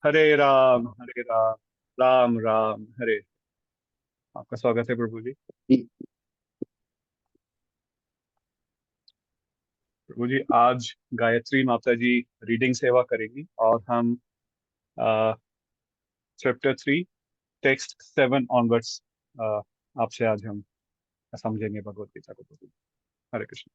हरे राम राम राम हरे। आपका स्वागत है प्रभु जी। प्रभु जी आज गायत्री माता जी रीडिंग सेवा करेंगी और हम चैप्टर 3 टेक्स्ट 7 ऑनवर्ड्स आपसे आज हम समझेंगे भगवत गीता को। प्रभु जी, हरे कृष्ण।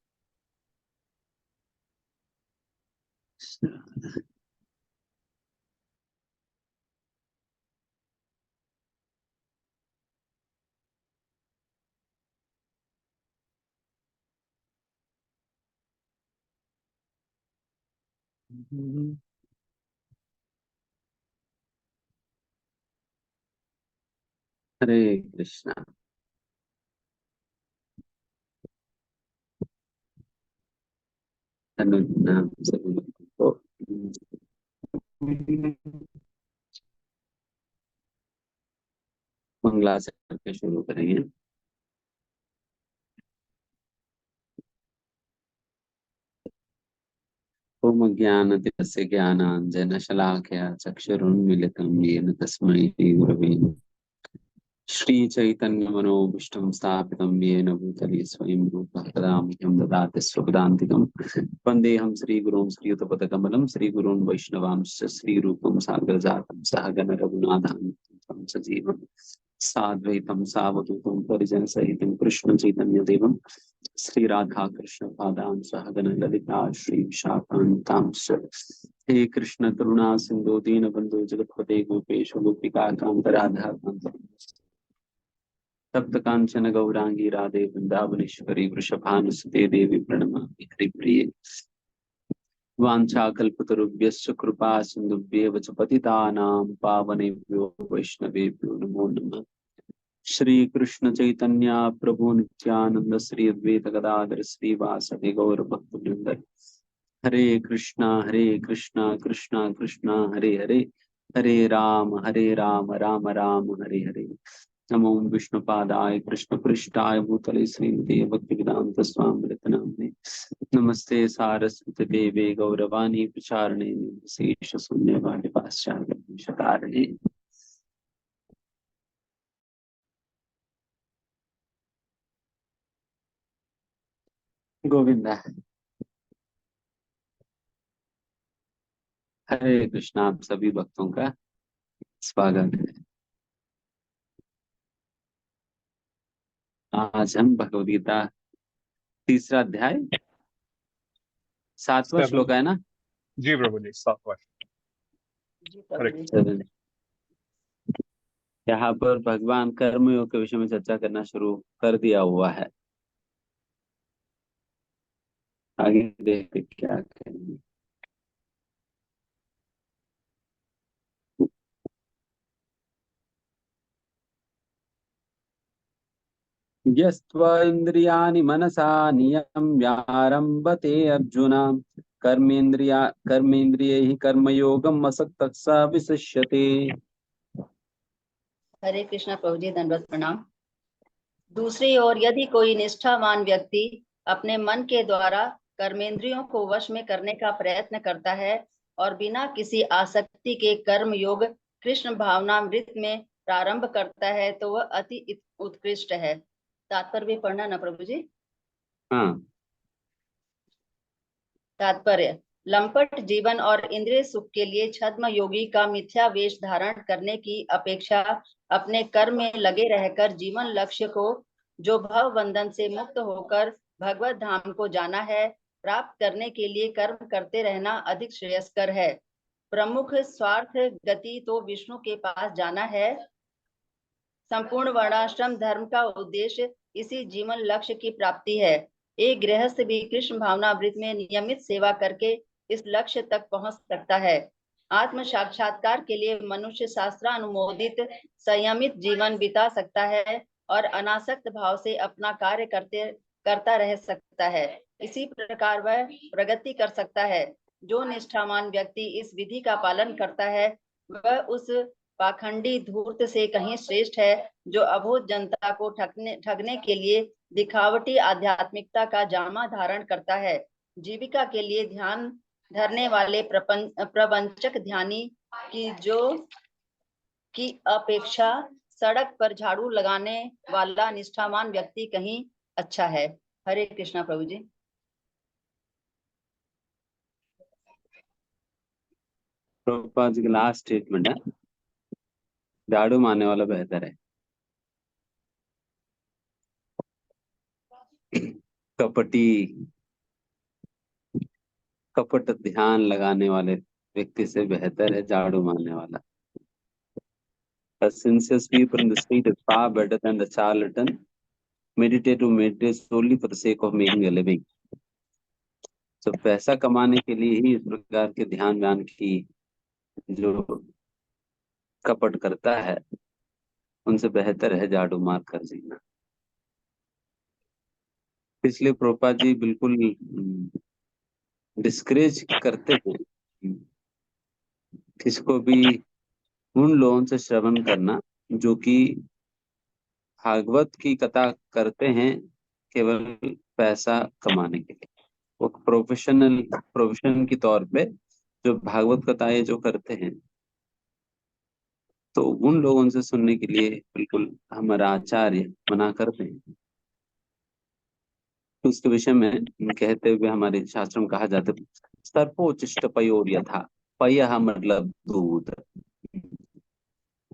हरे कृष्णा। नाम सभी को मंगला से करके शुरू करेंगे। ओम ज्ञानतिलस्य ज्ञानाञ्जनशलाकया चक्षुरुन्मीलितं येन तस्मै श्रीगुरवे नमः। श्रीचैतन्यमनोभीष्टं स्थापितं येन भूतले स्वयं रूपः कदा मह्यं ददाति स्वपदान्तिकं। वन्देऽहं श्रीगुरुं श्रीयुतपदकमलं श्रीगुरून् वैष्णवांश्च श्रीरूपं साग्रजातं सहगण रघुनाथान्वितं सजीवं साद्वैतं सावधूतं परिजनसहितं कृष्णचैतन्यदेवं श्रीराधा कृष्ण पादान् सहगण ललिता श्री विशाखान्वितांश्च। हे कृष्ण करुणा सिंधु दीनबंधु जगत्पते गोपेश गोपिका कांत राधा कांत तप्त कांचन गौरांगी राधे वृंदावनेश्वरी वृषभानुसुते देवी प्रणमामि हरिप्रिये। वाञ्छाकल्पतरुभ्यश्च कृपा सिन्धुभ्येव च पतितानां पावनेभ्यो वैष्णवेभ्यो नमो नमः। श्री कृष्ण चैतन्य प्रभु नित्यानंद श्री अद्वैत गदाधर श्रीवासदि गौर भक्तवृंद। हरे कृष्णा कृष्णा कृष्णा हरे हरे, हरे राम राम राम हरे हरे। नमो विष्णुपादाय कृष्ण पृष्ठाय भूतले श्रीमते भक्तिवेदांत स्वामिनित नामिने। नमस्ते सारस्वती देवे गौरवाणी प्रचारिणे शेष शून्यवादी पाश्चात्य। गोविंदा। हरे कृष्णा। आप सभी भक्तों का स्वागत है। आज हम भगवद गीता तीसरा अध्याय 7वां श्लोक है ना? जी प्रभु जी 7वां। यहाँ पर भगवान कर्मयोग के विषय में चर्चा करना शुरू कर दिया हुआ है। आगे देखते क्या करेंगे। यस्त्वा इंद्रियाणि मनसा नियम्यारम्भते अर्जुन कर्मेन्द्रियैः कर्मयोगम् असक्तः स विशिष्यते। हरे कृष्णा प्रभु जी, दंडवत प्रणाम। दूसरी ओर यदि कोई निष्ठावान व्यक्ति अपने मन के द्वारा कर्मेंद्रियों को वश में करने का प्रयत्न करता है और बिना किसी आसक्ति के कर्म योग कृष्ण भावनामृत में प्रारंभ करता है तो वह अति उत्कृष्ट है। तात्पर्य भी पढ़ना ना प्रभु जी। हाँ। तात्पर्य: लंपट जीवन और इंद्रिय सुख के लिए छद्म योगी का मिथ्या वेश धारण करने की अपेक्षा अपने कर्म में लगे रहकर जीवन लक्ष्य को, जो भव बंधन से मुक्त होकर भगवत धाम को जाना है, प्राप्त करने के लिए कर्म करते रहना अधिक श्रेयस्कर है। प्रमुख स्वार्थ गति तो विष्णु के पास जाना है। संपूर्ण वर्णाश्रम धर्म का उद्देश्य इसी जीवन लक्ष्य की प्राप्ति है। एक गृहस्थ भी कृष्ण भावनामृत में नियमित सेवा करके इस लक्ष्य तक पहुंच सकता है। आत्म साक्षात्कार के लिए मनुष्य शास्त्रानुमोदित संयमित जीवन बिता सकता है और अनासक्त भाव से अपना कार्य करता रह सकता है। इसी प्रकार वह प्रगति कर सकता है। जो निष्ठावान व्यक्ति इस विधि का पालन करता है वह उस पाखंडी धूर्त से कहीं श्रेष्ठ है जो अबोध जनता को ठगने के लिए दिखावटी आध्यात्मिकता का जामा धारण करता है। जीविका के लिए ध्यान धरने वाले प्रवंचक ध्यानी की अपेक्षा सड़क पर झाड़ू लगाने वाला निष्ठावान व्यक्ति कहीं अच्छा है। हरे कृष्णा प्रभु जी। प्रभुपाद जी का लास्ट स्टेटमेंट है, झाड़ू मारने वाला बेहतर है। कपट ध्यान लगाने वाले व्यक्ति से बेहतर है झाड़ू मारने वाला। A sincere sweeper in the street is far better than the charlatan meditate who meditates solely for the sake of making a living. तो पैसा कमाने के लिए ही इस प्रकार के ध्यान व्यान की जो कपट करता है, उनसे बेहतर है झाड़ू मार कर जीना। इसलिए प्रभुपाद जी बिल्कुल डिस्करेज करते हैं किसको भी उन लोगों से श्रवण करना जो कि भागवत की कथा करते हैं केवल पैसा कमाने के लिए। वो प्रोफेशन के तौर पे जो भागवत कथाएं जो करते हैं, तो उन लोगों से सुनने के लिए बिल्कुल हमारा आचार्य मना करते हैं। उसके विषय में कहते हुए हमारे शास्त्र में कहा जाता है, सर्पोचिष्ट पयोर यथा, पयः मतलब दूध।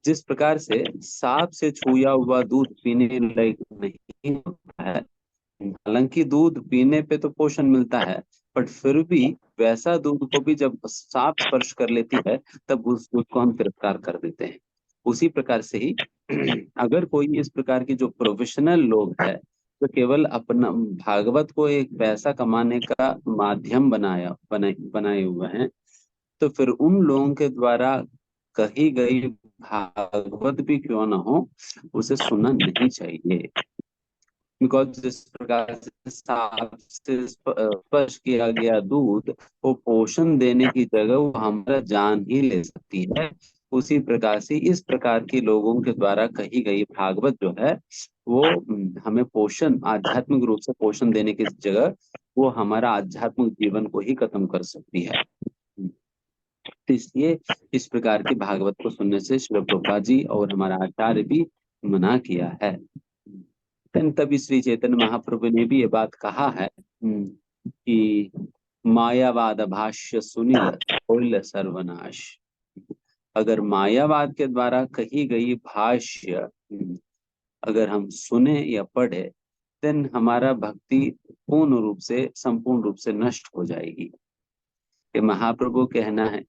जिस प्रकार से सांप से छुआ हुआ दूध पीने लायक नहीं होता है, हालांकि दूध पीने पे तो पोषण मिलता है, बट फिर भी वैसा दूध को भी जब सांप स्पर्श कर लेती है तब उस दूध को हम तिरस्कार कर देते हैं। उसी प्रकार से ही अगर कोई इस प्रकार की जो प्रोफेशनल लोग है तो केवल अपना भागवत को एक पैसा कमाने का माध्यम बनाए हुए हैं, तो फिर उन लोगों के द्वारा कही गई भागवत भी क्यों ना हो, उसे सुनना नहीं चाहिए। बिकॉज जिस प्रकार से सांप से स्पर्श किया गया दूध वो पोषण देने की जगह वो हमारा जान ही ले सकती है, उसी प्रकार से इस प्रकार के लोगों के द्वारा कही गई भागवत जो है वो हमें पोषण, आध्यात्मिक रूप से पोषण देने की जगह वो हमारा आध्यात्मिक जीवन को ही खत्म कर सकती है। तो इसलिए इस प्रकार की भागवत को सुनने से श्री प्रभुपाद जी और हमारा आचार्य भी मना किया है। तभी श्री चैतन्य महाप्रभु ने भी ये बात कहा है कि मायावाद भाष्य सुनिल होइल सर्वनाश। अगर मायावाद के द्वारा कही गई भाष्य अगर हम सुने या पढ़े, देन हमारा भक्ति संपूर्ण रूप से नष्ट हो जाएगी। ये महाप्रभु कहना है।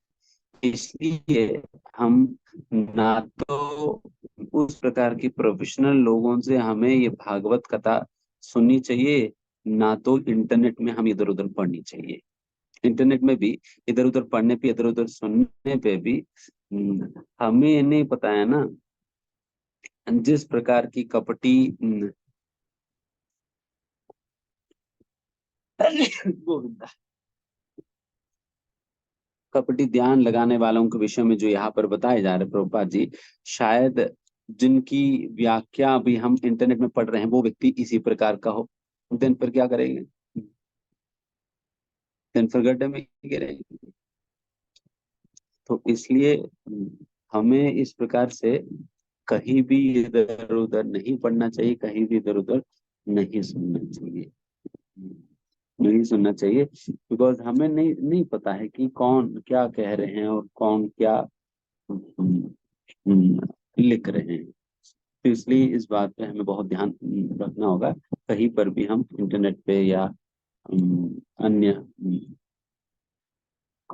इसलिए हम ना तो उस प्रकार की प्रोफेशनल लोगों से हमें ये भागवत कथा सुननी चाहिए, ना तो इंटरनेट में हम इधर उधर पढ़नी चाहिए। इंटरनेट में भी इधर उधर पढ़ने पे, इधर उधर सुनने पे भी हमें नहीं पता है ना, जिस प्रकार की कपटी गोविंदा कपटी ध्यान लगाने वालों के विषय में जो यहाँ पर बताए जा रहे प्रभुपाद जी, शायद जिनकी व्याख्या अभी हम इंटरनेट में पढ़ रहे हैं वो व्यक्ति इसी प्रकार का हो, दिन पर क्या करेंगे, दिन पर गड्ढे में गिरेंगे। तो इसलिए हमें इस प्रकार से कहीं भी इधर उधर नहीं पढ़ना चाहिए, कहीं भी इधर उधर नहीं सुनना चाहिए, नहीं सुनना चाहिए। बिकॉज हमें नहीं पता है कि कौन क्या कह रहे हैं और कौन क्या लिख रहे हैं। तो इसलिए इस बात पे हमें बहुत ध्यान रखना होगा, कहीं पर भी हम इंटरनेट पे या अन्य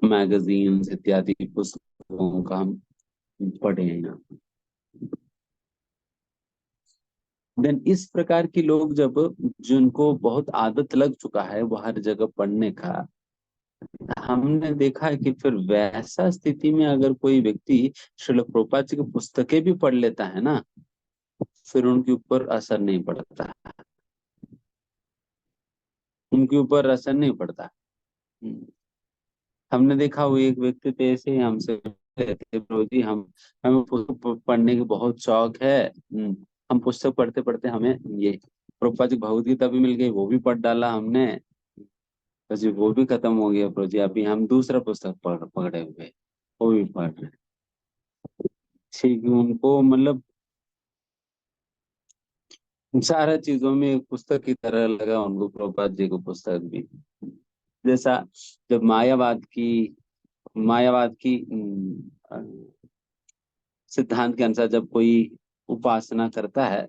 मैगजीन इत्यादि पुस्तकों का हम पढ़े हैं। देन इस प्रकार के लोग जब जिनको बहुत आदत लग चुका है वो हर जगह पढ़ने का, हमने देखा है कि फिर वैसा स्थिति में अगर कोई व्यक्ति श्रील प्रभुपाद जी की पुस्तकें भी पढ़ लेता है ना, फिर उनके ऊपर असर नहीं पड़ता, उनके ऊपर असर नहीं पड़ता। हमने देखा वो एक व्यक्ति थे ऐसे हमसे कहते, प्रभु जी हमें पुस्तक पढ़ने की बहुत शौक है, हम पुस्तक पढ़ते पढ़ते हमें ये प्रभुपाद जी भगवद गीता भी मिल गई, वो भी पढ़ डाला हमने, तो जी वो भी खत्म हो गया प्रभु जी, अभी हम दूसरा पुस्तक पकड़े हुए, वो भी पढ़ रहे। ठीक है, उनको मतलब सारा चीजों में एक पुस्तक की तरह लगा उनको प्रभुपाद जी को पुस्तक भी। जैसा जब मायावाद की सिद्धांत के अनुसार जब कोई उपासना करता है,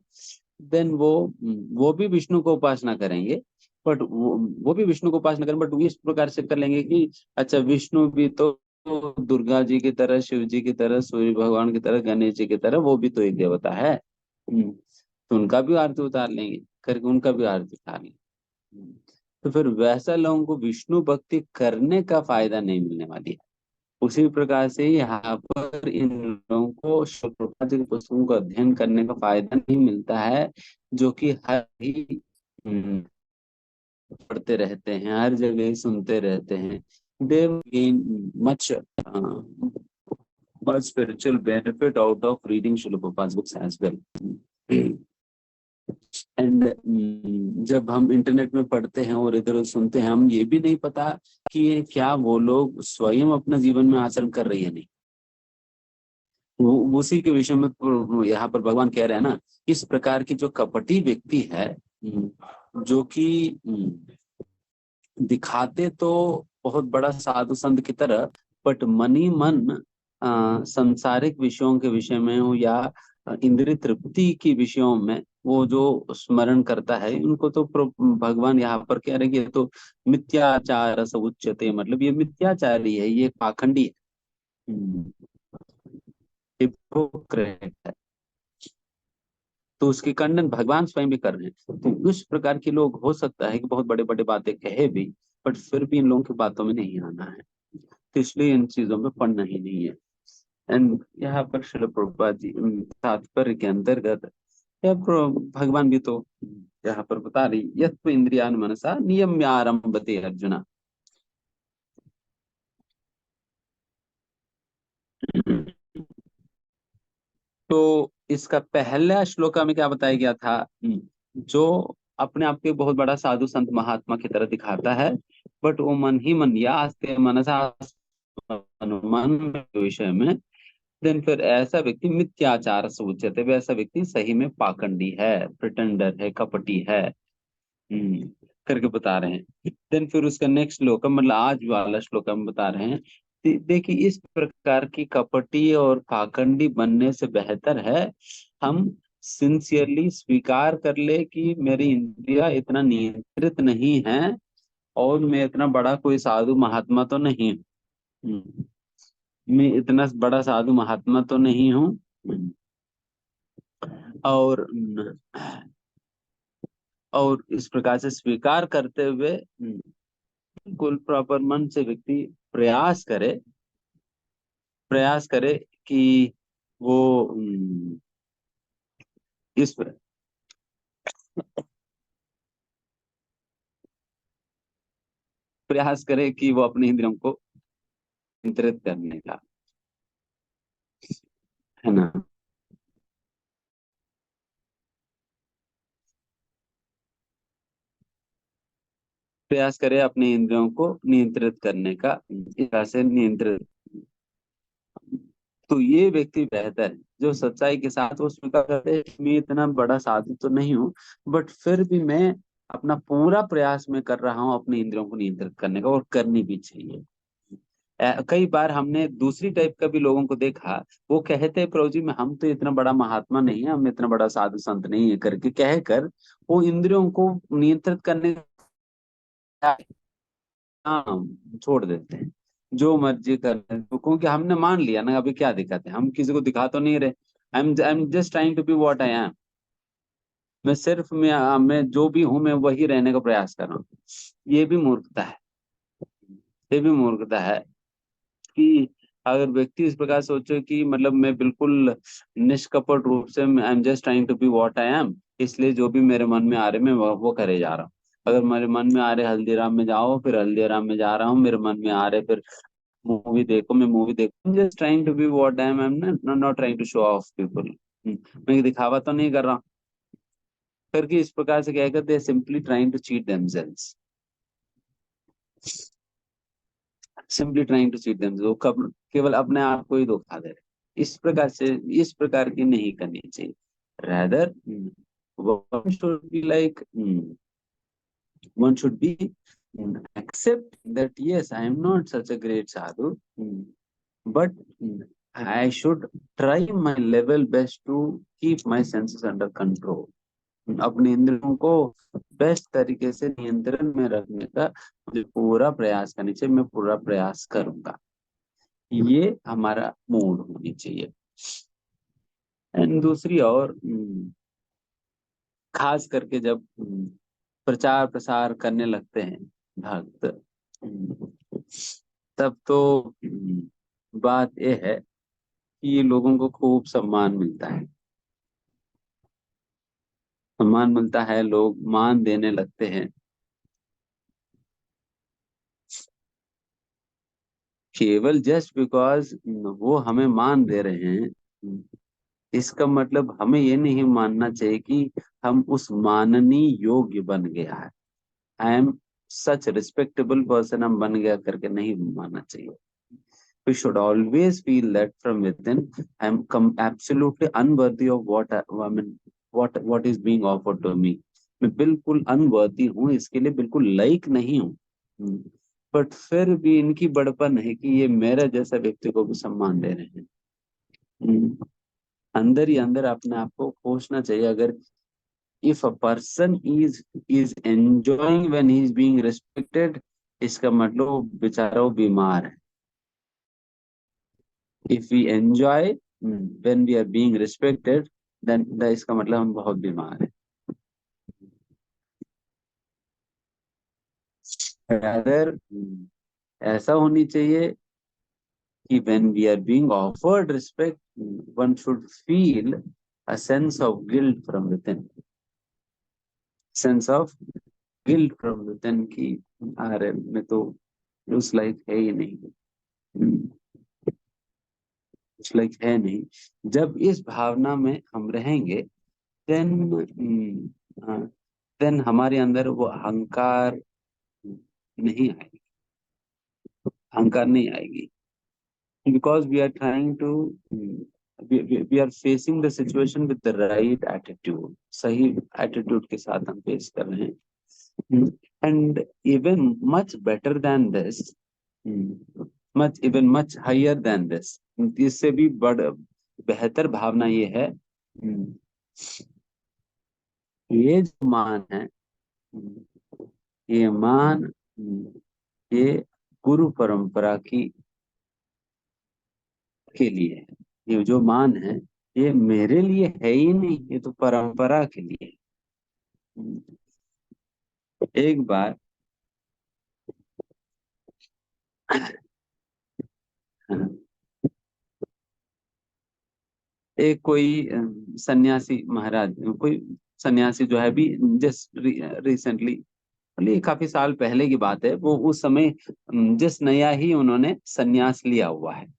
देन वो भी विष्णु को उपासना करेंगे, बट वो भी विष्णु को उपासना करेंगे, बट वो इस प्रकार से कर लेंगे कि अच्छा विष्णु भी तो दुर्गा जी की तरह, शिव जी की तरह, सूर्य भगवान की तरह, गणेश जी की तरह वो भी तो एक देवता है। तो उनका भी आरती उतार लेंगे, करके उनका भी आरती उतार लेंगे। तो फिर वैसा लोगों को विष्णु भक्ति करने का फायदा नहीं मिलने वाली है। उसी प्रकार से यहाँ पर इन लोगों को शिल प्रभुपाद जी की पुस्तकों का अध्ययन करने का फायदा नहीं मिलता है, जो कि हर ही पढ़ते रहते हैं, हर जगह ही सुनते रहते हैं। दे gain much spiritual benefit out of reading Srila Prabhupada's books as well. And जब हम इंटरनेट में पढ़ते हैं और इधर उधर सुनते हैं, हम ये भी नहीं पता कि क्या वो लोग स्वयं अपना जीवन में आचरण कर रही है नहीं। वो उसी के विषय में यहाँ पर भगवान कह रहे हैं ना, इस प्रकार की जो कपटी व्यक्ति है, जो कि दिखाते तो बहुत बड़ा साधु संत की तरह, बट मनी मन सांसारिक विषयों के विषय में हो या इंद्रिय तृप्ति की विषयों में वो जो स्मरण करता है, उनको तो भगवान यहाँ पर कह रहे हैं कि ये तो मिथ्याचार सब उच्चते, मतलब ये मिथ्याचारी है, ये पाखंडी है, हिपोक्रेट है। तो उसकी खंडन भगवान स्वयं भी कर रहे हैं। तो इस प्रकार के लोग हो सकता है कि बहुत बड़े बड़े बातें कहे भी, बट फिर भी इन लोगों की बातों में नहीं आना है, तो इसलिए इन चीजों में पढ़ना ही नहीं है। एंड यहाँ पर श्रील प्रभुपाद जी तात्पर्य के अंतर्गत भगवान भी तो यहाँ पर बता रही, यत्व इंद्रियान मनसा नियम्य आरंभते अर्जुना। तो इसका पहला श्लोका में क्या बताया गया था, जो अपने आप को बहुत बड़ा साधु संत महात्मा की तरह दिखाता है, बट वो मन ही मन या आस्ते मनसा अनुमान विषय में, देन फिर ऐसा व्यक्ति मिथ्याचार से उच्यते, वैसा व्यक्ति सही में पाखंडी है, प्रिटेंडर है, कपटी है, करके बता रहे हैं। देन फिर उसका नेक्स्ट श्लोक मतलब आज वाला श्लोक हम बता रहे हैं, देखिए इस प्रकार की कपटी और पाखंडी बनने से बेहतर है हम सिंसियरली स्वीकार कर ले कि मेरी इंद्रिया इतना नियंत्रित नहीं है और मैं इतना बड़ा कोई साधु महात्मा तो नहीं हूँ, मैं इतना बड़ा साधु महात्मा तो नहीं हूँ, और इस प्रकार से स्वीकार करते हुए बिल्कुल प्रॉपर मन से व्यक्ति प्रयास करे कि वो इस प्रयास करे कि वो अपने इंद्रियों को नियंत्रित करने का, है ना। प्रयास करे अपने इंद्रियों को नियंत्रित करने का, इस तरह से नियंत्रित, तो ये व्यक्ति बेहतर है जो सच्चाई के साथ वो स्वीकार करते हैं मैं इतना बड़ा साधु तो नहीं हूँ, बट फिर भी मैं अपना पूरा प्रयास में कर रहा हूँ अपने इंद्रियों को नियंत्रित करने का, और करनी भी चाहिए। कई बार हमने दूसरी टाइप का भी लोगों को देखा, वो कहते हैं प्रभु जी में हम तो इतना बड़ा महात्मा नहीं है, हम इतना बड़ा साधु संत नहीं है, करके कहकर वो इंद्रियों को नियंत्रित करने का छोड़ देते हैं, जो मर्जी कर, क्योंकि हमने मान लिया ना, अभी क्या दिक्कत है, हम किसी को दिखा तो नहीं रहे, I am just trying to be what I am, मैं सिर्फ मैं जो भी हूं मैं वही रहने का प्रयास कर रहा हूँ। ये भी मूर्खता है, ये भी मूर्खता है कि अगर व्यक्ति इस प्रकार सोचे कि मतलब मैं बिल्कुल निष्कपट रूप से I am just trying to be what I am, इसलिए जो भी मेरे मन में आ रहे मैं वो करे जा रहा हूँ। अगर मेरे मन में आ रहे हल्दीराम में जाओ, फिर हल्दीराम में जा रहा हूँ, मेरे मन में आ रहे फिर मूवी देखो, मैं मूवी देखो, just trying to be what I am not trying to show off people, मैं दिखावा तो नहीं कर रहा हूँ, करके इस प्रकार से क्या करते हैं, simply trying to cheat themselves, simply trying to cheat themselves, वो केवल अपने आप को ही धोखा दे रहे। इस प्रकार की नहीं करनी चाहिए। rather one should be like one should be accept that yes, I am not such a great sadhu, but I should try my level best to keep my senses under control। अपने इंद्रियों को best तरीके से नियंत्रण में रखने का मुझे पूरा प्रयास करनी चाहिए, मैं पूरा प्रयास करूंगा। ये हमारा मूड होनी चाहिए। एंड दूसरी और खास करके जब प्रचार प्रसार करने लगते हैं भक्त, तब तो बात यह है कि ये लोगों को खूब सम्मान मिलता है, सम्मान मिलता है, लोग मान देने लगते हैं। केवल जस्ट बिकॉज वो हमें मान दे रहे हैं, इसका मतलब हमें ये नहीं मानना चाहिए कि हम उस माननीय योग्य बन गया है, I am such respectable person हम बन गया करके नहीं मानना चाहिए। We should always feel that from within I am absolutely unworthy of what is being offered to me। मैं बिल्कुल अनवर्दी हूँ, इसके लिए बिल्कुल लायक नहीं हूँ, बट फिर भी इनकी बड़पन है कि ये मेरा जैसा व्यक्ति को भी सम्मान दे रहे हैं। अंदर ही अंदर अपने आप को कोसना चाहिए। अगर if a person is enjoying when he is being respected, इसका मतलब वो बेचारा वो बीमार है। If we enjoy when we are being respected, then इसका मतलब हम बहुत बीमार हैं। Rather ऐसा होनी चाहिए कि when we are being offered respect, one should feel a sense of guilt from within, sense of guilt from within कि अरे मैं तो उस लायक है ही नहीं, उस लायक है नहीं। जब इस भावना में हम रहेंगे, देन हमारे अंदर वो अहंकार नहीं आएगी, अहंकार नहीं आएगी। Because we are trying to we are facing the situation with the right attitude, सही एटीट्यूड के साथ हम फेस कर रहे हैं। And even much better than this, much higher than this, इससे भी बेहतर भावना ये है, ये जो मान है, ये मान ये गुरु परंपरा की के लिए है। ये जो मान है ये मेरे लिए है ही नहीं, ये तो परंपरा के लिए है। एक बार एक कोई सन्यासी महाराज, कोई सन्यासी जो है भी जस्ट रिसेंटली, काफी साल पहले की बात है, वो उस समय जिस नया ही उन्होंने सन्यास लिया हुआ है,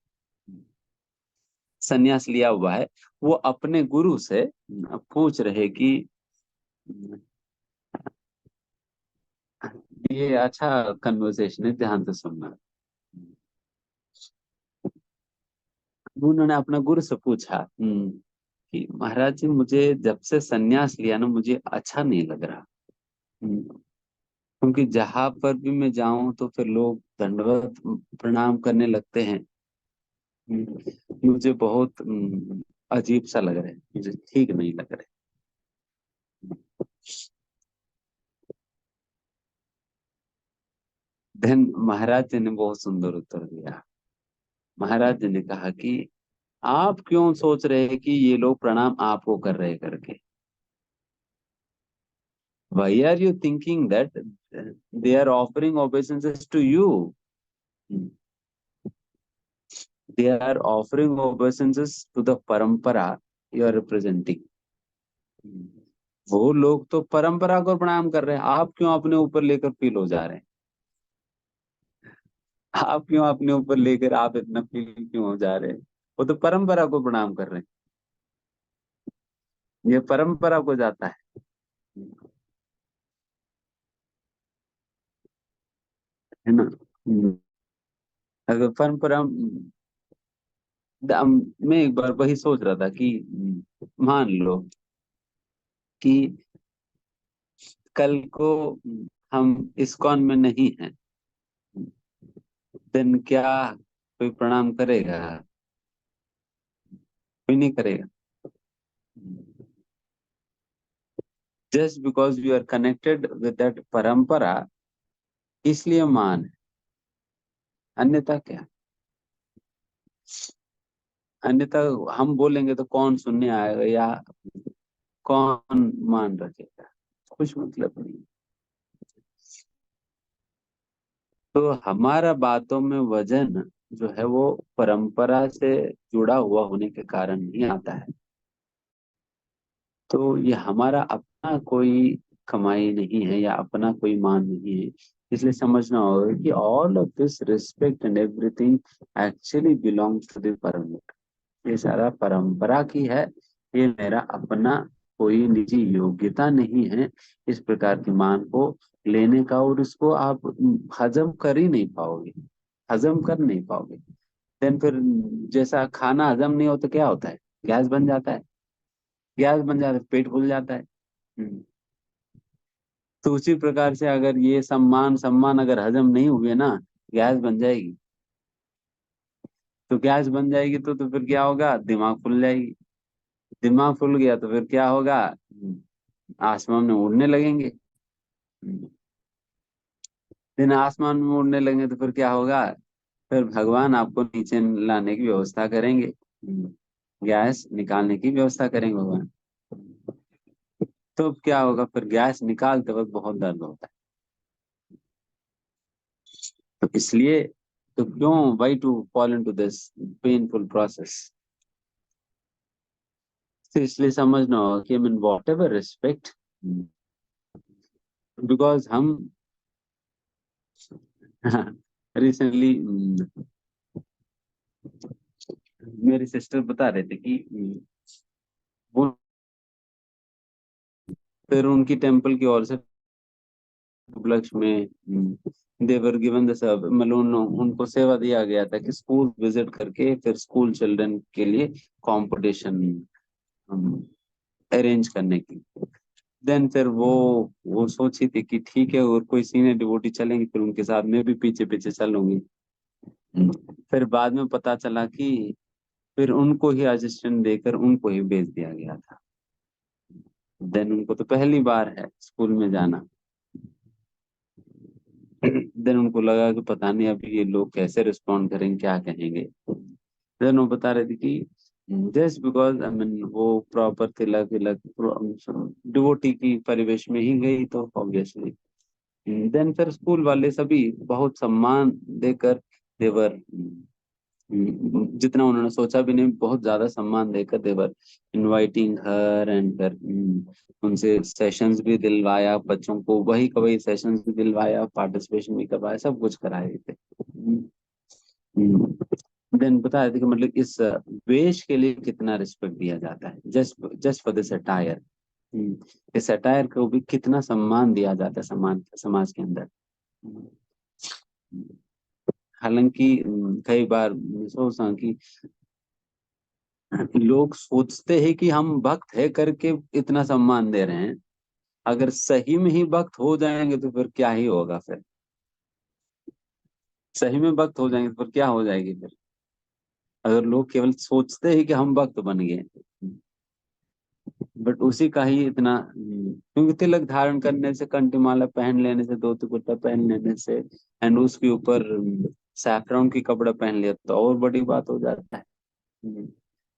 सन्यास लिया हुआ है, वो अपने गुरु से पूछ रहे कि ये अच्छा कन्वर्सेशन है, ध्यान से सुनना। उन्होंने अपना गुरु से पूछा कि महाराज जी, मुझे जब से सन्यास लिया ना, मुझे अच्छा नहीं लग रहा, क्योंकि जहां पर भी मैं जाऊं तो फिर लोग दंडवत प्रणाम करने लगते हैं। मुझे बहुत अजीब सा लग रहा है, मुझे ठीक नहीं लग रहा है। धन महाराज जी ने बहुत सुंदर उत्तर दिया। महाराज जी ने कहा कि आप क्यों सोच रहे हैं कि ये लोग प्रणाम आपको कर रहे करके? Why are you thinking that they are offering obeisances to you? They are offering obeisances to the parampara you are representing. वो लोग तो परंपरा को प्रणाम कर रहे हैं, आप क्यों अपने ऊपर लेकर फील हो जा रहे हैं? आप क्यों अपने ऊपर लेकर आप इतना फील क्यों हो जा रहे हैं? वो तो परंपरा को प्रणाम कर रहे हैं, ये परंपरा को जाता है ना। अगर परंपरा मैं एक बार वही सोच रहा था कि मान लो कि कल को हम इस्कॉन में नहीं हैं, देन क्या कोई प्रणाम करेगा? कोई नहीं करेगा। Just because we are connected with that परंपरा, इसलिए मान है, अन्यथा क्या? अन्यथा हम बोलेंगे तो कौन सुनने आएगा या कौन मान रखेगा? कुछ मतलब नहीं। तो हमारा बातों में वजन जो है वो परंपरा से जुड़ा हुआ होने के कारण नहीं आता है। तो ये हमारा अपना कोई कमाई नहीं है या अपना कोई मान नहीं है। इसलिए समझना होगा कि all of this respect and everything actually belongs to the परंपरा। ये सारा परंपरा की है, ये मेरा अपना कोई निजी योग्यता नहीं है इस प्रकार की मान को लेने का, और इसको आप हजम कर ही नहीं पाओगे, हजम कर नहीं पाओगे। देन फिर जैसा खाना हजम नहीं हो तो क्या होता है? गैस बन जाता है, गैस बन जाता है, पेट फूल जाता है। तो उसी प्रकार से अगर ये सम्मान सम्मान अगर हजम नहीं हुए ना, गैस बन जाएगी। तो गैस बन जाएगी तो फिर क्या होगा? दिमाग फूल जाएगी। दिमाग फूल गया तो फिर क्या होगा? आसमान में उड़ने लगेंगे। दिन आसमान में उड़ने लगेंगे तो फिर क्या होगा? फिर भगवान आपको नीचे लाने की व्यवस्था करेंगे, गैस निकालने की व्यवस्था करेंगे भगवान। तो क्या होगा? फिर गैस निकालते वक्त बहुत दर्द होता है। तो इसलिए तो क्यों, why to fall into this painful process? तो इसलिए समझना होगा कि mean whatever respect, because हम रिसेंटली मेरी सिस्टर बता रहे थे कि वो फिर उनकी टेम्पल की ओर से उपलक्ष्य में देवर गिवन द सब, मतलब उनको सेवा दिया गया था कि स्कूल विजिट करके फिर स्कूल चिल्ड्रन के लिए कंपटीशन अरेंज करने की। देन फिर वो सोची थी कि ठीक है, और कोई सीनियर डिवोटी चलेंगे फिर उनके साथ मैं भी पीछे पीछे चलूंगी। फिर बाद में पता चला कि फिर उनको ही असिस्टेंट देकर उनको ही भेज दिया गया था। देन उनको तो पहली बार है स्कूल में जाना। देन उनको लगा कि पता नहीं अभी ये लोग कैसे रिस्पॉन्ड करेंगे, क्या कहेंगे। देन वो बता रहे थे कि जस्ट बिकॉज आई मीन वो प्रॉपर तिलक विलक डिवोटी की परिवेश में ही गई तो ऑब्वियसली देन फिर स्कूल वाले सभी बहुत सम्मान देकर देवर, जितना उन्होंने सोचा भी नहीं, बहुत ज्यादा सम्मान देकर देवर इनवाइटिंग हर एंड फिर उनसे सेशंस भी दिलवाया, बच्चों को वही कवई सेशंस भी दिलवाया, पार्टिसिपेशन भी करवाया, सब कुछ कराए थे। देन बताया था कि मतलब इस वेश के लिए कितना रिस्पेक्ट दिया जाता है, just just for this attire. इस अटायर को भी कितना सम्मान दिया जाता है समाज के अंदर। हालांकि कई बार मैं सोचता हूँ कि लोग सोचते हैं कि हम भक्त है करके इतना सम्मान दे रहे हैं, अगर सही में ही भक्त हो जाएंगे तो फिर क्या ही होगा? फिर सही में भक्त हो जाएंगे तो फिर क्या हो जाएगी? फिर अगर लोग केवल सोचते हैं कि हम भक्त बन गए, बट उसी का ही इतना क्योंकि तिलक धारण करने से, कंठीमाला पहन लेने से, धोती कुर्ता पहन लेने से एंड उसके ऊपर सैफरॉन की कपड़ा पहन लिया तो और बड़ी बात हो जाता है।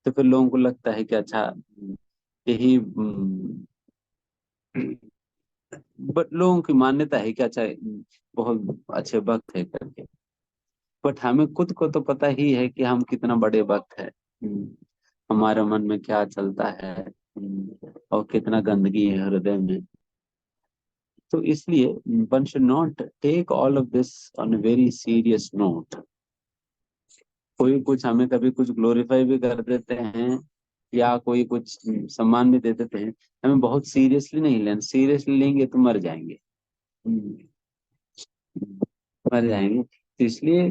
तो फिर लोगों को लगता है कि अच्छा यही बट लोगों की मान्यता है कि अच्छा बहुत अच्छे भक्त है करके। बट हमें खुद को तो पता ही है कि हम कितना बड़े भक्त है, हमारे मन में क्या चलता है, और कितना गंदगी है हृदय में। तो इसलिए one should not take all of this on a very serious note. कोई कुछ हमें कभी कुछ ग्लोरीफाई भी कर देते हैं या कोई कुछ सम्मान भी दे देते हैं, हमें बहुत सीरियसली नहीं लेना। सीरियसली लेंगे तो मर जाएंगे, मर जाएंगे। तो इसलिए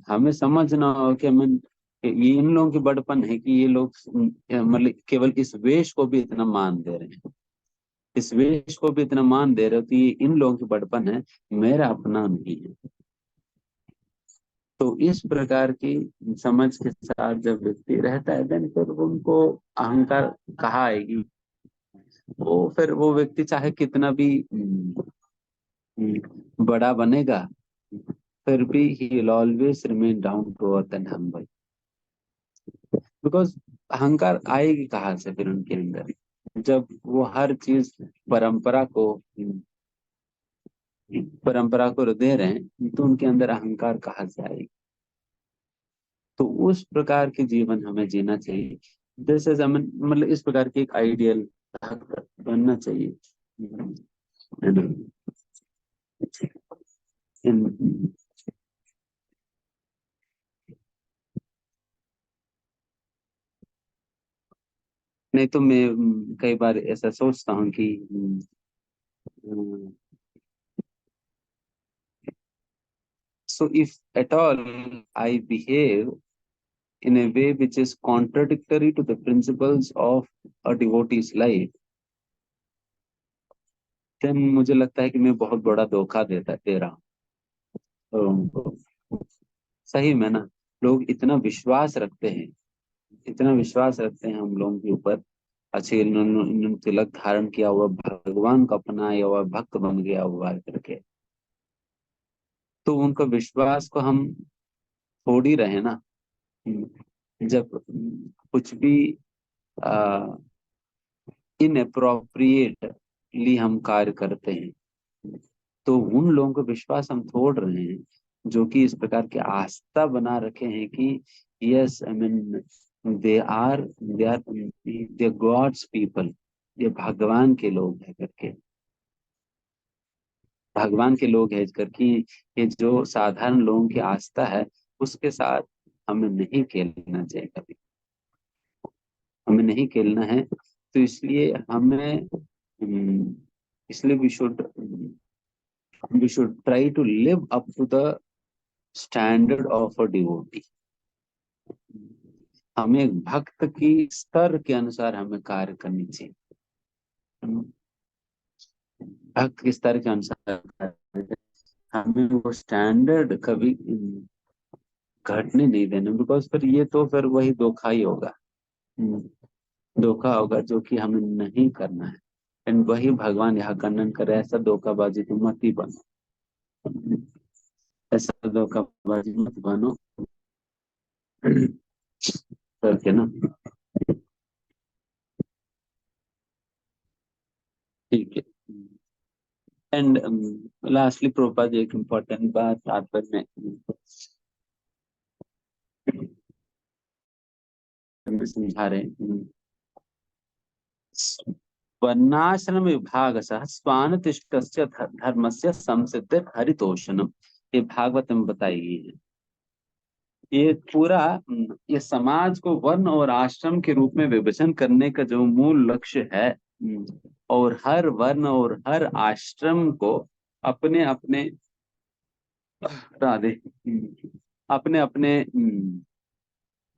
हमें समझना हो कि हमें ये इन लोगों की बड़पन है कि ये लोग मतलब केवल इस वेश को भी इतना मान दे रहे हैं, इस वेश को भी इतना मान दे रहे हो, तो ये इन लोगों की बड़पन है, मेरा अपना नहीं है। तो इस प्रकार की समझ के साथ जब व्यक्ति रहता है, देन फिर उनको अहंकार कहाँ आएगी। वो फिर वो व्यक्ति चाहे कितना भी बड़ा बनेगा, फिर भी he will always remain down to earth and humble, because अहंकार आएगी कहाँ से फिर उनके अंदर, जब वो हर चीज परंपरा को दे रहे हैं, तो उनके अंदर अहंकार कहाँ से आएगी। तो उस प्रकार के जीवन हमें जीना चाहिए, जैसे मतलब इस प्रकार की एक आइडियल बनना चाहिए, है ना। नहीं तो मैं कई बार ऐसा सोचता हूँ कि so if at all I behave in a way which is contradictory to the principles of a devotee's life, then मुझे लगता है कि मैं बहुत बड़ा धोखा दे रहा हूँ। तो सही में ना, लोग इतना विश्वास रखते हैं, इतना विश्वास रखते हैं हम लोगों के ऊपर, अच्छे इन्होंने तिलक धारण किया हुआ, भगवान को अपनाया हुआ, भक्त बन गया हुआ करके, तो उनका विश्वास को हम छोड़ ही रहे ना। जब कुछ भी इनअप्रोप्रिएटली हम कार्य करते हैं, तो उन लोगों का विश्वास हम तोड़ रहे हैं, जो कि इस प्रकार की आस्था बना रखे हैं कि yes I mean they gods people, ये भगवान के लोग है करके, भगवान के लोग है करके। ये जो साधारण लोगों की आस्था है, उसके साथ हमें नहीं खेलना चाहिए, कभी हमें नहीं खेलना है। तो इसलिए हमें इसलिए we should try to live up to the standard of a devotee। हमें एक भक्त की स्तर के अनुसार हमें कार्य करनी चाहिए, भक्त के स्तर के अनुसार हमें वो स्टैंडर्ड कभी घटने नहीं देना, बिकॉज फिर ये तो फिर वही धोखा ही होगा, धोखा होगा जो कि हमें नहीं करना है। एंड वही भगवान यहाँ खंडन करे, ऐसा धोखाबाजी तो मत ही बनो, ऐसा धोखाबाजी मत बनो करके ना। ठीक है। एंड लास्टली प्रभुपाद जी एक इम्पोर्टेंट बात तात्पर्य में समझा रहे हैं, वर्णाश्रम विभाग स्वानतिष्ठ धर्म से संसिद्ध हरितोषणम, ये भागवत में बताइए। ये पूरा ये समाज को वर्ण और आश्रम के रूप में विभाजन करने का जो मूल लक्ष्य है, और हर वर्ण और हर आश्रम को अपने अपने राधे अपने अपने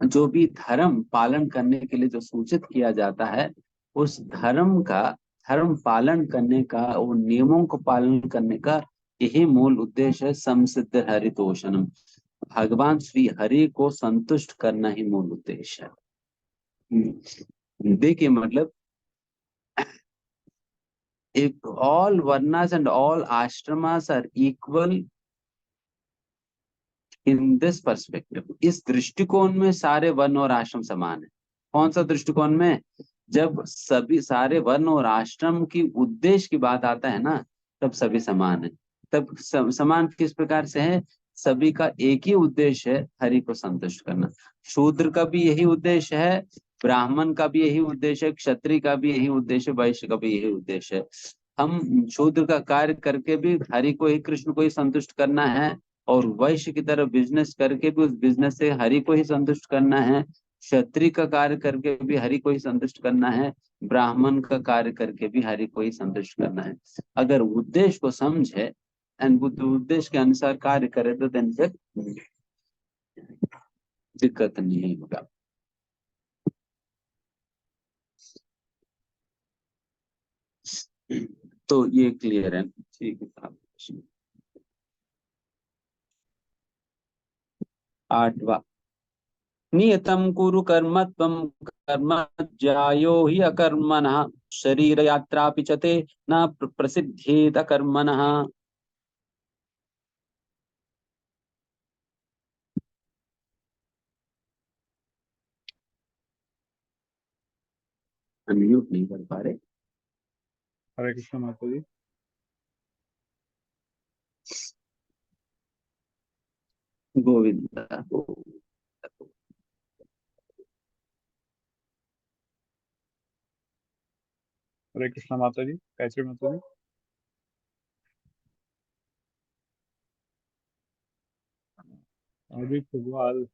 जो भी धर्म पालन करने के लिए जो सूचित किया जाता है, उस धर्म पालन करने का, उन नियमों को पालन करने का यही मूल उद्देश्य है। संसिद्ध हरितोषणम, भगवान श्री हरि को संतुष्ट करना ही मूल उद्देश्य है। देखिए मतलब if all varnas and all ashramas are equal in this perspective, इस दृष्टिकोण में सारे वर्ण और आश्रम समान है। कौन सा दृष्टिकोण में? जब सभी सारे वर्ण और आश्रम की उद्देश्य की बात आता है ना, तब सभी समान है। तब समान किस प्रकार से है? सभी का एक ही उद्देश्य है, हरि को संतुष्ट करना। शूद्र का भी यही उद्देश्य है, ब्राह्मण का भी यही उद्देश्य है, क्षत्रिय का भी यही उद्देश्य है, वैश्य का भी यही उद्देश्य है। हम शूद्र का कार्य करके भी हरि को ही, कृष्ण को ही संतुष्ट करना है, और वैश्य की तरफ बिजनेस करके भी उस बिजनेस से हरि को ही संतुष्ट करना है। क्षत्रिय का कार्य करके भी हरि को ही संतुष्ट करना है, ब्राह्मण का कार्य करके भी हरि को ही संतुष्ट करना है। अगर उद्देश्य को समझे एंड उद्देश्य के अनुसार कार्य करे, तो देन फिर दिक्कत नहीं होगा। तो ये क्लियर है, ठीक है साहब। 8वां, नियतं कुरु कर्म त्वं कर्म ज्यायो हि अकर्मणः शरीर यात्रापि च ते न प्रसिद्धेत कर्मणः। अनम्यूट नहीं कर पा रहे। हरे कृष्ण माता जी। गोविंद। हरे कृष्ण माता जी, कैसे माता जी? Ajit, I'll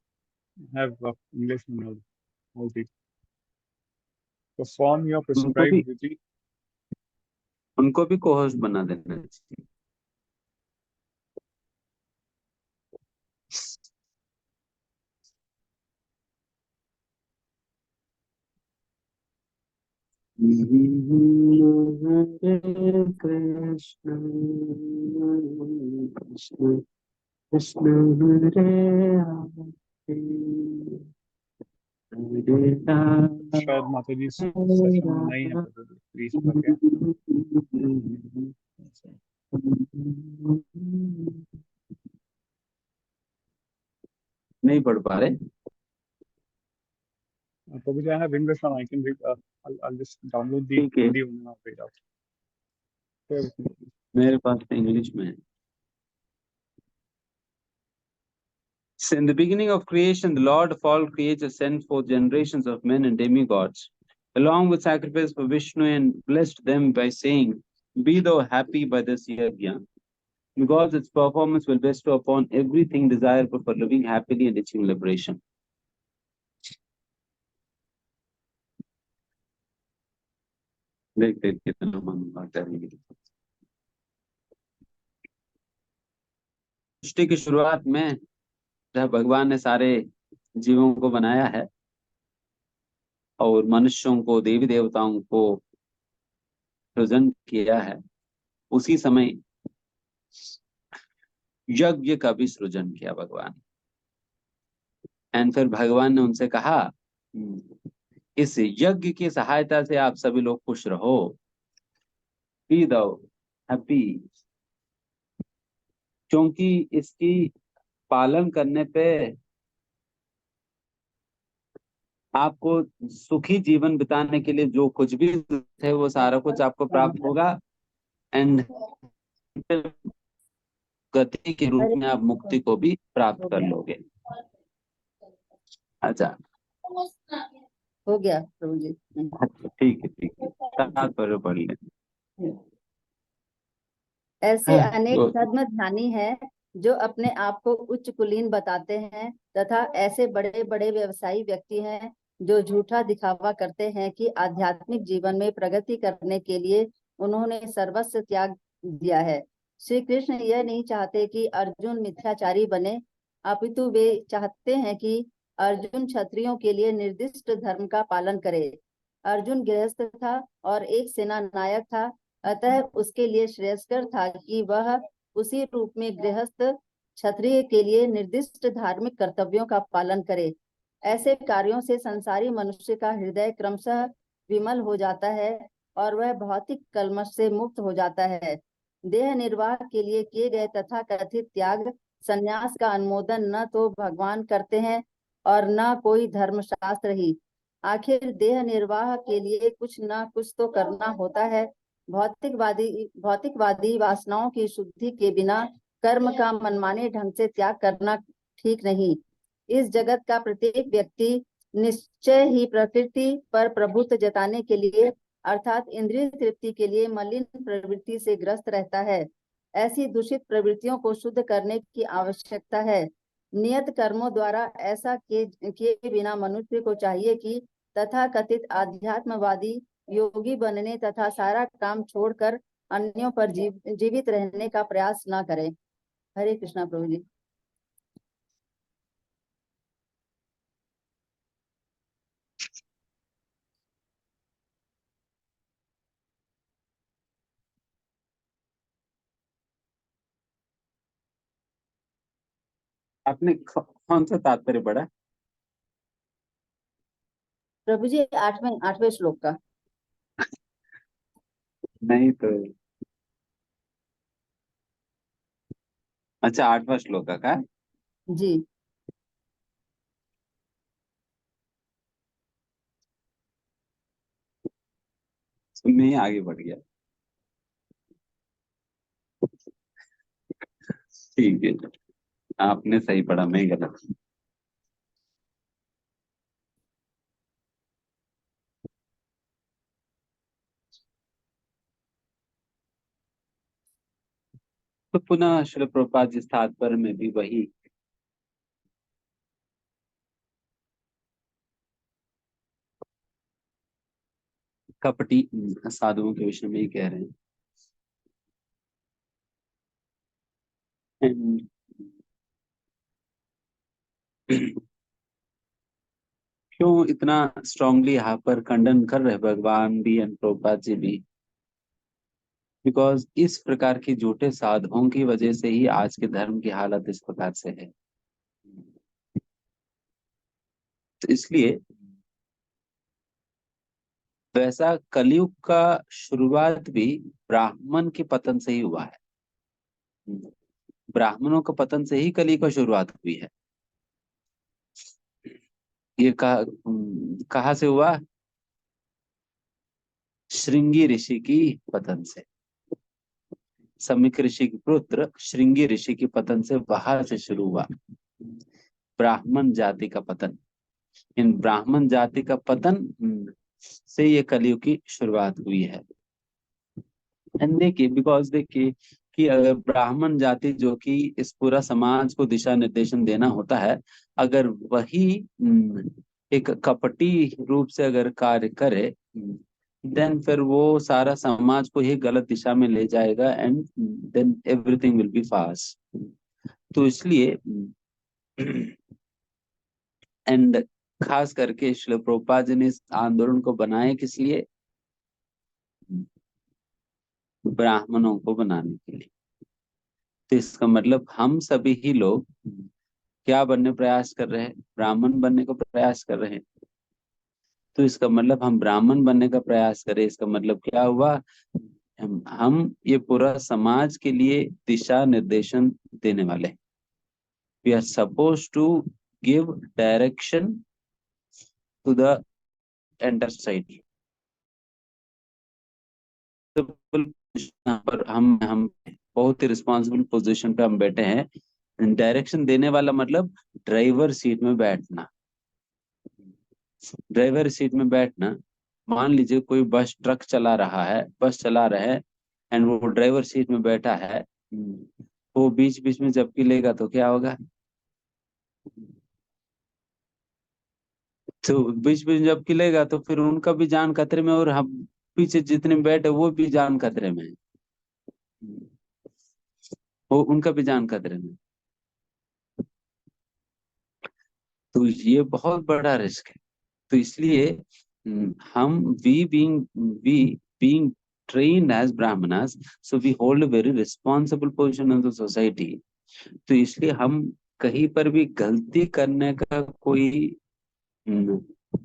have English and Maltese. Perform your prescribed duty. उनको भी को-होस्ट बना देना चाहिए। हरे कृष्ण कृष्ण कृष्ण हरे हरे हरे राम शायद माता जी सेशन नहीं है, तो प्लीज करके। नहीं पढ़ पा रहे। Prabhuji, I have English and I can read. I'll just download the ठीक है, Hindi one and I'll read out. Bear with me, please. मेरे पास तो इंग्लिश में है। So in the beginning of creation, the Lord of all creatures sent forth generations of men and demigods, along with sacrifice for Vishnu, and blessed them by saying, "Be thou happy by this yajna, because its performance will bestow upon everything desirable for living happily and achieving liberation." देखते कितना मन आता है। सृष्टि की शुरुआत में जब भगवान ने सारे जीवों को बनाया है और मनुष्यों को, देवी देवताओं को सृजन किया है, उसी समय यज्ञ का भी सृजन किया भगवान। एंड फिर भगवान ने उनसे कहा, इस यज्ञ की सहायता से आप सभी लोग खुश रहो, बी दो हैप्पी, क्योंकि इसकी पालन करने पे आपको सुखी जीवन बिताने के लिए जो कुछ भी है वो सारा कुछ आपको प्राप्त होगा, एंड गति के रूप में आप मुक्ति को भी प्राप्त कर लोगे। अच्छा, हो गया प्रभु जी। ठीक है, तात्पर्य पढ़ लें। ऐसे अनेक धर्म ध्यानी हैं जो अपने आप को उच्च कुलीन बताते हैं, तथा ऐसे बड़े बड़े व्यवसायी व्यक्ति हैं जो झूठा दिखावा करते हैं कि आध्यात्मिक जीवन में प्रगति करने के लिए उन्होंने सर्वस्व त्याग दिया है। श्री कृष्ण यह नहीं चाहते कि अर्जुन मिथ्याचारी बने, अपितु वे चाहते हैं कि अर्जुन क्षत्रियों के लिए निर्दिष्ट धर्म का पालन करे। अर्जुन गृहस्थ था और एक सेना नायक था, अतः उसके लिए श्रेयस्कर था कि वह उसी रूप में गृहस्थ क्षत्रिय के लिए निर्दिष्ट धार्मिक कर्तव्यों का पालन करे। ऐसे कार्यों से संसारी मनुष्य का हृदय क्रमशः विमल हो जाता है और वह भौतिक कल्मश से मुक्त हो जाता है। देह निर्वाह के लिए किए गए तथा कथित त्याग संन्यास का अनुमोदन न तो भगवान करते हैं और न कोई धर्मशास्त्र ही। आखिर देह निर्वाह के लिए कुछ न कुछ तो करना होता है। भौतिकवादी वासनाओं की शुद्धि के बिना कर्म का मनमाने ढंग से त्याग करना ठीक नहीं। इस जगत का प्रत्येक व्यक्ति निश्चय ही प्रकृति पर प्रभुत्व जताने के लिए अर्थात इंद्रिय तृप्ति के लिए मलिन प्रवृत्ति से ग्रस्त रहता है। ऐसी दूषित प्रवृत्तियों को शुद्ध करने की आवश्यकता है। नियत कर्मों द्वारा ऐसा किए बिना मनुष्य को चाहिए कि तथा कथित आध्यात्मवादी योगी बनने तथा सारा काम छोड़कर अन्यों पर जीवित रहने का प्रयास न करें। हरे कृष्णा प्रभु जी। आपने कौन सा तात्पर्य पढ़ा? प्रभु जी, आठवें श्लोक का। नहीं तो, अच्छा 8वां श्लोक का। जी। मैं ही आगे बढ़ गया। ठीक है, आपने सही पढ़ा, मैं गलत। तो पुनः श्रील प्रभुपाद जी तात्पर्य में भी वही कपटी साधुओं के विषय में ही कह रहे हैं। क्यों इतना स्ट्रांगली यहाँ पर खंडन कर रहे भगवान भी एंड प्रभुपाद जी भी? बिकॉज इस प्रकार की झूठे साधुओं की वजह से ही आज के धर्म की हालत इस प्रकार से है। तो इसलिए वैसा कलयुग का शुरुआत भी ब्राह्मण के पतन से ही हुआ है। ब्राह्मणों के पतन से ही कली का शुरुआत हुई है। ये कहाँ से हुआ? श्रृंगी ऋषि की पतन से। समीक ऋषि के पुत्र श्रृंगी ऋषि के पतन से, वहां से शुरू हुआ ब्राह्मण जाति का पतन। इन ब्राह्मण जाति का पतन से ये कलयुग की शुरुआत हुई है। एंड देखिए, बिकॉज देखिए कि अगर ब्राह्मण जाति जो कि इस पूरा समाज को दिशा निर्देशन देना होता है, अगर वही एक कपटी रूप से अगर कार्य करे, देन फिर वो सारा समाज को ही गलत दिशा में ले जाएगा and then everything will be fast. तो इसलिए एंड खास करके श्रील प्रभुपाद जी ने इस आंदोलन को बनाया किस लिए? ब्राह्मणों को बनाने के लिए। तो इसका मतलब हम सभी ही लोग क्या बनने प्रयास कर रहे हैं? ब्राह्मण बनने का प्रयास कर रहे हैं। तो इसका मतलब हम ब्राह्मण बनने का प्रयास करें, इसका मतलब क्या हुआ? हम ये पूरा समाज के लिए दिशा निर्देशन देने वाले हैं। We are suppose to give direction to the entire society. पर हम बहुत ही रिस्पॉन्सिबल पोजीशन पे हम बैठे हैं। डायरेक्शन देने वाला मतलब ड्राइवर सीट में बैठना। ड्राइवर सीट में बैठना, मान लीजिए कोई बस ट्रक चला रहा है, बस चला रहा है एंड वो ड्राइवर सीट में बैठा है, वो बीच बीच में झपकी लेगा तो क्या होगा? तो बीच बीच में झपकी लेगा तो फिर उनका भी जान खतरे में, और हम पीछे जितने बैठे वो भी जान खतरे में है। वो उनका भी जान खतरे में। तो ये बहुत बड़ा रिस्क है। तो इसलिए हम we being trained as brahmanas, so we hold a very responsible position in the society। तो इसलिए हम कहीं पर भी गलती करने का कोई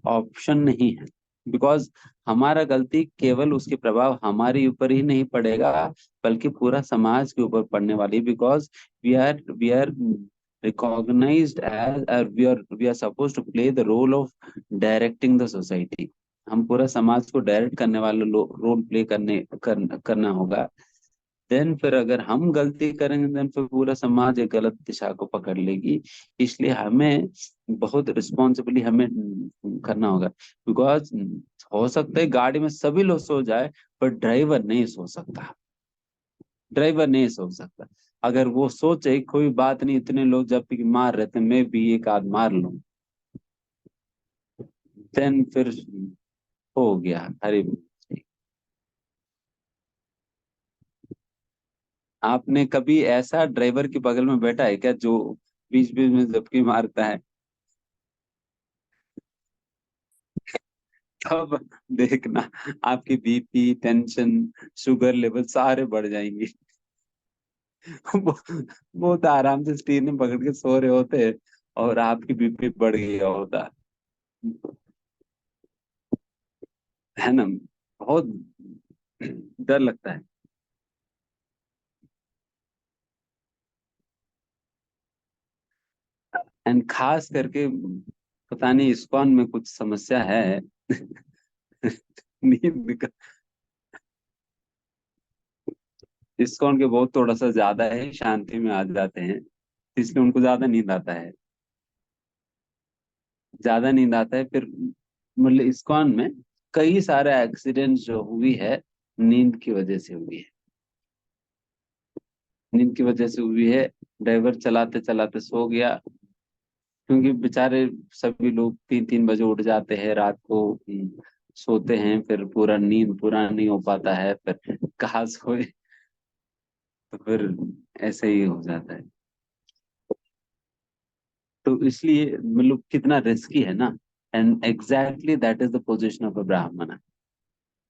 ऑप्शन नहीं है। बिकॉज हमारा गलती केवल उसके प्रभाव हमारे ऊपर ही नहीं पड़ेगा, बल्कि पूरा समाज के ऊपर पड़ने वाली। Because we are recognized as we are supposed to play the role of directing the society। हम पूरा समाज को डायरेक्ट करने वाला रोल प्ले करना होगा। देन फिर अगर हम गलती करेंगे, देन फिर पूरा समाज एक गलत दिशा को पकड़ लेगी। इसलिए हमें बहुत रिस्पॉन्सिबली हमें करना होगा। बिकॉज हो सकता है गाड़ी में सभी लोग सो जाए, पर ड्राइवर नहीं सो सकता। ड्राइवर नहीं सो सकता। अगर वो सोचे कोई बात नहीं, इतने लोग जब भी मार रहे थे, मैं भी एक आध मार लूं, देन फिर हो गया हरी। आपने कभी ऐसा ड्राइवर के बगल में बैठा है क्या जो बीच बीच में झपकी मारता है? तब देखना आपकी बीपी, टेंशन, शुगर लेवल सारे बढ़ जाएंगे। वो तो आराम से स्टीयरिंग पकड़ के सो रहे होते और आपकी बीपी बढ़ गया होता, है ना। बहुत डर लगता है। एंड खास करके पता नहीं इस्कॉन में कुछ समस्या है। नींद का इस्कॉन के बहुत थोड़ा सा ज्यादा है, शांति में आ जाते हैं, इसलिए उनको ज्यादा नींद आता है, ज्यादा नींद आता है। फिर मतलब इस्कॉन में कई सारे एक्सीडेंट जो हुई है नींद की वजह से हुई है, नींद की वजह से हुई है। ड्राइवर चलाते चलाते सो गया, क्योंकि बेचारे सभी लोग 3-3 बजे उठ जाते हैं रात को, सोते हैं, फिर पूरा नींद पूरा नहीं हो पाता है, फिर कहाँ सोए, तो फिर ऐसे ही हो जाता है। तो इसलिए मतलब कितना रिस्की है ना। And exactly that is the position of a ब्राह्मण।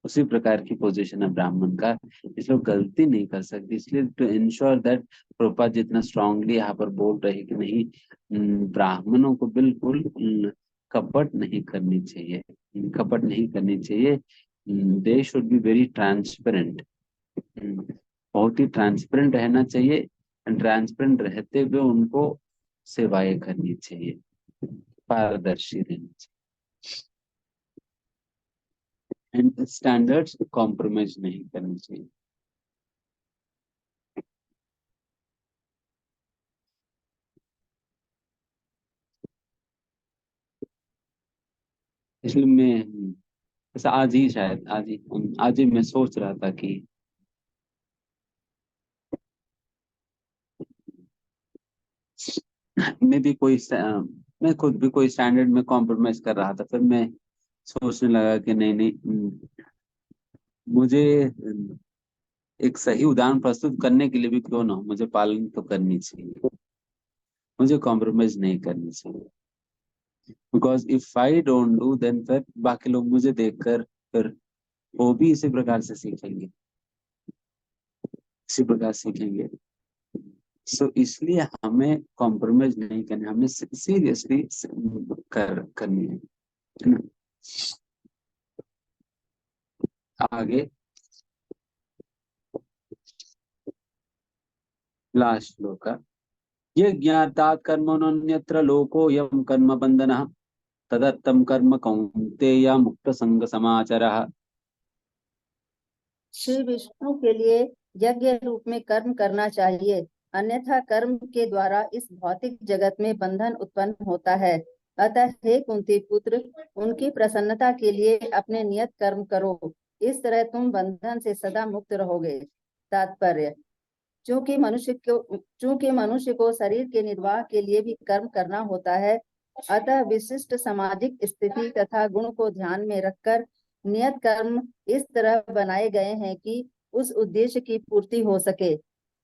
उसी प्रकार की पोजीशन है ब्राह्मण का, इसलिए वो गलती नहीं कर सकती। इसलिए टू इंश्योर दैट प्रभुपाद जितना स्ट्रांगली यहाँ पर बोल रहे कि नहीं, ब्राह्मणों को बिल्कुल कपट नहीं करनी चाहिए, कपट नहीं करनी चाहिए। They should be very transparent, बहुत ही ट्रांसपेरेंट रहना चाहिए। एंड ट्रांसपेरेंट रहते हुए उनको सेवाएं करनी चाहिए, पारदर्शी रहनी चाहिए, एंड स्टैंडर्ड्स कॉम्प्रोमाइज नहीं करनी चाहिए। इसलिए मैं ऐसा आज ही मैं सोच रहा था कि मैं भी मैं खुद भी कोई स्टैंडर्ड में कॉम्प्रोमाइज कर रहा था। फिर मैं सोचने लगा कि नहीं नहीं, मुझे एक सही उदाहरण प्रस्तुत करने के लिए भी क्यों ना हो, मुझे पालन तो करनी चाहिए, मुझे कॉम्प्रोमाइज नहीं करनी चाहिए। Because if I don't do then फिर बाकी लोग मुझे देखकर फिर वो भी इसी प्रकार से सीखेंगे, इसी प्रकार सीखेंगे। सो इसलिए हमें कॉम्प्रोमाइज नहीं करना, हमें सीरियसली करनी है ना। आगे लास्ट श्लोक का, ये ज्ञातात् कर्मणोऽन्यत्र लोको यम कर्म बंधनः तदत्तम कर्म कौन्तेय मुक्त संग समाचरः। श्री विष्णु के लिए यज्ञ रूप में कर्म करना चाहिए, अन्यथा कर्म के द्वारा इस भौतिक जगत में बंधन उत्पन्न होता है। अतः हे कुंती पुत्र, उनकी प्रसन्नता के लिए अपने नियत कर्म करो, इस तरह तुम बंधन से सदा मुक्त रहोगे। तात्पर्य, चूंकि मनुष्य को शरीर के निर्वाह के लिए भी कर्म करना होता है, अतः विशिष्ट सामाजिक स्थिति तथा गुण को ध्यान में रखकर नियत कर्म इस तरह बनाए गए हैं कि उस उद्देश्य की पूर्ति हो सके।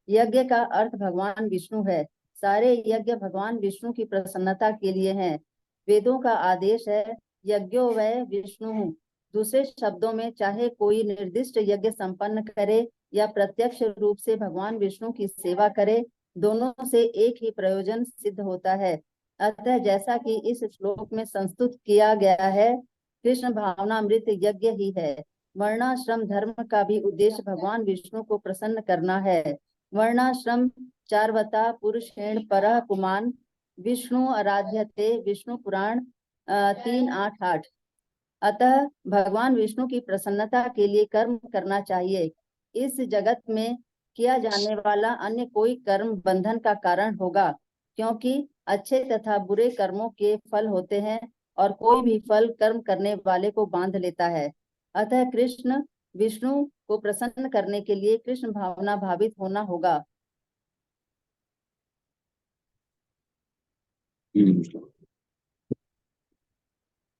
यज्ञ का अर्थ भगवान विष्णु है, सारे यज्ञ भगवान विष्णु की प्रसन्नता के लिए हैं। वेदों का आदेश है, यज्ञो वै विष्णु। दूसरे शब्दों में, चाहे कोई निर्दिष्ट यज्ञ संपन्न करे या प्रत्यक्ष रूप से भगवान विष्णु की सेवा करे, दोनों से एक ही प्रयोजन सिद्ध होता है। अतः जैसा कि इस श्लोक में संस्तुत किया गया है, कृष्ण भावनामृत यज्ञ ही है। वर्णाश्रम धर्म का भी उद्देश्य भगवान विष्णु को प्रसन्न करना है। वर्णाश्रम चारवता पुरुषेण परः पुमान् विष्णु आराध्यते, विष्णु पुराण 3:8-8। अतः भगवान विष्णु की प्रसन्नता के लिए कर्म करना चाहिए। इस जगत में किया जाने वाला अन्य कोई कर्म बंधन का कारण होगा, क्योंकि अच्छे तथा बुरे कर्मों के फल होते हैं और कोई भी फल कर्म करने वाले को बांध लेता है। अतः कृष्ण विष्णु को प्रसन्न करने के लिए कृष्ण भावना भावित होना होगा।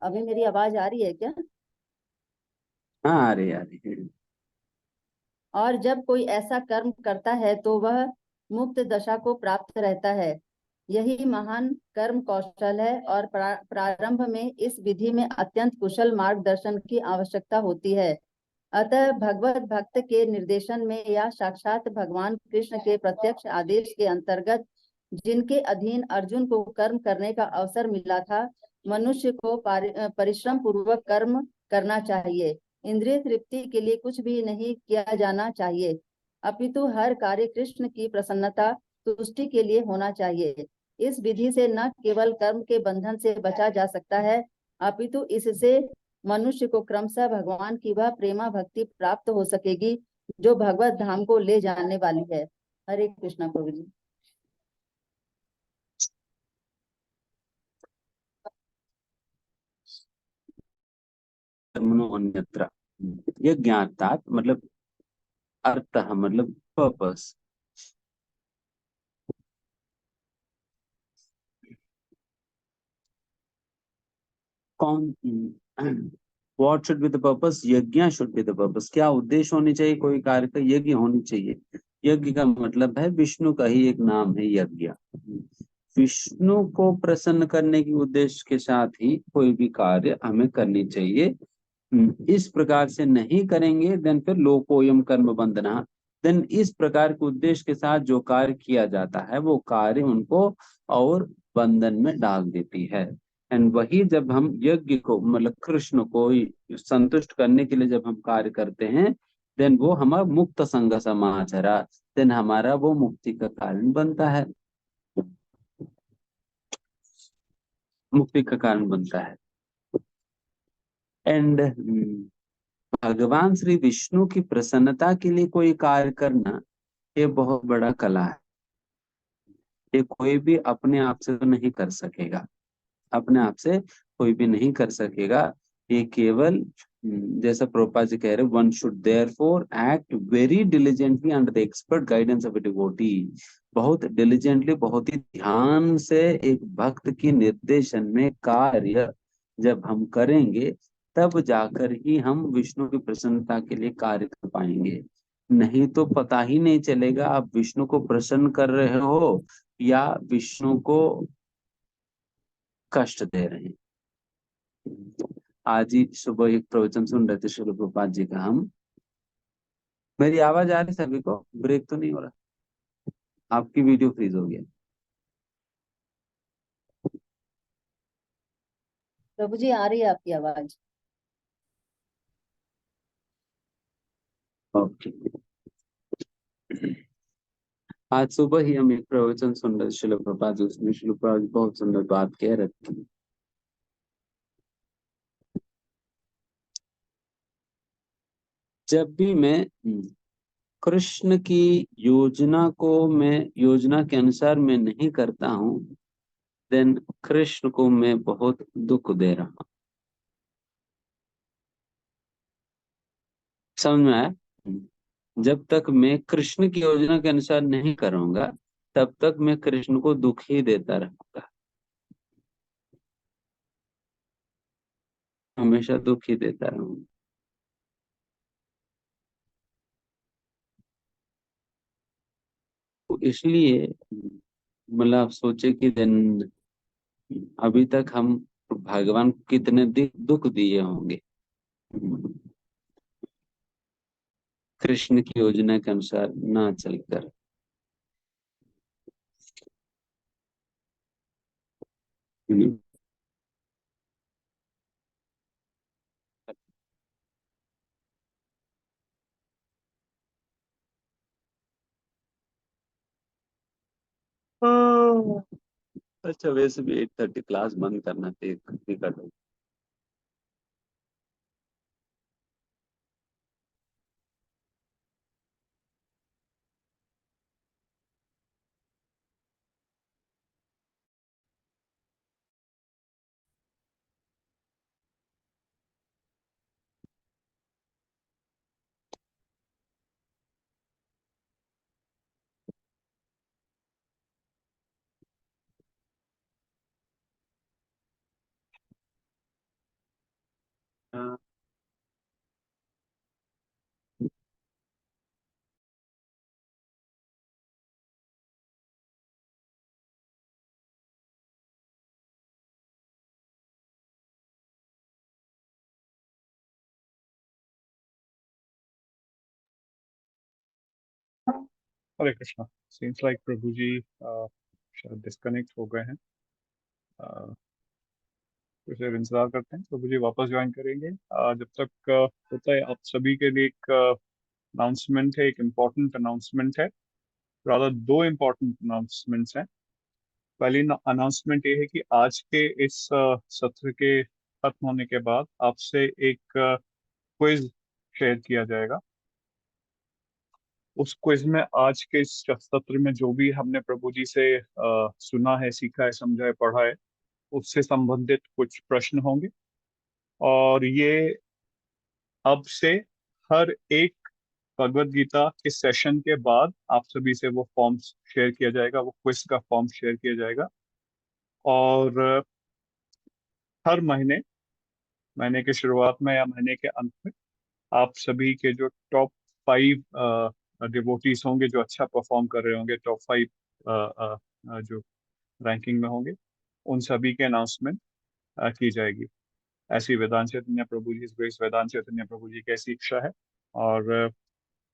अभी मेरी आवाज आ रही है क्या? हाँ, आ रही। और जब कोई ऐसा कर्म करता है तो वह मुक्त दशा को प्राप्त रहता है। यही महान कर्म कौशल है और प्रारंभ में इस विधि में अत्यंत कुशल मार्गदर्शन की आवश्यकता होती है। अतः भगवत भक्त के निर्देशन में या साक्षात भगवान कृष्ण के प्रत्यक्ष आदेश के अंतर्गत जिनके अधीन अर्जुन को कर्म करने का अवसर मिला था, मनुष्य को परिश्रम पूर्वक कर्म करना चाहिए। इंद्रिय तृप्ति के लिए कुछ भी नहीं किया जाना चाहिए, अपितु हर कार्य कृष्ण की प्रसन्नता तुष्टि के लिए होना चाहिए। इस विधि से न केवल कर्म के बंधन से बचा जा सकता है, अपितु इससे मनुष्य को क्रमशः भगवान की वह प्रेमा भक्ति प्राप्त हो सकेगी जो भगवत धाम को ले जाने वाली है। हरे कृष्णा प्रभु जी। कर्मणो अन्यत्र, ये ज्ञातात मतलब अर्थ मतलब पर्पस। कौन what should be the purpose? यज्ञ शुड बी द पर्पस। क्या उद्देश्य होनी चाहिए कोई कार्य का? यज्ञ होनी चाहिए। यज्ञ का मतलब है विष्णु का ही एक नाम है यज्ञ। विष्णु को प्रसन्न करने के उद्देश्य के साथ ही कोई भी कार्य हमें करनी चाहिए। इस प्रकार से नहीं करेंगे देन फिर लोकोयम कर्म बंधना, देन इस प्रकार के उद्देश्य के साथ जो कार्य किया जाता है वो कार्य उनको और बंधन में डाल देती है। एंड वही जब हम यज्ञ को मतलब कृष्ण को संतुष्ट करने के लिए जब हम कार्य करते हैं, देन वो हमारा मुक्त संग समाचारा, देन हमारा वो मुक्ति का कारण बनता है, मुक्ति का कारण बनता है। एंड भगवान श्री विष्णु की प्रसन्नता के लिए कोई कार्य करना ये बहुत बड़ा कला है। ये कोई भी अपने आप से तो नहीं कर सकेगा, अपने आप से कोई भी नहीं कर सकेगा। ये केवल जैसा प्रभुपाद जी कह रहे, one should therefore act very diligently under the expert guidance of a devotee. बहुत डिलिजेंटली, बहुत ही ध्यान से एक भक्त की निर्देशन में कार्य जब हम करेंगे तब जाकर ही हम विष्णु की प्रसन्नता के लिए कार्य कर पाएंगे। नहीं तो पता ही नहीं चलेगा आप विष्णु को प्रसन्न कर रहे हो या विष्णु को कष्ट दे रहे हैं। आज ही सुबह एक प्रवचन सुन रहे थे श्री प्रभुपाद जी का हम। मेरी आवाज आ रही सभी को? ब्रेक तो नहीं हो रहा? आपकी वीडियो फ्रीज हो गया? प्रभु जी आ रही है आपकी आवाज। ओके। आज सुबह ही हम एक प्रवचन सुन रहे श्री प्रभुपाद जी, उसमें श्री प्रभुपाद जी बहुत सुंदर बात कह रहे थे। जब भी मैं कृष्ण की योजना को मैं योजना के अनुसार मैं नहीं करता हूँ, देन कृष्ण को मैं बहुत दुख दे रहा हूँ। समझ में आया? जब तक मैं कृष्ण की योजना के अनुसार नहीं करूंगा तब तक मैं कृष्ण को दुख ही देता रहूंगा, हमेशा दुख ही देता रहूंगा। तो इसलिए मतलब आप सोचे कि दिन अभी तक हम भगवान को कितने दुख दिए होंगे कृष्ण की योजना के अनुसार ना चलकर। अच्छा, वैसे भी 8:30 क्लास बंद करना टिकट। हरे कृष्णा। सीन्स लाइक प्रभु जी शायद डिस्कनेक्ट हो गए हैं। कुछ देर इंतजार करते हैं, प्रभु जी वापस ज्वाइन करेंगे। जब तक होता है, आप सभी के लिए एक अनाउंसमेंट है, एक इम्पोर्टेंट अनाउंसमेंट है। रादर दो इम्पोर्टेंट अनाउंसमेंट्स हैं। पहली अनाउंसमेंट ये है कि आज के इस सत्र के खत्म होने के बाद आपसे एक क्विज शेयर किया जाएगा। उस क्विज में आज के इस सत्र में जो भी हमने प्रभु जी से सुना है, सीखा है, समझा है, पढ़ा है, उससे संबंधित कुछ प्रश्न होंगे। और ये अब से हर एक भगवत गीता के सेशन के बाद आप सभी से वो फॉर्म शेयर किया जाएगा, वो क्विज का फॉर्म शेयर किया जाएगा। और हर महीने के शुरुआत में या महीने के अंत में आप सभी के जो टॉप 5 डिवोटीज होंगे, जो अच्छा परफॉर्म कर रहे होंगे, टॉप 5 जो रैंकिंग में होंगे, उन सभी के अनाउंसमेंट की जाएगी। ऐसी वेदांत चैतन्य प्रभु जी, इस वेदांत चैतन्य प्रभु जी की ऐसी इच्छा है। और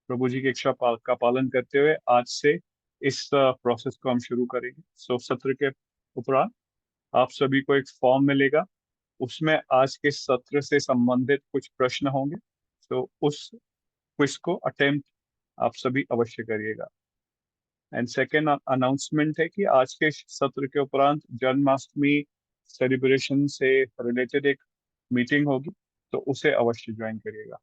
प्रभु जी की इच्छा का पालन करते हुए आज से इस प्रोसेस को हम शुरू करेंगे। सो सत्र के उपरांत आप सभी को एक फॉर्म मिलेगा, उसमें आज के सत्र से संबंधित कुछ प्रश्न होंगे। तो उस क्विज को अटेम्प्ट आप सभी अवश्य करिएगा। एंड सेकेंड अनाउंसमेंट है कि आज के सत्र के उपरांत जन्माष्टमी सेलिब्रेशन से रिलेटेड एक मीटिंग होगी, तो उसे अवश्य ज्वाइन करिएगा।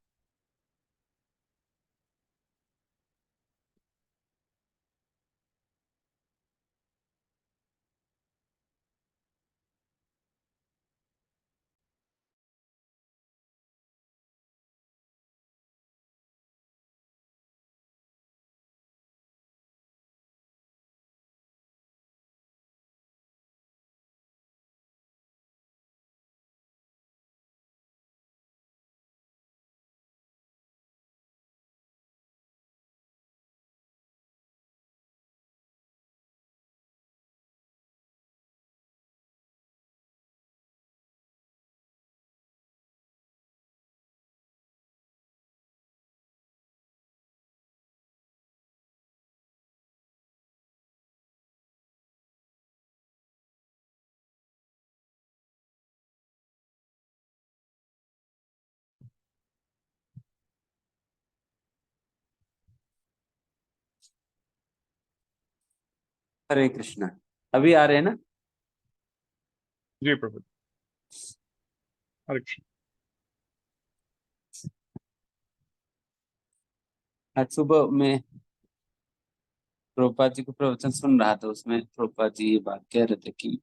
हरे कृष्णा। अभी आ रहे हैं ना? जी प्रभु। हरे कृष्ण। आज सुबह में प्रभुपाद जी को प्रवचन सुन रहा था, उसमें प्रभुपाद जी ये बात कह रहे थे कि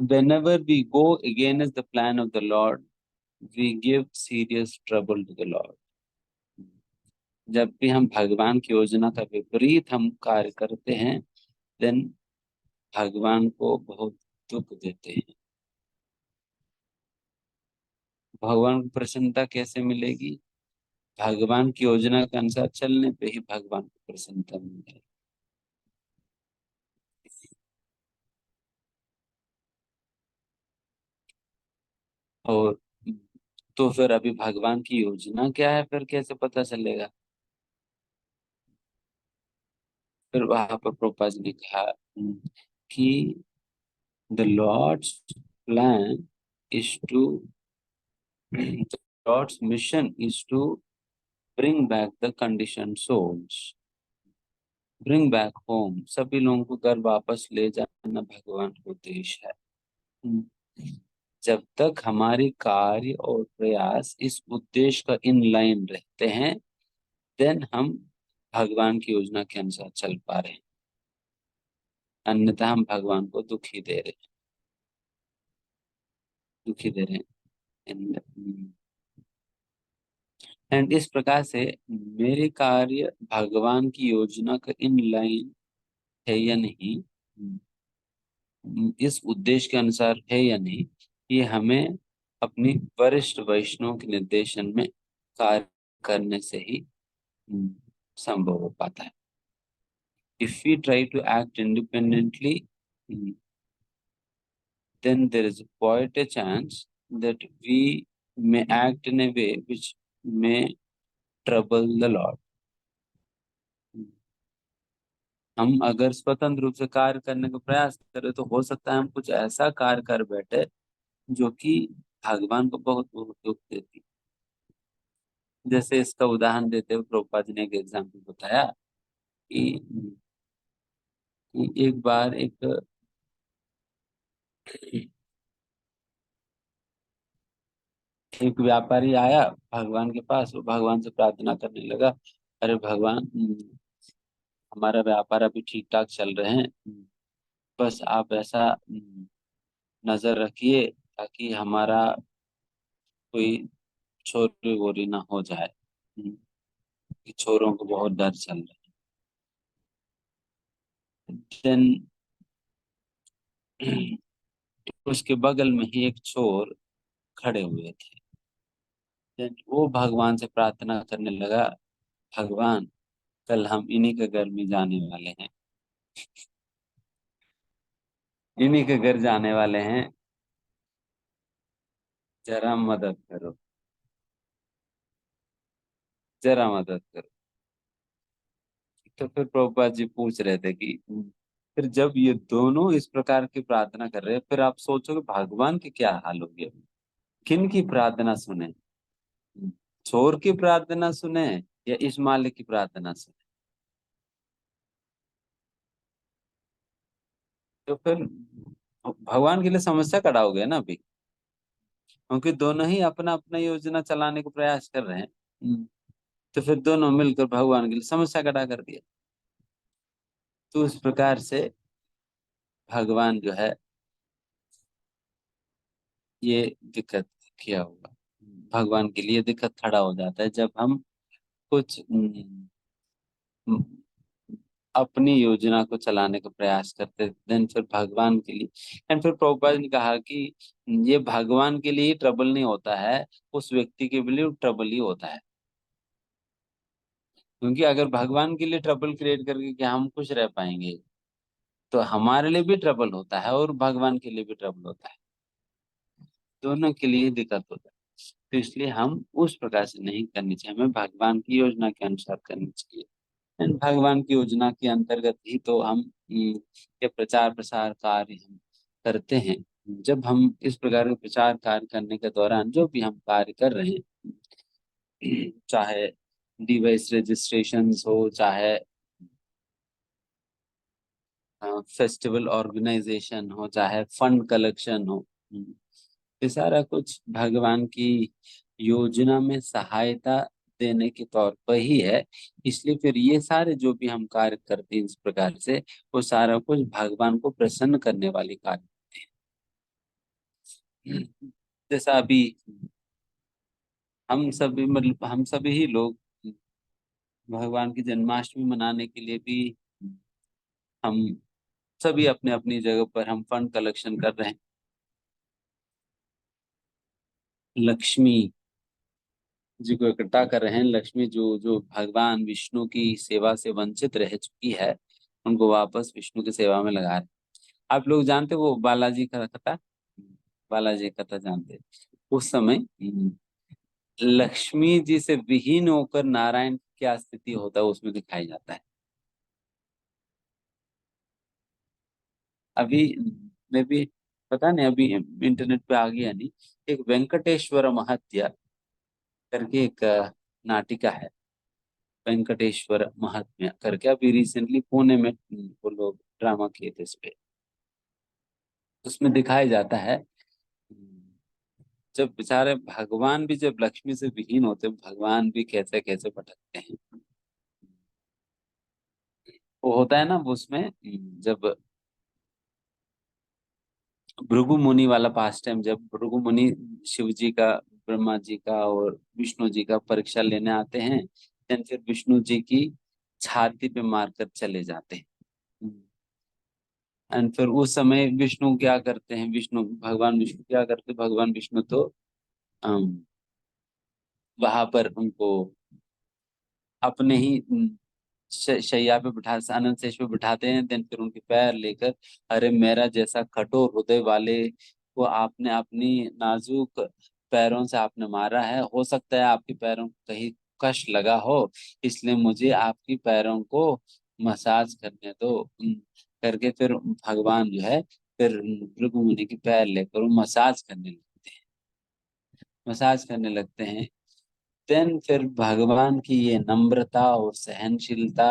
whenever we go against the plan of the Lord, we give serious trouble to the Lord. जब भी हम भगवान की योजना का विपरीत हम कार्य करते हैं, देन भगवान को बहुत दुख देते हैं। भगवान को प्रसन्नता कैसे मिलेगी? भगवान की योजना के अनुसार चलने पे ही भगवान को प्रसन्नता मिलेगी। और तो फिर अभी भगवान की योजना क्या है, फिर कैसे पता चलेगा? फिर वहां पर प्रभुपाद जी ने कहा कि the Lord's plan is to the Lord's mission is to bring back the conditioned souls, bring back home. सभी लोगों को घर वापस ले जाना भगवान का उद्देश्य है। जब तक हमारे कार्य और प्रयास इस उद्देश्य का इन लाइन रहते हैं, देन हम भगवान की योजना के अनुसार चल पा रहे हैं, अन्यथा हम भगवान को दुखी दे रहे हैं। एंड इस प्रकार से मेरे कार्य भगवान की योजना का इन लाइन है या नहीं, इस उद्देश्य के अनुसार है या नहीं, ये हमें अपनी वरिष्ठ वैष्णव के निर्देशन में कार्य करने से ही संभव हो पाता है। If we try to act independently, then there is quite a chance that we may act in a way which may trouble the Lord. हम अगर स्वतंत्र रूप से कार्य करने का प्रयास करें तो हो सकता है हम कुछ ऐसा कार्य कर बैठे जो कि भगवान को बहुत बहुत दुख देती। जैसे इसका उदाहरण देते हुए प्रभुपाद जी ने एक एग्जाम्पल बताया कि एक बार एक व्यापारी आया भगवान के पास, वो भगवान से प्रार्थना करने लगा, अरे भगवान, हमारा व्यापार अभी ठीक ठाक चल रहे हैं, बस आप ऐसा नजर रखिए ताकि हमारा कोई चोरी वोरी ना हो जाए। कि चोरों को बहुत डर चल रहा है। देन उसके बगल में ही एक चोर खड़े हुए थे। देन वो भगवान से प्रार्थना करने लगा, भगवान, कल हम इन्हीं के घर में जाने वाले हैं, इन्हीं के घर जाने वाले हैं, जरा मदद करो, जरा मदद करो। तो फिर प्रभुपाद जी पूछ रहे थे कि फिर जब ये दोनों इस प्रकार की प्रार्थना कर रहे हैं, फिर आप सोचोगे भगवान के क्या हाल होंगे, किन की प्रार्थना सुने? चोर की प्रार्थना सुने या इस मालिक की प्रार्थना सुने? तो फिर भगवान के लिए समस्या खड़ा हो गया ना अभी, क्योंकि दोनों ही अपना अपना योजना चलाने का प्रयास कर रहे हैं। तो फिर दोनों मिलकर भगवान के लिए समस्या खड़ा कर दिया। तो उस प्रकार से भगवान जो है ये दिक्कत किया होगा, भगवान के लिए दिक्कत खड़ा हो जाता है जब हम कुछ अपनी योजना को चलाने का प्रयास करते देन फिर भगवान के लिए। एंड फिर प्रभुपाद ने कहा कि ये भगवान के लिए ट्रबल नहीं होता है, उस व्यक्ति के लिए ट्रबल ही होता है। क्योंकि अगर भगवान के लिए ट्रबल क्रिएट करके क्या हम खुश रह पाएंगे? तो हमारे लिए भी ट्रबल होता है और भगवान के लिए भी ट्रबल होता है, दोनों के लिए दिक्कत होता है। तो इसलिए हम उस प्रकार से नहीं करनी चाहिए, हमें भगवान की योजना के अनुसार करनी चाहिए। एंड भगवान की योजना के अंतर्गत ही तो हम ये प्रचार प्रसार कार्य हम करते हैं। जब हम इस प्रकार के प्रचार कार्य करने के दौरान जो भी हम कार्य कर रहे हैं, चाहे डिवाइस रजिस्ट्रेशन हो, चाहे फेस्टिवल ऑर्गेनाइजेशन हो, चाहे फंड कलेक्शन हो, ये सारा कुछ भगवान की योजना में सहायता देने के तौर पर ही है। इसलिए फिर ये सारे जो भी हम कार्य करते हैं इस प्रकार से, वो सारा कुछ भगवान को प्रसन्न करने वाले कार्य हैं। जैसा अभी हम सभी, मतलब हम सभी ही लोग भगवान की जन्माष्टमी मनाने के लिए भी हम सभी अपने अपनी जगह पर हम फंड कलेक्शन कर रहे हैं। लक्ष्मी जी को इकट्ठा कर रहे हैं, लक्ष्मी जो जो भगवान विष्णु की सेवा से वंचित रह चुकी है, उनको वापस विष्णु की सेवा में लगा रहे हैं। आप लोग जानते हो वो बालाजी का कथा, बालाजी का कथा जानते हैं? उस समय लक्ष्मी जी से विहीन होकर नारायण की क्या स्थिति होता है उसमें दिखाई जाता है। अभी मैं भी, पता नहीं अभी इंटरनेट पे आ गया नहीं, एक वेंकटेश्वर महत्या करके एक नाटिका है, वेंकटेश्वर महात्म्य करके, अभी रिसेंटली पुणे में वो लोग ड्रामा किए थे इस पे। उसमें दिखाया जाता है जब बेचारे भगवान भी जब लक्ष्मी से विहीन होते, भगवान भी कैसे कैसे भटकते हैं। वो होता है ना वो उसमें जब भृगु मुनि वाला पास टाइम, जब भृगु मुनि शिव जी का, ब्रह्मा जी का और विष्णु जी का परीक्षा लेने आते हैं, देन फिर विष्णु जी की छाती पे मारकर चले जाते हैं। एंड फिर उस समय विष्णु क्या करते हैं, विष्णु भगवान विष्णु क्या करते हैं, भगवान विष्णु तो वहां पर उनको अपने ही शैया पे बिठा, आनंद सेज पे बिठाते हैं। देन फिर उनके पैर लेकर, अरे मेरा जैसा कठोर हृदय वाले को आपने अपनी नाजुक पैरों से आपने मारा है, हो सकता है आपके पैरों को कहीं कष्ट लगा हो, इसलिए मुझे आपकी पैरों को मसाज करने दो। करके फिर भगवान जो है फिर भृगु मुनि की पैर लेकर वो मसाज करने लगते हैं, मसाज करने लगते हैं। देन फिर भगवान की ये नम्रता और सहनशीलता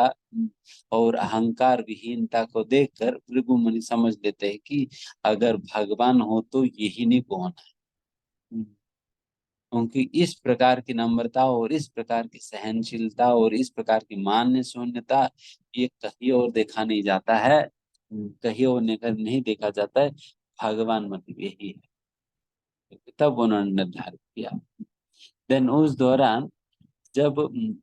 और अहंकार विहीनता को देखकर भृगु मुनि समझ लेते हैं कि अगर भगवान हो तो यही नहीं कौन है। क्योंकि इस प्रकार की नम्रता और इस प्रकार की सहनशीलता और इस प्रकार की मान्य शून्यता ये कहीं और देखा नहीं जाता है, कहीं और नहीं देखा जाता है। भगवान मतलब यही है। तब उन्होंने निर्धारित किया। देन उस दौरान जब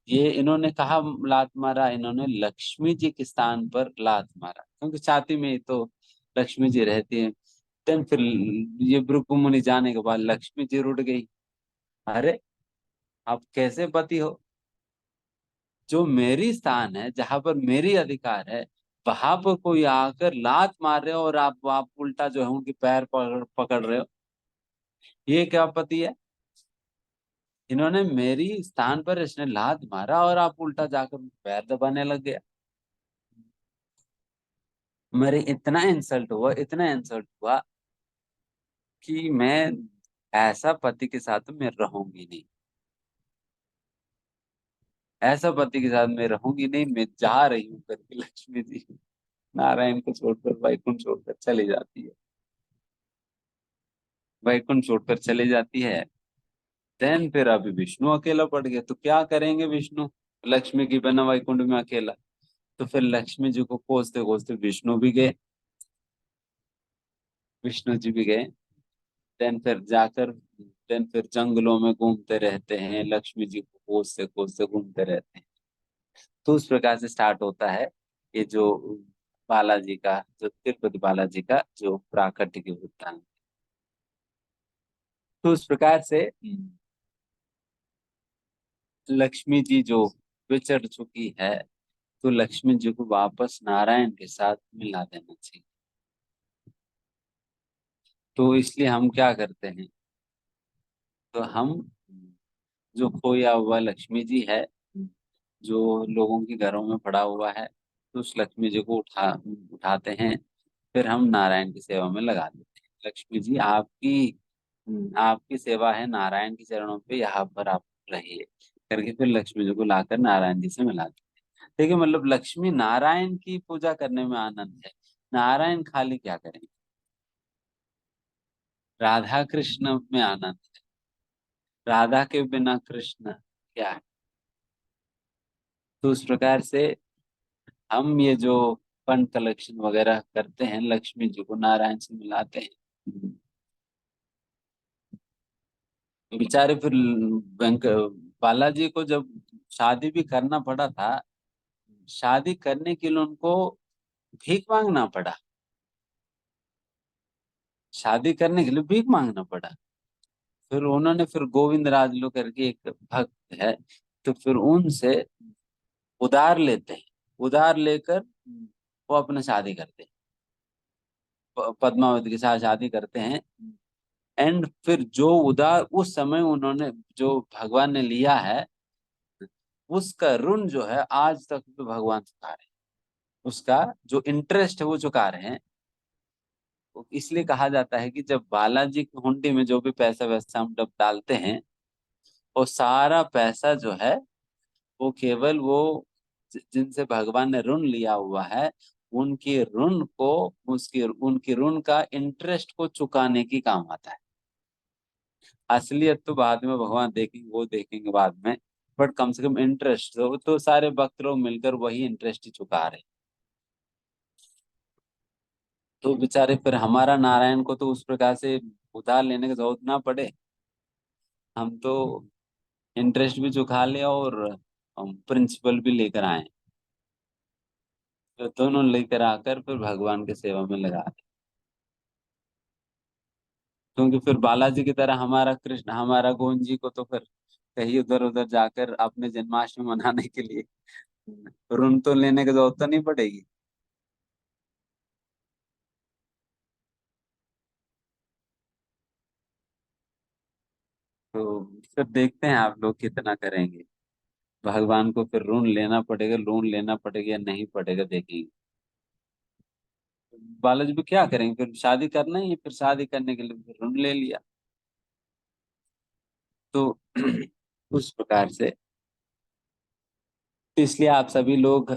ये इन्होंने कहा लात मारा, इन्होंने लक्ष्मी जी के स्थान पर लात मारा, क्योंकि छाती में ही तो लक्ष्मी जी रहती है। देन फिर ये भृगु मुनि जाने के बाद लक्ष्मी जी रुठ गई। अरे आप कैसे पति हो, जो मेरी स्थान है जहां पर मेरी अधिकार है वहां पर कोई आकर लात मार रहे हो और आप उल्टा जो है उनके पैर पकड़ पकड़ रहे हो, ये क्या पति है। इन्होंने मेरी स्थान पर इसने लात मारा और आप उल्टा जाकर उनके पैर दबाने लग गया। मेरे इतना इंसल्ट हुआ, इतना इंसल्ट हुआ कि मैं ऐसा पति के साथ मैं रहूंगी नहीं, ऐसा पति के साथ मैं रहूंगी नहीं, मैं जा रही हूँ करके लक्ष्मी जी नारायण को छोड़कर वैकुंठ छोड़कर चली जाती है, वैकुंठ छोड़कर चली जाती है। देन फिर अभी विष्णु अकेला पड़ गया, तो क्या करेंगे विष्णु लक्ष्मी की बिना वैकुंठ में अकेला। तो फिर लक्ष्मी जी को खोजते खोजते विष्णु भी गए, विष्णु जी भी गए। देन फिर जाकर देन फिर जंगलों में घूमते रहते हैं, लक्ष्मी जी को खोजते खोजते घूमते रहते हैं। तो उस प्रकार से स्टार्ट होता है ये जो बालाजी का, जो तिरुपति बालाजी का जो प्राकट्य की वृत्तांत। तो उस प्रकार से लक्ष्मी जी जो विचर चुकी है, तो लक्ष्मी जी को वापस नारायण के साथ मिला देना चाहिए। तो इसलिए हम क्या करते हैं, तो हम जो खोया हुआ लक्ष्मी जी है, जो लोगों के घरों में पड़ा हुआ है, तो उस लक्ष्मी जी को उठाते हैं, फिर हम नारायण की सेवा में लगा देते हैं। लक्ष्मी जी आपकी आपकी सेवा है नारायण के चरणों पे, यहाँ पर आप रहिए करके फिर लक्ष्मी जी को लाकर नारायण जी से मिला देते हैं। देखिए मतलब लक्ष्मी नारायण की पूजा करने में आनंद है, नारायण खाली क्या करेंगे, राधा कृष्ण में आनंद है, राधा के बिना कृष्ण क्या है। तो उस प्रकार से हम ये जो फंड कलेक्शन वगैरह करते हैं, लक्ष्मी जी को नारायण से मिलाते हैं। बेचारे फिर बैंक बालाजी को जब शादी भी करना पड़ा था, शादी करने के लिए उनको भीख मांगना पड़ा, शादी करने के लिए भीख मांगना पड़ा। फिर उन्होंने फिर गोविंद राजलू करके एक भक्त है, तो फिर उनसे उधार लेते हैं, उधार लेकर वो अपने शादी करते हैं, पद्मावती के साथ शादी करते हैं। एंड फिर जो उधार उस समय उन्होंने जो भगवान ने लिया है, उसका ऋण जो है आज तक भी भगवान चुका रहे हैं, उसका जो इंटरेस्ट है वो चुका रहे हैं। तो इसलिए कहा जाता है कि जब बालाजी की हुंडी में जो भी पैसा वैसा हम जब डालते हैं, वो सारा पैसा जो है वो केवल वो जिनसे भगवान ने ऋण लिया हुआ है, उनके ऋण को, उसकी उनकी ऋण का इंटरेस्ट को चुकाने की काम आता है। असलियत तो बाद में भगवान देखेंगे, वो देखेंगे बाद में, बट कम से कम इंटरेस्ट तो सारे भक्त लोग मिलकर वही इंटरेस्ट ही चुका रहे हैं। तो बेचारे फिर हमारा नारायण को तो उस प्रकार से उधार लेने की जरूरत ना पड़े, हम तो इंटरेस्ट भी चुका लिया और हम प्रिंसिपल भी लेकर आए, तो दोनों लेकर आकर फिर भगवान की सेवा में लगा दें। क्योंकि फिर बालाजी की तरह हमारा कृष्ण, हमारा गोविंद जी को तो फिर कहीं उधर उधर जाकर अपने जन्माष्टमी मनाने के लिए ऋण तो लेने की जरूरत तो नहीं पड़ेगी। तो फिर देखते हैं आप लोग कितना करेंगे। भगवान को फिर ऋण लेना पड़ेगा या नहीं पड़ेगा देखेंगे। बालाजी भी क्या करेंगे, फिर शादी करना ही है, फिर शादी करने के लिए फिर ऋण ले लिया। तो उस प्रकार से तो इसलिए आप सभी लोग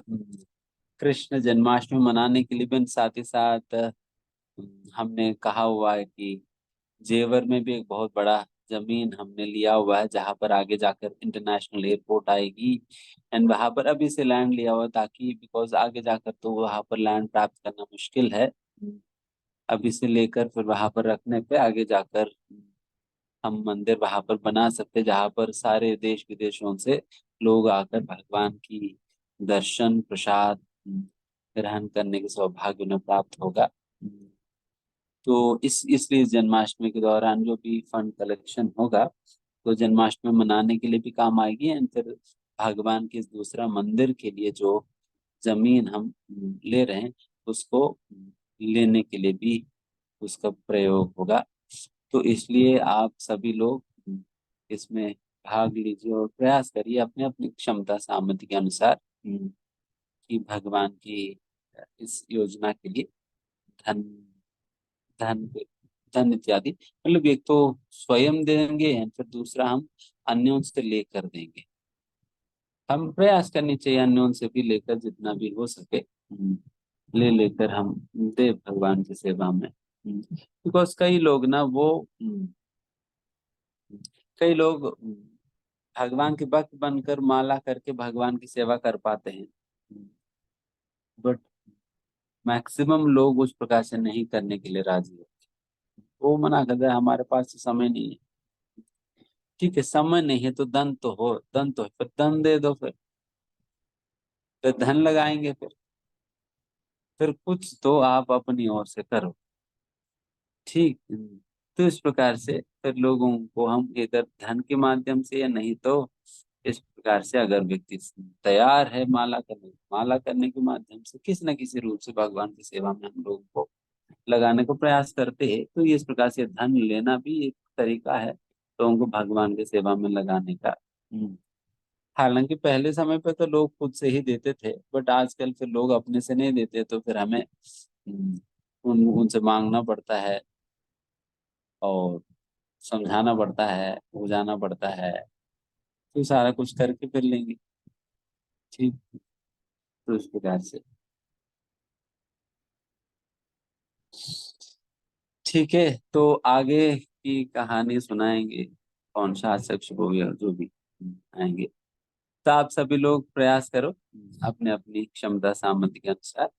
कृष्ण जन्माष्टमी मनाने के लिए भी साथ ही साथ हमने कहा हुआ है कि जेवर में भी एक बहुत बड़ा जमीन हमने लिया हुआ है, जहां पर आगे जाकर इंटरनेशनल एयरपोर्ट आएगी। एंड वहां पर अभी से लैंड लिया हुआ है, ताकि बिकॉज आगे जाकर तो वहां पर लैंड प्राप्त करना मुश्किल है। अभी से लेकर फिर वहां पर रखने पे आगे जाकर हम मंदिर वहां पर बना सकते, जहां पर सारे देश विदेशों से लोग आकर भगवान की दर्शन प्रसाद ग्रहण करने के सौभाग्य उन्हें प्राप्त होगा। तो इसलिए जन्माष्टमी के दौरान जो भी फंड कलेक्शन होगा तो जन्माष्टमी मनाने के लिए भी काम आएगी। एंड फिर भगवान के इस दूसरा मंदिर के लिए जो जमीन हम ले रहे हैं उसको लेने के लिए भी उसका प्रयोग होगा। तो इसलिए आप सभी लोग इसमें भाग लीजिए और प्रयास करिए अपने अपनी क्षमता सामर्थ्य के अनुसार कि भगवान की इस योजना के लिए धन धन धन इत्यादि, मतलब एक तो स्वयं देंगे और फिर दूसरा हम अन्यों से लेकर देंगे। हम प्रयास करनी चाहिए अन्यों से भी लेकर जितना भी हो सके ले लेकर हम दे भगवान की सेवा में। बिकॉज कई लोग ना वो कई लोग भगवान के भक्त बनकर माला करके भगवान की सेवा कर पाते हैं, बट मैक्सिमम लोग उस प्रकार से नहीं करने के लिए राजी होते। वो मना करते हैं हमारे पास तो समय नहीं है। ठीक है, समय नहीं है तो धन तो हो, धन तो है, फिर धन दे दो, फिर धन लगाएंगे, फिर कुछ तो आप अपनी ओर से करो। ठीक। तो इस प्रकार से फिर लोगों को हम इधर धन के माध्यम से या नहीं तो इस प्रकार से अगर व्यक्ति तैयार है माला करने के माध्यम से किसी न किसी रूप से भगवान की सेवा में हम लोगों को लगाने को प्रयास करते हैं, तो ये इस प्रकार से धन लेना भी एक तरीका है लोगों को भगवान की सेवा में लगाने का। हालांकि पहले समय पे तो लोग खुद से ही देते थे, बट आजकल फिर लोग अपने से नहीं देते, तो फिर हमें उनसे मांगना पड़ता है और समझाना पड़ता है, बुझाना पड़ता है, तो सारा कुछ करके फिर लेंगे। ठीक। तो इस प्रकार से ठीक है, तो आगे की कहानी सुनाएंगे कौन शासक शुभ या जो भी आएंगे। तो आप सभी लोग प्रयास करो अपने अपनी क्षमता सामर्थ्य के अनुसार।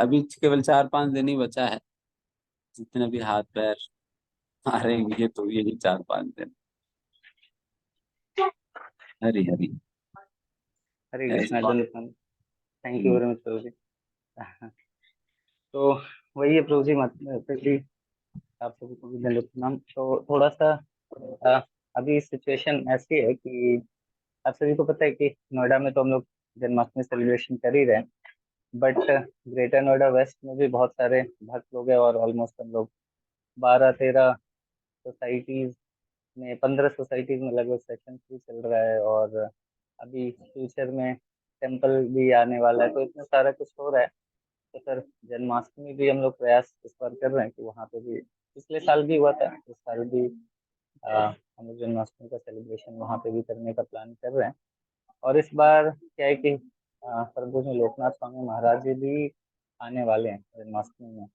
अभी केवल 4-5 दिन ही बचा है, जितने भी हाथ पैर मारेंगे तो यही 4-5 दिन। हरी हरी। हरे Yes, कृष्णा कौन? जन। थैंक यू वेरी मच प्रभु जी। तो वही है प्रभु जी, पहली आप सभी को भी दंडवत प्रणाम। तो थोड़ा सा अ, अभी सिचुएशन ऐसी है कि आप सभी को पता है कि नोएडा में तो हम लोग जन्माष्टमी सेलिब्रेशन कर ही रहे हैं, बट ग्रेटर नोएडा वेस्ट में भी बहुत सारे भक्त लोग हैं और ऑलमोस्ट हम लोग 12-13 सोसाइटीज में 15 सोसाइटीज में लगभग सेशन भी चल रहा है, और अभी फ्यूचर में टेम्पल भी आने वाला है, तो इतना सारा कुछ हो रहा है। तो सर जन्माष्टमी भी हम लोग प्रयास इस बार कर रहे हैं कि वहाँ पे भी, पिछले साल भी हुआ था, इस साल भी हम लोग जन्माष्टमी का सेलिब्रेशन वहाँ पे भी करने का प्लान कर रहे हैं। और इस बार क्या है कि प्रभु जी लोकनाथ स्वामी महाराज जी भी आने वाले हैं जन्माष्टमी में,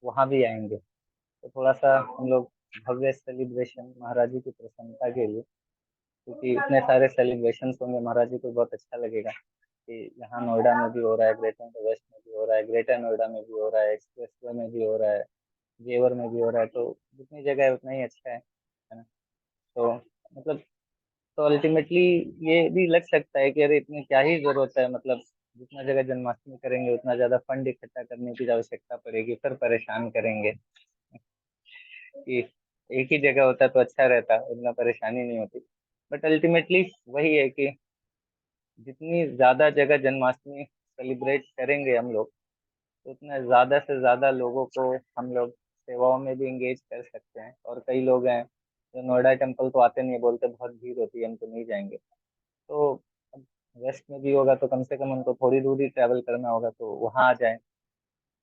वहाँ भी आएंगे। तो थोड़ा सा हम लोग भव्य सेलिब्रेशन महाराज जी की प्रसन्नता के लिए, क्योंकि इतने सारे सेलिब्रेशन होंगे महाराज जी को बहुत अच्छा लगेगा कि यहाँ नोएडा में भी हो रहा है, ग्रेटर नोएडा वेस्ट में भी हो रहा है, ग्रेटर नोएडा में भी हो रहा है, एक्सप्रेस वे में भी हो रहा है, जेवर में भी हो रहा है, तो जितनी जगह है उतना ही अच्छा है ना। तो मतलब तो अल्टीमेटली ये भी लग सकता है कि अरे इतनी क्या ही जरूरत है, मतलब जितना जगह जन्माष्टमी करेंगे उतना ज्यादा फंड इकट्ठा करने की आवश्यकता पड़ेगी, फिर परेशान करेंगे कि एक ही जगह होता तो अच्छा रहता, उतना परेशानी नहीं होती। बट अल्टीमेटली वही है कि जितनी ज्यादा जगह जन्माष्टमी सेलिब्रेट करेंगे हम लोग, तो उतना ज्यादा से ज्यादा लोगों को हम लोग सेवाओं में भी इंगेज कर सकते हैं। और कई लोग हैं जो नोएडा टेम्पल तो आते नहीं है, बोलते बहुत भीड़ होती है हम तो नहीं जाएंगे। तो वेस्ट में भी होगा तो कम से कम उनको थोड़ी दूरी ट्रैवल करना होगा, तो वहाँ आ जाएं।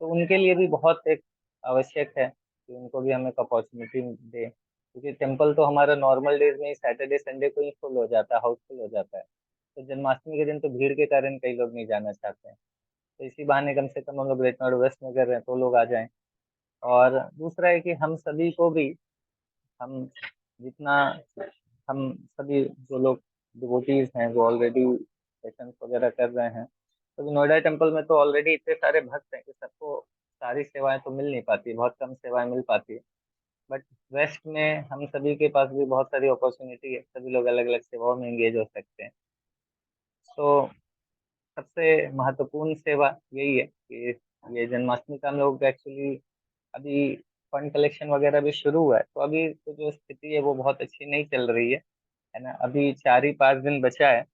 तो उनके लिए भी बहुत एक आवश्यक है कि उनको भी हम एक अपॉर्चुनिटी दें, क्योंकि टेम्पल तो हमारा नॉर्मल डेज में ही सैटरडे संडे को ही फुल हो जाता है, हाउसफुल हो जाता है। तो जन्माष्टमी के दिन तो भीड़ के कारण कई लोग नहीं जाना चाहते हैं। तो इसी बहाने कम से कम हम लोग ग्रेट नॉर्थ वेस्ट में कर रहे हैं तो लोग आ जाएं। और दूसरा है कि हम सभी को भी, हम जितना, हम सभी जो लोग डिवोटीज हैं जो ऑलरेडी सेशंस वगैरह कर रहे हैं, तो नोएडा टेम्पल में तो ऑलरेडी इतने सारे भक्त हैं कि सबको सारी सेवाएं तो मिल नहीं पाती, बहुत कम सेवाएं मिल पाती है। बट वेस्ट में हम सभी के पास भी बहुत सारी अपॉर्चुनिटी है, सभी लोग अलग अलग सेवाओं में एंगेज हो सकते हैं। तो सबसे महत्वपूर्ण सेवा यही है कि ये जन्माष्टमी का हम लोग एक्चुअली अभी फंड कलेक्शन वगैरह भी शुरू हुआ है, तो अभी तो जो स्थिति है वो बहुत अच्छी नहीं चल रही है ना। अभी 4 ही 5 दिन बचा है,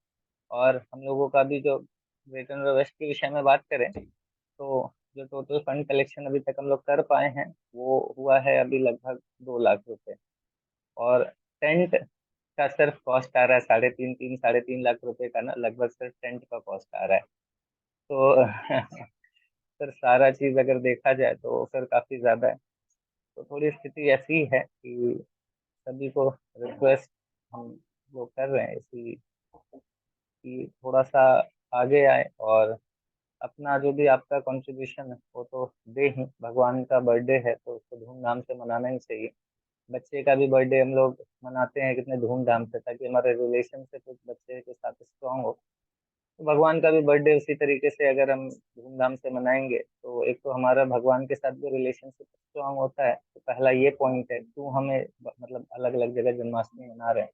और हम लोगों का भी जो ग्रेटर नोएडा वेस्ट के विषय में बात करें तो जो टोटल फंड कलेक्शन अभी तक हम लोग कर पाए हैं वो हुआ है अभी लगभग 2 लाख रुपए। और टेंट का सिर्फ कॉस्ट आ रहा है 3.5 3 3 साढ़े 3 लाख रुपए का ना, लगभग सिर्फ टेंट का कॉस्ट आ रहा है। तो फिर सारा चीज अगर देखा जाए तो फिर काफी ज्यादा है। तो थोड़ी स्थिति ऐसी है कि सभी को रिक्वेस्ट हम लोग कर रहे हैं इसी कि थोड़ा सा आगे आए, और अपना जो भी आपका कंट्रीब्यूशन है वो तो दे ही। भगवान का बर्थडे है तो उसको धूमधाम से मनाना ही चाहिए। बच्चे का भी बर्थडे हम लोग मनाते हैं कितने धूमधाम से, ताकि हमारे रिलेशनशिप उस बच्चे के साथ स्ट्रांग हो। तो भगवान का भी बर्थडे उसी तरीके से अगर हम धूमधाम से मनाएंगे तो एक तो हमारा भगवान के साथ भी रिलेशनशिप स्ट्रांग होता है। तो पहला ये पॉइंट है, क्यों हमें मतलब अलग अलग जगह जन्माष्टमी मना रहे हैं।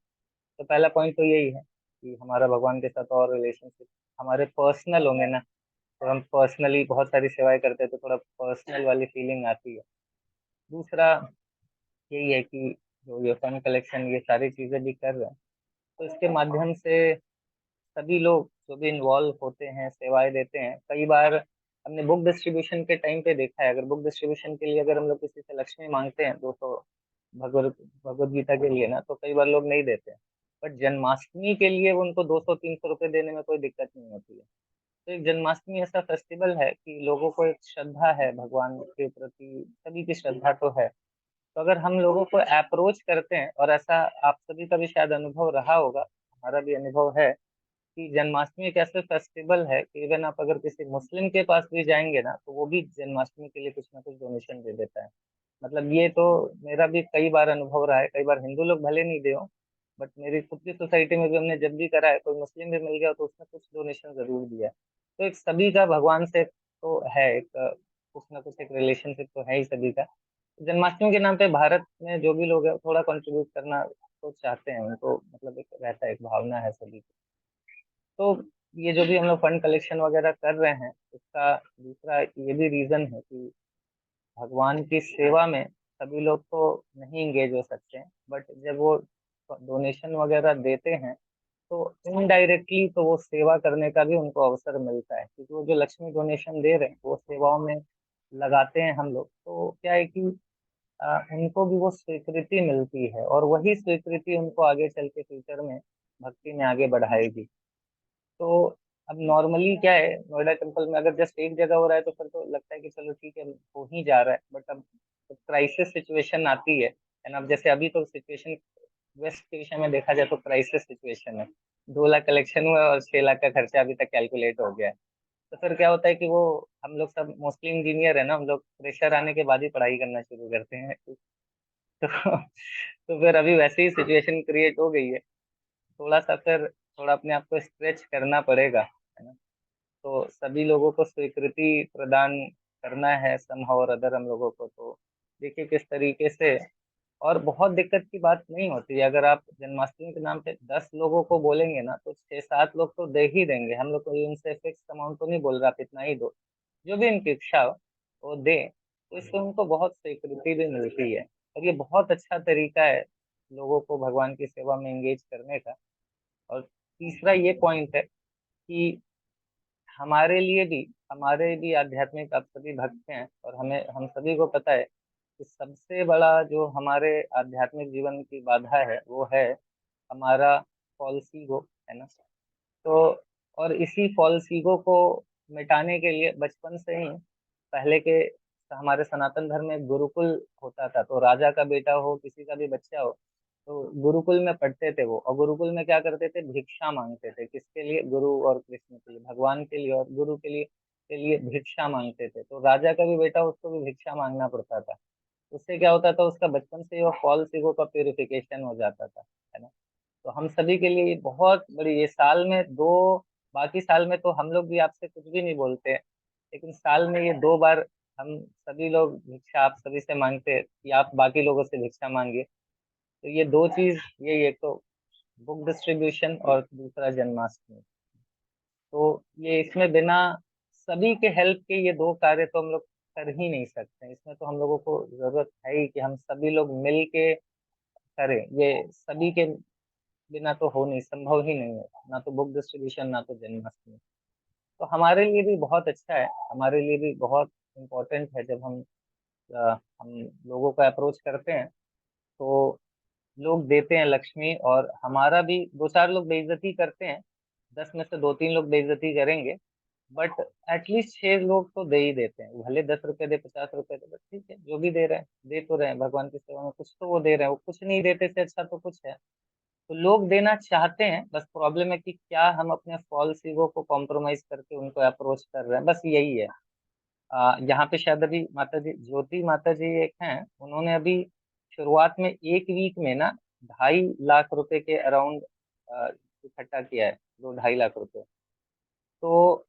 तो पहला पॉइंट तो यही है कि हमारा भगवान के साथ और रिलेशनशिप हमारे पर्सनल होंगे ना, तो हम पर्सनली बहुत सारी सेवाएं करते हैं तो थोड़ा पर्सनल वाली फीलिंग आती है। दूसरा यही है कि जो ये फंड कलेक्शन ये सारी चीजें भी कर रहे हैं, तो इसके माध्यम से सभी लोग जो भी इन्वॉल्व होते हैं सेवाएं देते हैं। कई बार हमने बुक डिस्ट्रीब्यूशन के टाइम पे देखा है, अगर बुक डिस्ट्रीब्यूशन के लिए अगर हम लोग किसी से लक्ष्मी मांगते हैं 200 भगवत भगवत गीता के लिए ना, तो कई बार लोग नहीं देते हैं। बट जन्माष्टमी के लिए वो उनको 200 300 रुपए देने में कोई दिक्कत नहीं होती है। तो एक जन्माष्टमी ऐसा फेस्टिवल है कि लोगों को एक श्रद्धा है भगवान के प्रति, सभी की श्रद्धा तो है। तो अगर हम लोगों को अप्रोच करते हैं, और ऐसा आप सभी का भी शायद अनुभव रहा होगा, हमारा भी अनुभव है कि जन्माष्टमी एक ऐसे फेस्टिवल है कि इवन आप अगर किसी मुस्लिम के पास भी जाएंगे ना तो वो भी जन्माष्टमी के लिए कुछ ना कुछ डोनेशन दे देता है। मतलब ये तो मेरा भी कई बार अनुभव रहा है। कई बार हिंदू लोग भले नहीं दे हो, बट मेरी खुद की सोसाइटी में भी हमने जब भी करा है, कोई मुस्लिम भी मिल गया तो उसने कुछ डोनेशन जरूर दिया है। तो एक सभी का भगवान से तो है एक कुछ ना कुछ एक रिलेशनशिप तो है ही सभी का। जन्माष्टमी के नाम पे भारत में जो भी लोग हैं थोड़ा कंट्रीब्यूट करना तो चाहते हैं, उनको मतलब एक रहता है, एक भावना है सभी की। तो ये जो भी हम लोग फंड कलेक्शन वगैरह कर रहे हैं उसका दूसरा ये भी रीजन है कि भगवान की सेवा में सभी लोग तो नहीं इंगेज हो सकते हैं, बट जब वो डोनेशन वगैरह देते हैं तो इनडायरेक्टली तो वो सेवा करने का भी उनको अवसर मिलता है, क्योंकि वो जो लक्ष्मी डोनेशन दे रहे हैं वो सेवाओं में लगाते हैं हम लोग। तो क्या है कि उनको भी वो स्वीकृति मिलती है, और वही स्वीकृति उनको आगे चल के फ्यूचर में भक्ति में आगे बढ़ाएगी। तो अब नॉर्मली क्या है, नोएडा टेम्पल में अगर जस्ट एक जगह हो रहा है तो फिर तो लगता है कि चलो ठीक है हो ही जा रहा है। बट अब क्राइसिस सिचुएशन आती है एंड अब जैसे अभी तो सिचुएशन वेस्ट के विषय में देखा जाए तो क्राइसिस सिचुएशन है। 2 लाख कलेक्शन हुआ और 6 लाख का खर्चा अभी तक कैलकुलेट हो गया है। तो फिर क्या होता है कि वो हम लोग सब मोस्टली इंजीनियर है ना, हम लोग प्रेशर आने के बाद ही पढ़ाई करना शुरू करते हैं। तो फिर अभी वैसे ही सिचुएशन क्रिएट हो गई है। थोड़ा सा फिर थोड़ा अपने आप को स्ट्रेच करना पड़ेगा, है ना। तो सभी लोगों को स्वीकृति प्रदान करना है समहाउ और अदर हम लोगों को। तो देखिए किस तरीके से, और बहुत दिक्कत की बात नहीं होती है। अगर आप जन्माष्टमी के नाम पे 10 लोगों को बोलेंगे ना तो 6 7 लोग तो दे ही देंगे। हम लोग कोई उनसे फिक्स अमाउंट तो नहीं बोल रहा आप इतना ही दो, जो भी उनकी इच्छा हो वो दे। तो इससे उनको बहुत स्वीकृति भी मिलती है, और ये बहुत अच्छा तरीका है लोगों को भगवान की सेवा में एंगेज करने का। और तीसरा ये पॉइंट है कि हमारे लिए भी, हमारे भी आध्यात्मिक आप सभी भक्त हैं, और हमें हम सभी को पता है कि सबसे बड़ा जो हमारे आध्यात्मिक जीवन की बाधा है वो है हमारा पॉलिसी वो, है ना। तो और इसी फॉल्स ईगो को मिटाने के लिए बचपन से ही पहले के हमारे सनातन धर्म में गुरुकुल होता था। तो राजा का बेटा हो, किसी का भी बच्चा हो, तो गुरुकुल में पढ़ते थे वो। और गुरुकुल में क्या करते थे, भिक्षा मांगते थे। किसके लिए? गुरु और कृष्ण के लिए, भगवान के लिए और गुरु के लिए भिक्षा मांगते थे। तो राजा का भी बेटा, उसको भी भिक्षा मांगना पड़ता था। उससे क्या होता था, उसका बचपन से ही वो फॉल्स ईगो का प्यूरिफिकेशन हो जाता था, है ना। तो हम सभी के लिए ये बहुत बड़ी, ये साल में दो, बाकी साल में तो हम लोग भी आपसे कुछ भी नहीं बोलते, लेकिन साल में ये 2 बार हम सभी लोग भिक्षा आप सभी से मांगते हैं कि आप बाकी लोगों से भिक्षा मांगिए। तो ये 2 चीज, ये एक तो बुक डिस्ट्रीब्यूशन और दूसरा जन्माष्टमी। तो ये इसमें बिना सभी के हेल्प के ये 2 कार्य तो हम लोग कर ही नहीं सकते। इसमें तो हम लोगों को जरूरत है ही कि हम सभी लोग मिल के करें। ये सभी के बिना तो हो नहीं, संभव ही नहीं है, ना तो बुक डिस्ट्रीब्यूशन, ना तो जन्माष्टमी। तो हमारे लिए भी बहुत अच्छा है, हमारे लिए भी बहुत इम्पोर्टेंट है। जब हम लोगों को अप्रोच करते हैं तो लोग देते हैं लक्ष्मी, और हमारा भी 2-4 लोग बेइज्जती करते हैं, 10 में से 2-3 लोग बेइज्जती करेंगे, बट एटलीस्ट 6 लोग तो दे ही देते हैं। भले 10 रुपए दे, 50 रुपए दे, बट ठीक है, जो भी दे रहे हैं दे तो रहे हैं, भगवान की सेवा में कुछ तो वो दे रहे हैं। वो कुछ नहीं देते से अच्छा तो कुछ है। तो लोग देना चाहते हैं, बस प्रॉब्लम है कि क्या हम अपने फॉल्स ईगो को कॉम्प्रोमाइज करके उनको अप्रोच कर रहे हैं, बस यही है। यहाँ पे शायद अभी माता जी, ज्योति माता जी एक हैं, उन्होंने अभी शुरुआत में 1 वीक में ना 2.5 लाख रुपए के अराउंड इकट्ठा किया है, 2-2.5 लाख रुपए। तो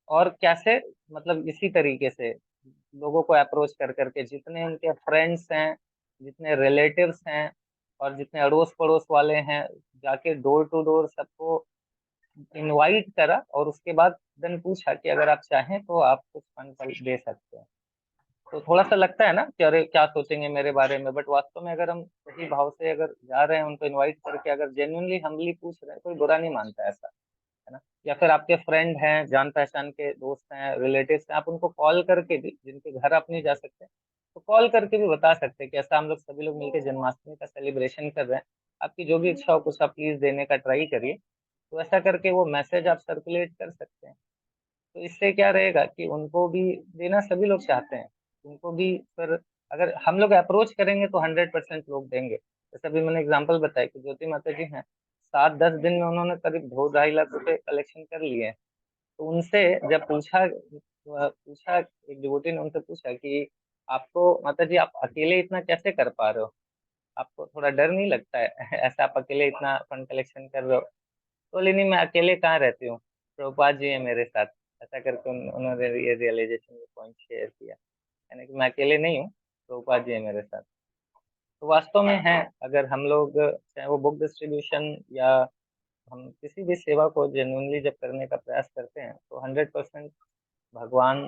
और कैसे, मतलब इसी तरीके से लोगों को अप्रोच कर करके, जितने उनके फ्रेंड्स हैं, जितने रिलेटिव्स हैं, और जितने अड़ोस पड़ोस वाले हैं, जाके डोर टू डोर सबको इनवाइट करा, और उसके बाद देन पूछा कि अगर आप चाहें तो आप कुछ फंड दे सकते हैं। तो थोड़ा सा लगता है ना कि अरे क्या सोचेंगे मेरे बारे में, बट वास्तव में अगर हम सही भाव से अगर जा रहे हैं, उनको इनवाइट करके, अगर जेन्युइनली हम्बली पूछ रहे हैं, कोई बुरा नहीं मानता है ऐसा, है ना। या फिर आपके फ्रेंड हैं, जान पहचान के दोस्त हैं, रिलेटिव्स हैं, आप उनको कॉल करके भी, जिनके घर आप नहीं जा सकते, तो कॉल करके भी बता सकते हैं कि ऐसा हम लोग सभी लोग मिलकर जन्माष्टमी का सेलिब्रेशन कर रहे हैं, आपकी जो भी इच्छा हो कुछ आप प्लीज देने का ट्राई करिए। तो ऐसा करके वो मैसेज आप सर्कुलेट कर सकते हैं। तो इससे क्या रहेगा कि उनको भी देना सभी लोग चाहते हैं, उनको भी फिर अगर हम लोग अप्रोच करेंगे तो 100% लोग देंगे। जैसे अभी मैंने एग्जांपल बताया कि ज्योति माता जी हैं, 7-10 दिन में उन्होंने करीब 2-2.5 लाख रुपए कलेक्शन कर लिए हैं। तो उनसे जब पूछा एक डिवोटी ने उनसे पूछा कि आपको माता जी, आप अकेले इतना कैसे कर पा रहे हो, आपको थोड़ा डर नहीं लगता है ऐसा आप अकेले इतना फंड कलेक्शन कर रहे हो? तो बोली, नहीं मैं अकेले कहाँ रहती हूँ, प्रभुपाद जी है मेरे साथ। ऐसा करके उन्होंने ये रियलाइजेशन पॉइंट शेयर किया, यानी कि मैं अकेले नहीं हूँ, प्रभुपाद जी है मेरे साथ। तो वास्तव में है, अगर हम लोग चाहे वो बुक डिस्ट्रीब्यूशन या हम किसी भी सेवा को जेन्युइनली जब करने का प्रयास करते हैं, तो 100% भगवान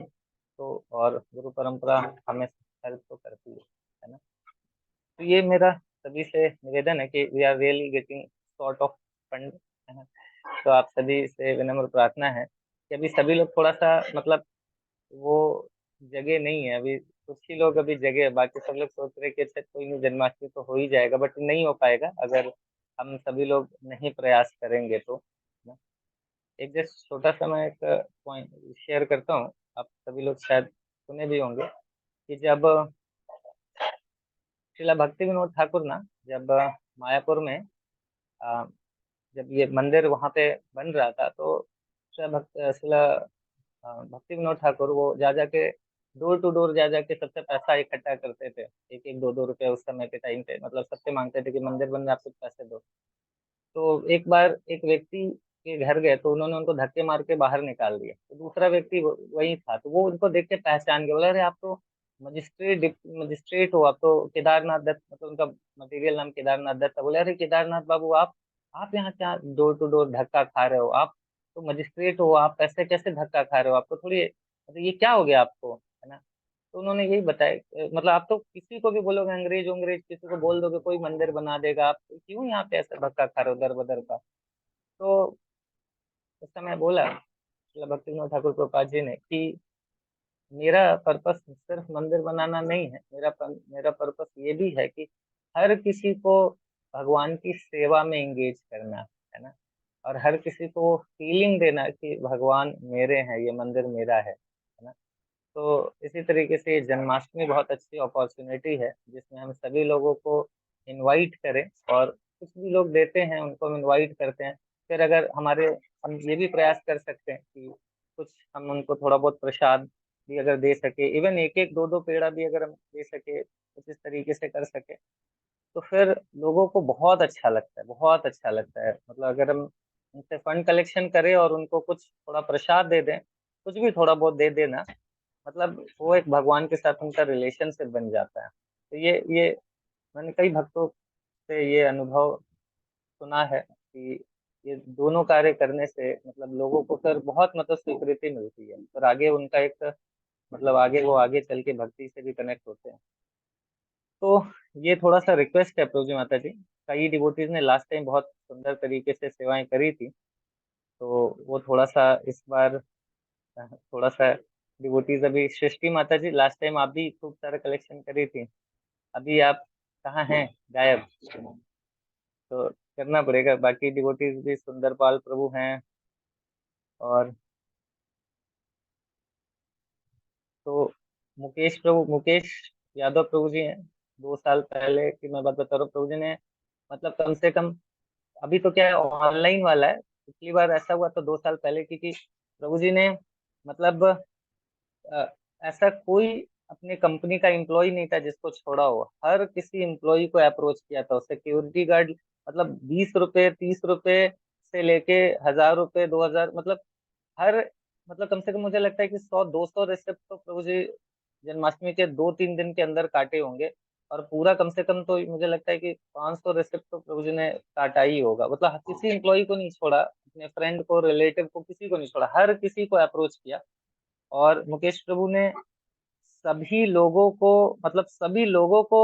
तो और गुरु परंपरा हमें हेल्प तो करती है ना। तो ये मेरा सभी से निवेदन है कि we are really getting sort of fund, है ना। तो आप सभी से विनम्र प्रार्थना है कि अभी सभी लोग थोड़ा सा, मतलब वो जगह नहीं है अभी, कुछ ही लोग अभी जगह है, बाकी सब लोग सोच रहे कि अच्छा कोई नहीं, जन्माष्टमी तो हो ही जाएगा, बट नहीं हो पाएगा अगर हम सभी लोग नहीं प्रयास करेंगे तो, है ना। एक जस्ट छोटा सा मैं एक पॉइंट शेयर करता हूँ, आप सभी लोग शायद सुने भी होंगे कि जब श्रीला भक्ति विनोद ठाकुर ना, जब मायापुर में अ, जब ये मंदिर वहां पे बन रहा था, तो श्रीला भक्ति विनोद ठाकुर वो जा जाके डोर टू डोर जा जाके सबसे पैसा इकट्ठा करते थे, 1-1, 2-2 रुपए उस समय के टाइम पे, मतलब सबसे मांगते थे कि मंदिर बन रहा है, आप कुछ पैसे दो। तो एक बार एक व्यक्ति के घर गए तो उन्होंने उनको धक्के मार के बाहर निकाल दिया। तो दूसरा व्यक्ति वही था, तो वो उनको देख के पहचान गया, बोला अरे आप तो मजिस्ट्रेट हो, आप तो केदारनाथ दत्त, मतलब उनका मटेरियल नाम केदारनाथ दत्त था। बोले अरे केदारनाथ बाबू, आप यहाँ क्या डोर टू डोर धक्का खा रहे हो, आप तो मजिस्ट्रेट हो, आप ऐसे कैसे धक्का खा रहे हो, आपको थोड़ी, मतलब ये क्या हो गया आपको, है ना। तो उन्होंने यही बताया मतलब आप तो किसी को भी बोलोगे, अंग्रेज अंग्रेज किसी को बोल दोगे, कोई मंदिर बना देगा, आप क्यों यहाँ पे ऐसा धक्का खा रहे हो दर बदर का। तो उस समय बोला मतलब भक्ति विनोद ठाकुर प्रपात जी ने कि मेरा पर्पस सिर्फ मंदिर बनाना नहीं है, मेरा पर्पस ये भी है कि हर किसी को भगवान की सेवा में एंगेज करना, है ना। और हर किसी को फीलिंग देना कि भगवान मेरे हैं, ये मंदिर मेरा है ना। तो इसी तरीके से ये जन्माष्टमी बहुत अच्छी अपॉर्चुनिटी है जिसमें हम सभी लोगों को इनवाइट करें, और कुछ भी लोग देते हैं उनको हम इनवाइट करते हैं। फिर अगर हमारे, हम ये भी प्रयास कर सकते हैं कि कुछ हम उनको थोड़ा बहुत प्रसाद भी अगर दे सके, इवन एक एक दो दो पेड़ा भी अगर हम दे सके, कुछ इस तरीके से कर सके, तो फिर लोगों को बहुत अच्छा लगता है, बहुत अच्छा लगता है। मतलब अगर हम उनसे फंड कलेक्शन करें और उनको कुछ थोड़ा प्रसाद दे दें, कुछ भी थोड़ा बहुत दे देना, मतलब वो एक भगवान के साथ उनका रिलेशनशिप बन जाता है। तो ये मैंने कई भक्तों से ये अनुभव सुना है कि ये दोनों कार्य करने से मतलब लोगों को फिर बहुत मतलब स्वीकृति मिलती है, फिर आगे उनका एक मतलब आगे वो आगे चल के भक्ति से भी कनेक्ट होते हैं। तो ये थोड़ा सा रिक्वेस्ट है प्रभु जी माता जी, कई डिवोटीज ने लास्ट टाइम बहुत सुंदर तरीके से सेवाएं करी थी, तो वो थोड़ा सा इस बार थोड़ा सा डिवोटीज, अभी सृष्टि माता जी लास्ट टाइम आप भी खूब सारा कलेक्शन करी थी, अभी आप कहाँ हैं, गायब। तो करना पड़ेगा, बाकी डिवोटीज भी सुंदरपाल प्रभु हैं, और तो मुकेश प्रभु, मुकेश यादव प्रभु जी हैं। 2 साल पहले की मैं बात बता रहा हूँ, प्रभु जी ने मतलब कम से कम, अभी तो क्या है ऑनलाइन वाला है, पिछली बार ऐसा हुआ तो 2 साल पहले की, कि प्रभु जी ने मतलब अ, ऐसा कोई अपने कंपनी का एम्प्लॉय नहीं था जिसको छोड़ा हो, हर किसी एम्प्लॉय को अप्रोच किया था, सिक्योरिटी गार्ड मतलब 20 रुपए 30 रुपए से लेके 1000 रुपए 2000, मतलब हर, मतलब कम से कम मुझे लगता है कि 100 200 रिसिप्ट तो प्रभु जी जन्माष्टमी के 2 3 दिन के अंदर काटे होंगे, और पूरा कम से कम तो मुझे लगता है कि 500 रिसिप्ट तो प्रभु जी ने काटा ही होगा। मतलब किसी एम्प्लॉय को नहीं छोड़ा, अपने फ्रेंड को रिलेटिव को किसी को नहीं छोड़ा, हर किसी को अप्रोच किया, और मुकेश प्रभु ने सभी लोगों को, मतलब सभी लोगों को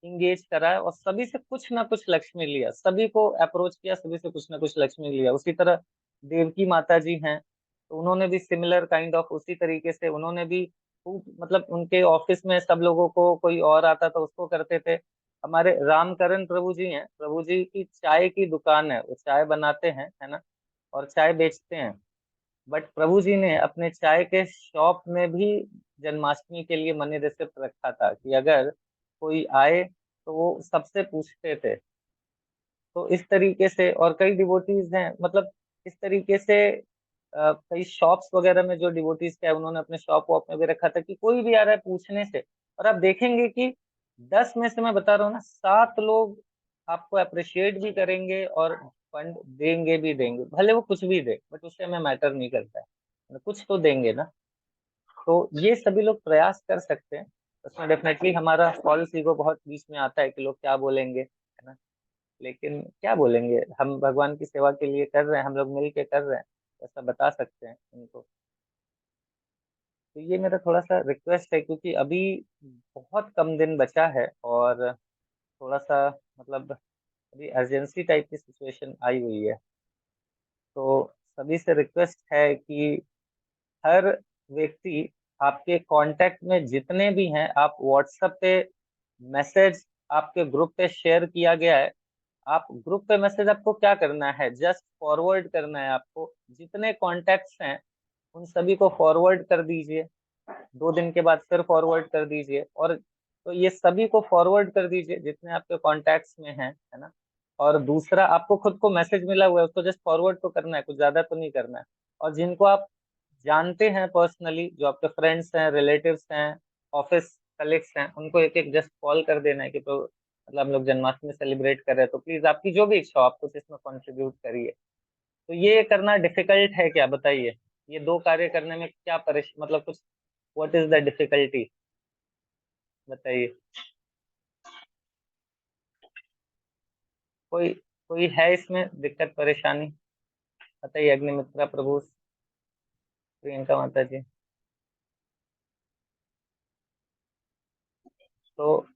इंगेज कराया, और सभी से कुछ ना कुछ लक्ष्मी लिया, सभी को अप्रोच किया, सभी से कुछ ना कुछ लक्ष्मी लिया। उसी तरह देवकी माता जी हैं, तो उन्होंने भी सिमिलर काइंड ऑफ उसी तरीके से उन्होंने भी खूब, मतलब उनके ऑफिस में सब लोगों को, कोई और आता था उसको करते थे। हमारे रामकरण प्रभु जी हैं, प्रभु जी की चाय की दुकान है, वो चाय बनाते हैं है ना, और चाय बेचते हैं, बट प्रभु जी ने अपने चाय के शॉप में भी जन्माष्टमी के लिए मनी रिसिप्ट रखा था, कि अगर कोई आए तो वो सबसे पूछते थे। तो इस तरीके से और कई डिवोटीज हैं, मतलब इस तरीके से कई शॉप्स वगैरह में जो डिवोटीज क्या है उन्होंने अपने शॉप वॉप में भी रखा था, कि कोई भी आ रहा है पूछने से, और आप देखेंगे कि 10 में से मैं बता रहा हूँ ना, 7 लोग आपको अप्रिशिएट भी करेंगे और फंड देंगे भी देंगे, भले वो कुछ भी दे, बट उससे हमें मैटर नहीं करता है, मतलब कुछ तो देंगे ना। तो ये सभी लोग प्रयास कर सकते हैं, उसमें डेफिनेटली हमारा फॉल्स ईगो बहुत बीच में आता है कि लोग क्या बोलेंगे, है ना। लेकिन क्या बोलेंगे, हम भगवान की सेवा के लिए कर रहे हैं, हम लोग मिल के कर रहे हैं, ऐसा बता सकते हैं उनको। तो ये मेरा थोड़ा सा रिक्वेस्ट है, क्योंकि अभी बहुत कम दिन बचा है, और थोड़ा सा मतलब अभी अर्जेंसी टाइप की सिचुएशन आई हुई है। तो सभी से रिक्वेस्ट है कि हर व्यक्ति, आपके कांटेक्ट में जितने भी हैं, आप व्हाट्सएप पे मैसेज, आपके ग्रुप पे शेयर किया गया है, आप ग्रुप पे मैसेज, आपको क्या करना है, जस्ट फॉरवर्ड करना है, आपको जितने कॉन्टेक्ट्स हैं उन सभी को फॉरवर्ड कर दीजिए, 2 दिन के बाद फिर फॉरवर्ड कर दीजिए, और तो ये सभी को फॉरवर्ड कर दीजिए जितने आपके कॉन्टेक्ट्स में हैं, है ना। और दूसरा, आपको खुद को मैसेज मिला हुआ है उसको जस्ट फॉरवर्ड तो करना है, कुछ ज्यादा तो नहीं करना है। और जिनको आप जानते हैं पर्सनली, जो आपके फ्रेंड्स हैं, रिलेटिव्स हैं, ऑफिस कलीग्स हैं, उनको एक एक जस्ट कॉल कर देना है कि तो मतलब हम लोग जन्माष्टमी सेलिब्रेट कर रहे हैं, तो प्लीज आपकी जो भी इच्छा हो आप कुछ इसमें कंट्रीब्यूट करिए। तो ये करना डिफिकल्ट है क्या, बताइए, ये 2 कार्य करने में क्या परेश मतलब कुछ, व्हाट इज द डिफिकल्टी, बताइए। कोई कोई है इसमें दिक्कत परेशानी, बताइए, अग्निमित्रा प्रभु, प्रियंका माता जी। तो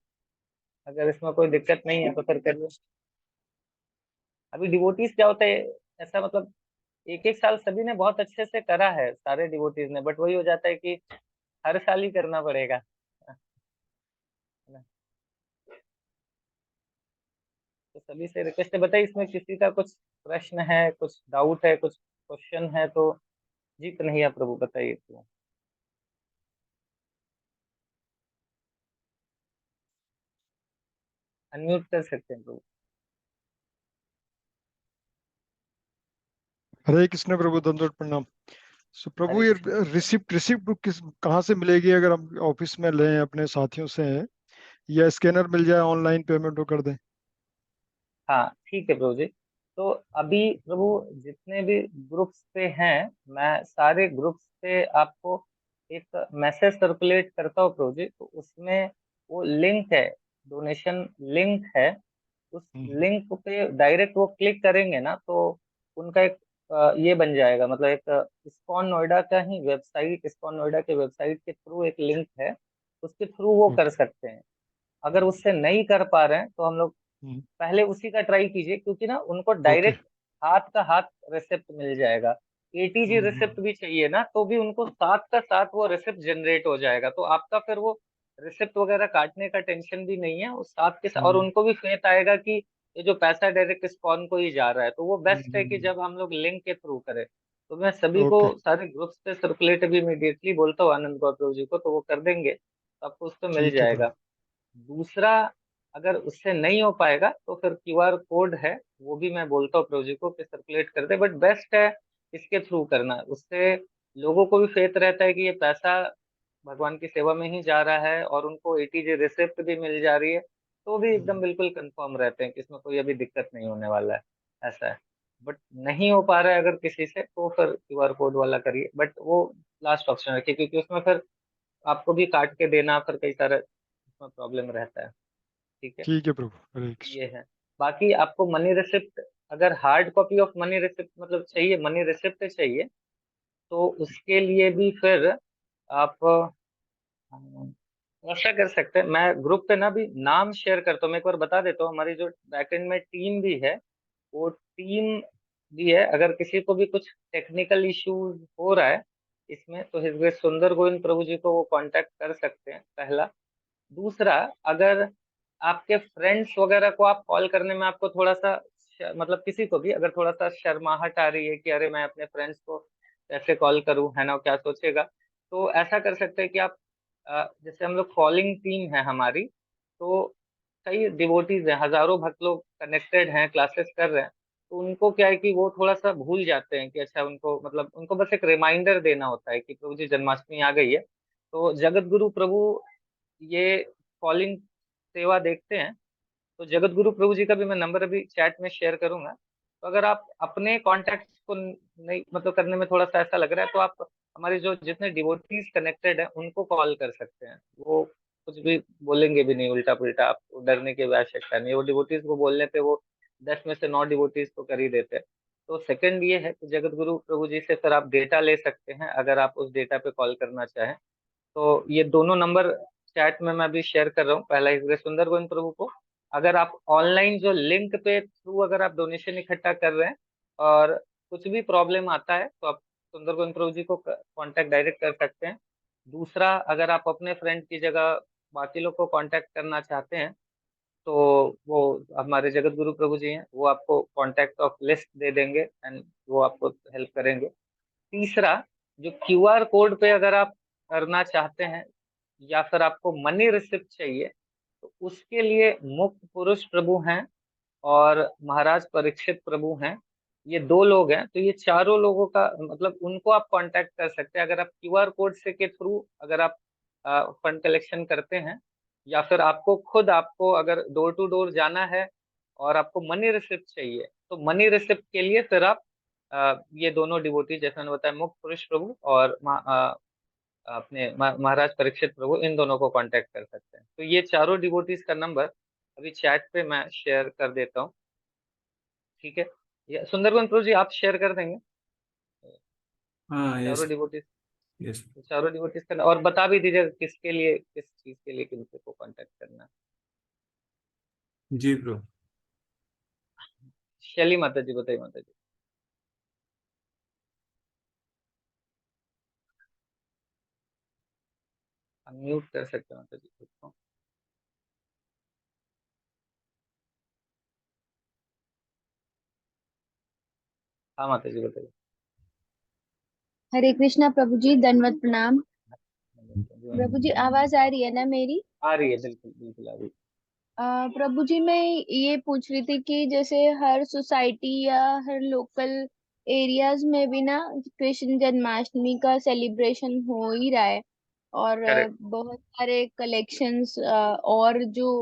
अगर इसमें कोई दिक्कत नहीं है तो फिर करिए। अभी डिवोटीज क्या होता है, ऐसा मतलब एक एक साल सभी ने बहुत अच्छे से करा है, सारे डिवोटीज ने, बट वही हो जाता है कि हर साल ही करना पड़ेगा, है ना। तो सभी से रिक्वेस्ट है, बताइए इसमें किसी का कुछ प्रश्न है, कुछ डाउट है, कुछ क्वेश्चन है तो जी कन्हैया प्रभु बताइए तो। अनम्यूट कर सकते हैं प्रभु। हरे कृष्ण प्रभु, दंडवत प्रणाम। सो प्रभु, हरे ये कृष्ण। रिसिप्ट रिसिप्ट बुक किस कहाँ से मिलेगी? अगर हम ऑफिस में लें अपने साथियों से, या स्कैनर मिल जाए ऑनलाइन पेमेंट वो कर दें? हाँ ठीक है प्रभु जी। तो अभी प्रभु जितने भी ग्रुप्स पे हैं, मैं सारे ग्रुप्स पे आपको एक मैसेज सर्कुलेट करता हूँ प्रभु जी। तो उसमें वो लिंक है, डोनेशन लिंक है। उस हम्म। लिंक पे डायरेक्ट वो क्लिक करेंगे ना, तो उनका एक ये बन जाएगा, मतलब एक इस्कॉन नोएडा का ही वेबसाइट, इस्कॉन नोएडा के वेबसाइट के थ्रू एक लिंक है, उसके थ्रू वो कर ओके। सकते हैं। अगर उससे नहीं कर पा रहे हैं तो हम लोग हम्म। पहले उसी का ट्राई कीजिए, क्योंकि ना उनको ओके। डायरेक्ट हाथ का हाथ रेसिप्ट मिल जाएगा। एटीजी हम्म। रेसिप्ट भी चाहिए ना, तो भी उनको साथ का साथ वो रेसिप्ट जनरेट हो जाएगा, तो आपका फिर वो रेसिप्ट वगैरह काटने का टेंशन भी नहीं है, उस साथ के साथ। और हम्म। उनको भी फेथ आएगा कि ये जो पैसा डायरेक्ट स्पॉन को ही जा रहा है, तो वो बेस्ट है कि हम्म। जब हम लोग लिंक के थ्रू करें। तो मैं सभी को ओके। सारे ग्रुप्स पे सर्कुलेट अभी इमीडिएटली बोलता हूँ आनंद गौरव जी को, तो वो कर देंगे, तो आपको उस पर मिल ठीक है जाएगा। प्रभु। दूसरा, अगर उससे नहीं हो पाएगा तो फिर क्यूआर कोड है, वो भी मैं बोलता हूँ प्रोजेक्ट को कि सर्कुलेट कर दे, बट बेस्ट है इसके थ्रू करना। उससे लोगों को भी फेथ रहता है कि ये पैसा भगवान की सेवा में ही जा रहा है, और उनको एटीजी रिसिप्ट भी मिल जा रही है, तो भी एकदम हम्म। बिल्कुल कंफर्म रहते हैं कि इसमें कोई अभी दिक्कत नहीं होने वाला है। ऐसा है। बट नहीं हो पा रहा है अगर किसी से, तो फिर क्यूआर कोड वाला करिए, बट वो लास्ट ऑप्शन रखिए, क्योंकि उसमें फिर आपको भी काट के देना, फिर कई सारे उसमें प्रॉब्लम रहता है। ठीक है। ठीक है प्रभु, हरे कृष्ण। ये है। बाकी आपको मनी रिसिप्ट, अगर hard copy of money receipt मतलब चाहिए, मनी रिसिप्ट चाहिए, तो उसके लिए भी फिर आप ऐसा कर सकते हैं। मैं ग्रुप पे ना भी नाम शेयर करता हूँ, मैं एक बार बता देता हूँ। हमारी जो बैकएंड में टीम भी है, वो टीम भी है, अगर किसी को भी कुछ टेक्निकल इश्यूज हो रहा है इसमें, तो हिज ग्रेस सुंदर गोविंद प्रभु जी को वो कांटेक्ट कर सकते हैं, पहला। दूसरा, अगर आपके फ्रेंड्स वगैरह को आप कॉल करने में आपको थोड़ा सा मतलब किसी को भी अगर थोड़ा सा शर्माहट आ रही है कि अरे मैं अपने फ्रेंड्स को कैसे कॉल करूं, है ना, क्या सोचेगा, तो ऐसा कर सकते हैं कि आप जैसे हम लोग कॉलिंग टीम है हमारी, तो कई डिवोटीज हैं, हजारों भक्त लोग कनेक्टेड हैं, क्लासेस कर रहे हैं। तो उनको क्या है कि वो थोड़ा सा भूल जाते हैं कि अच्छा, उनको मतलब उनको बस एक रिमाइंडर देना होता है कि प्रभु जी जन्माष्टमी आ गई है। तो जगत गुरु प्रभु ये कॉलिंग सेवा देखते हैं। तो जगत गुरु प्रभु जी का भी मैं नंबर अभी चैट में शेयर करूंगा। तो अगर आप अपने कॉन्टेक्ट को नहीं मतलब करने में थोड़ा सा ऐसा लग रहा है, तो आप हमारे जो जितने डिवोटीज कनेक्टेड हैं उनको कॉल कर सकते हैं। वो कुछ भी बोलेंगे भी नहीं उल्टा पुल्टा, आपको डरने की भी आवश्यकता नहीं। वो डिवोटीज को बोलने पे वो 10 में से 9 डिवोटीज को कर ही देते हैं। तो सेकंड ये है कि जगत गुरु प्रभु जी से फिर आप डेटा ले सकते हैं, अगर आप उस डेटा पे कॉल करना चाहें। तो ये दोनों नंबर चैट में मैं अभी शेयर कर रहा हूँ, पहला इस सुंदर गोविंद प्रभु को। अगर आप ऑनलाइन जो लिंक पे थ्रू अगर आप डोनेशन इकट्ठा कर रहे हैं और कुछ भी प्रॉब्लम आता है, तो आप सुंदर गोविंद प्रभु जी को कांटेक्ट डायरेक्ट कर सकते हैं। दूसरा, अगर आप अपने फ्रेंड की जगह बाकी लोग को कांटेक्ट करना चाहते हैं, तो वो हमारे जगत गुरु प्रभु जी हैं, वो आपको कांटेक्ट ऑफ लिस्ट दे देंगे एंड वो आपको हेल्प करेंगे। तीसरा, जो क्यूआर कोड पे अगर आप करना चाहते हैं या फिर आपको मनी रिसिप्ट चाहिए, तो उसके लिए मुक्त पुरुष प्रभु हैं और महाराज परीक्षित प्रभु हैं। ये दो लोग हैं, तो ये चारों लोगों का मतलब उनको आप कांटेक्ट कर सकते हैं, अगर आप क्यूआर कोड से के थ्रू अगर आप फंड कलेक्शन करते हैं, या फिर आपको खुद आपको अगर डोर टू डोर जाना है और आपको मनी रिसिप्ट चाहिए, तो मनी रिसिप्ट के लिए फिर आप ये दोनों डिवोटी जैसा मैंने बताया, मुक्त पुरुष प्रभु और अपने महाराज परीक्षित प्रभु, इन दोनों को कांटेक्ट कर सकते हैं। तो ये चारों डिवोटीज का नंबर अभी चैट पे मैं शेयर कर देता हूँ। ठीक है। ये सुंदरबन प्रभु जी आप शेयर कर देंगे हाँ, चारों यस। डिवोटीज? यस। चारों डिवोटीज का, और बता भी दीजिएगा किसके लिए, किस चीज के लिए किनको को कांटेक्ट करना है। जी ब्रो। शैली माता जी बताइए माता जी। अनम्यूट कर सकते हैं माता जी खुद को। हाँ माता जी बताइए। हरे कृष्णा प्रभु जी, दंडवत प्रणाम। जी, प्रभु जी आवाज आ रही है ना मेरी? आ रही है, बिल्कुल बिल्कुल आ रही है। प्रभु जी मैं ये पूछ रही थी कि जैसे हर सोसाइटी या हर लोकल एरियाज में भी ना कृष्ण जन्माष्टमी का सेलिब्रेशन हो ही रहा है। और करेक्ट। बहुत सारे कलेक्शंस और जो